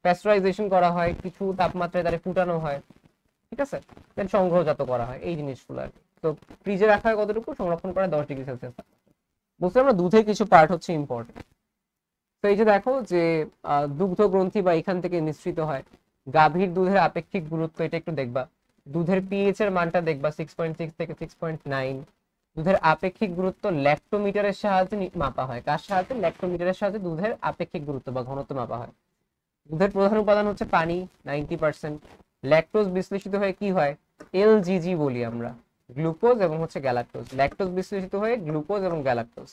প্যাস্টুরাইজেশন করা হয়, কিছু তাপমাত্রায় তারে ফুটানো হয়, ঠিক আছে, দেন সংগ্রহজাত করা হয়, এই জিনিসগুলো আর কি। তো ফ্রিজে রাখা হয় কতটুকু, সংরক্ষণ করা 10°C। বুঝতে আমরা দুধের কিছু পার্ট হচ্ছে ইম্পর্টেন্ট। তো এই যে দেখো যে দুগ্ধ গ্রন্থি বা এখান থেকে নিঃসৃত হয়, গাভীর দুধের আপেক্ষিক গুরুত্ব, এটা একটু দেখবা। দুধের পিএইচ এর মানটা দেখবা 6.6 থেকে 6.9। দুধের আপেক্ষিক গুরুত্ব ল্যাক্টোমিটারের সাহায্যে মাপা হয়, কার সাহায্যে, ল্যাক্টোমিটারের সাহায্যে দুধের আপেক্ষিক গুরুত্ব বা ঘনত্ব মাপা হয়। দুধের প্রধান উপাদান হচ্ছে পানি 90%। ল্যাকটোজ বিশ্লেষিত হয়ে কি হয়, এলজিজি বলি আমরা, গ্লুকোজ এবং হচ্ছে গ্যালাক্টোজ। ল্যাকটোজ বিশ্লেষিত হয়ে গ্লুকোজ এবং গ্যালাক্টোজ।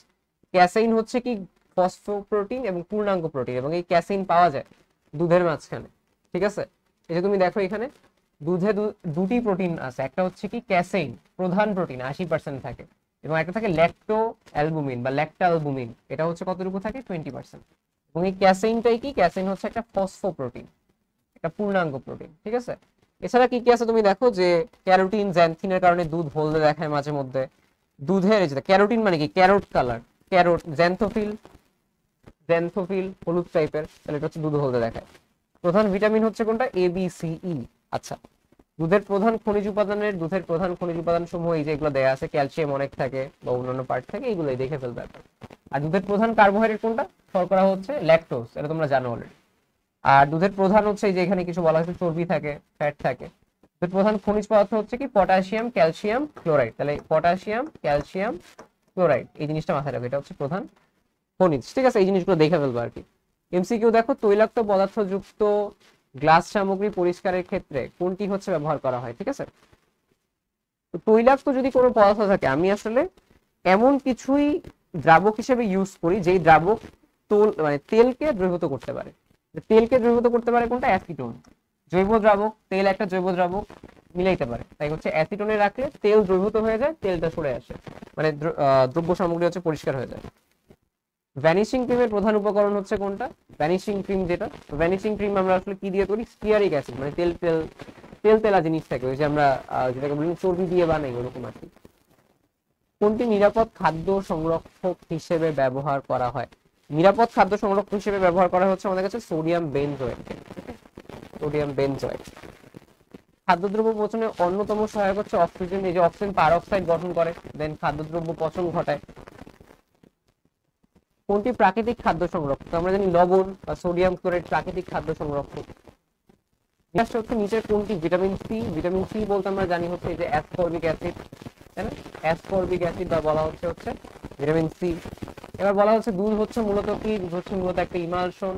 ক্যাসেইন হচ্ছে কি ফসফোপ্রোটিন এবং পূর্ণাঙ্গ প্রোটিন, এবং এই ক্যাসেইন পাওয়া যায় দুধের মাঝখানে, ঠিক আছে। এই যে তুমি দেখো এখানে দুধে দুটি প্রোটিন আছে, একটা হচ্ছে কি ক্যাসেইন, প্রধান প্রোটিন 80% থাকে, এবং একটা থাকে ল্যাকটো অ্যালবুমিন বা ল্যাকটা অ্যালবুমিন, এটা হচ্ছে কতটুকু থাকে, 20%। এবং এই ক্যাসেইনটাই কি, ক্যাসেইন হচ্ছে একটা ফসফোপ্রোটিন, একটা পূর্ণাঙ্গ প্রোটিন, ঠিক আছে। এছাড়া কি কি আছে তুমি দেখো যে ক্যারোটিন, জ্যান্থিনের কারণে দুধ হলদে দেখায় মাঝে মধ্যে। দুধের এই যে ক্যারোটিন মানে কি, ক্যারোট কালার, ক্যারোট, জ্যান্থোফিল হলুদ টাইপের, তাহলে এটা হচ্ছে দুধ হলদে দেখায়। প্রধান ভিটামিন হচ্ছে কোনটা, এ বি সি ই। আচ্ছা, দুধের প্রধান খনিজ উপাদান সমূহ এই যে এগুলো দেয়া আছে, ক্যালসিয়াম অনেক থাকে বা অন্যান্য পার্ট থাকে, এইগুলোই দেখে ফেলবে। আর দুধের প্রধান কার্বোহাইড্রেট কোনটা, শর্করা হচ্ছে ল্যাকটোজ, এটা তোমরা জানো অলরেডি। আর দুধের প্রধান হচ্ছে এই যে এখানে কিছু বলা হয়েছে, চর্বি থাকে, ফ্যাট থাকে। দুধের প্রধান খনিজ পদার্থ হচ্ছে কি পটাশিয়াম, ক্যালসিয়াম, ক্লোরাইড, তাহলে পটাশিয়াম, ক্যালসিয়াম, ক্লোরাইড, এই জিনিসটা মাথায় রাখবে, এটা হচ্ছে প্রধান খনিজ, ঠিক আছে। এই জিনিসগুলো দেখে ফেলবো আর কি। এমসিকিউ দেখো, তৈলাক্ত পদার্থ যুক্ত গ্লাস সামগ্রী পরিষ্কারের ক্ষেত্রে কোনটি হচ্ছে ব্যবহার করা হয়, ঠিক আছে। তো তৈলাক্ত যদি কোনো পদার্থ থাকে, আমি আসলে এমন কিছুই দ্রাবক হিসেবে ইউজ করি যেই দ্রাবক মানে তেলকে দ্রবীভূত করতে পারে। তেলকে দ্রবীভূত করতে পারে কোনটা? অ্যাসিটোন। জৈব দ্রাবক, তেল একটা জৈব দ্রাবক মিলাইতে পারে, তাই হচ্ছে অ্যাসিটোনে রাখলে তেল দ্রবীভূত হয়ে যায়, তেলটা সরে আসে, মানে দ্রব্য সামগ্রী হচ্ছে পরিষ্কার হয়ে যায়। ভ্যানিশিং ক্রিমের প্রধান উপকরণ হচ্ছে কোনটা? ভ্যানিশিং ক্রিম যেটা, ভ্যানিশিং ক্রিম আমরা আসলে কি দিয়ে তৈরি? স্টিয়ারিক অ্যাসিড, মানে তেল তেল তেল তেলা জিনিস থাকে, ওই যে আমরা যেটাকে বলি চর্বি দিয়ে বানাই ওরকম আর কি। কোনটি নিরাপদ খাদ্য সংরক্ষক হিসেবে ব্যবহার করা হয়? নিরাপদ খাদ্য সংরক্ষক হিসেবে ব্যবহার করা হচ্ছে আমাদের কাছে সোডিয়াম বেনজয়েট। Sodium benzoate. খাদ্যদ্রব্য পচনে অন্যতম সহায়ক হচ্ছে অক্সিজেন, এই যে অক্সিজেন পারঅক্সাইড গঠন করে, দেন খাদ্যদ্রব্য পচন ঘটায়। কোনটি প্রাকৃতিক খাদ্য সংরক্ষক? আমরা জানি লবণ বা সোডিয়াম ক্লোরাইড প্রাকৃতিক খাদ্য সংরক্ষক। হচ্ছে নিচের কোনটি ভিটামিন সি? ভিটামিন সি বলতে আমরা জানি হচ্ছে এই যে অ্যাসকর্বিক অ্যাসিড, তাই না? অ্যাসকর্বিক অ্যাসিড বা বলা হচ্ছে ভিটামিন সি। এবার বলা হচ্ছে দুধ হচ্ছে মূলত কি? দুধ হচ্ছে মূলত একটা ইমালশন,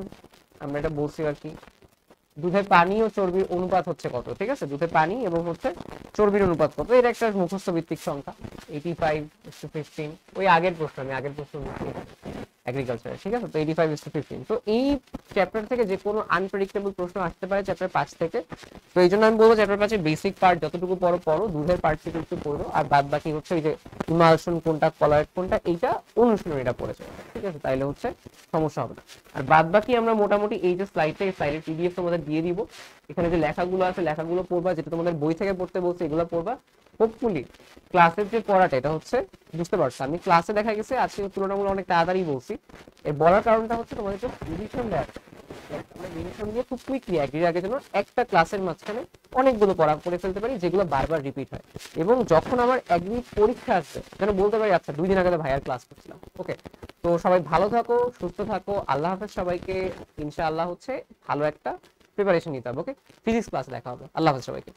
আমরা এটা বলছি আর কি। দুধের পানি ও চর্বির অনুপাত হচ্ছে কত? ঠিক আছে, দুধের পানি এবং হচ্ছে চর্বির অনুপাত কত? এটা একটা মুখস্থ ভিত্তিক সংখ্যা, 85:15। ওই আগের প্রশ্ন, আমি আগের প্রশ্ন এগ্রিকালচারে, ঠিক আছে? তো 85:15। তো এই চ্যাপ্টার থেকে যে কোনো আনপ্রেডিক্টেবল প্রশ্ন আসতে পারে চ্যাপ্টার 5 থেকে। তো এই জন্য আমি বলবো চ্যাপ্টার 5 বেসিক পার্ট যতটুকু পড়ো, দুধের পার্ট থেকে একটু পড়ো, আর বাদ বাকি হচ্ছে ওই যে ইমালশন কোনটা, কলয়েড কোনটা, এইটা অনুশীলনীটা পড়েছে, ঠিক আছে? তাইলে হচ্ছে সমস্যা হবে না। আর বাদ বাকি আমরা মোটামুটি এই যে স্লাইডের পিডিএফ তোমাদের দিয়ে দিব, এখানে যে লেখাগুলো আছে লেখাগুলো পড়বা, যেটা তোমাদের বই থেকে পড়তে বলছে এগুলো পড়বা। হোপফুলি ক্লাসের যে পড়াটা এটা হচ্ছে বুঝতে পারছো, আমি ক্লাসে দেখা গেছে আজকে তুলনামূলক অনেক তাড়াতাড়ি বলছি। এর বলার কারণটা হচ্ছে তোমাদের যে রিভিশন দেওয়া, আমরা রিভিশন দিয়ে খুব কুইকলি এগ্রির আগে যেন একটা ক্লাসের মাঝখানে অনেকগুলো পড়া করে ফেলতে পারি যেগুলো বারবার রিপিট হয়, এবং যখন আমার এগ্রি পরীক্ষা আসবে যেন বলতে পারি আচ্ছা 2 দিন আগে তো ভাইয়ার ক্লাস করছিলাম। ওকে, তো সবাই ভালো থাকো, সুস্থ থাকো, আল্লাহ হাফেজ সবাইকে। ইনশাআল্লাহ হচ্ছে ভালো একটা প্রিপারেশন নিতে হবে। ওকে, ফিজিক্স ক্লাস দেখা হবে। আল্লাহ হাফেজ সবাইকে।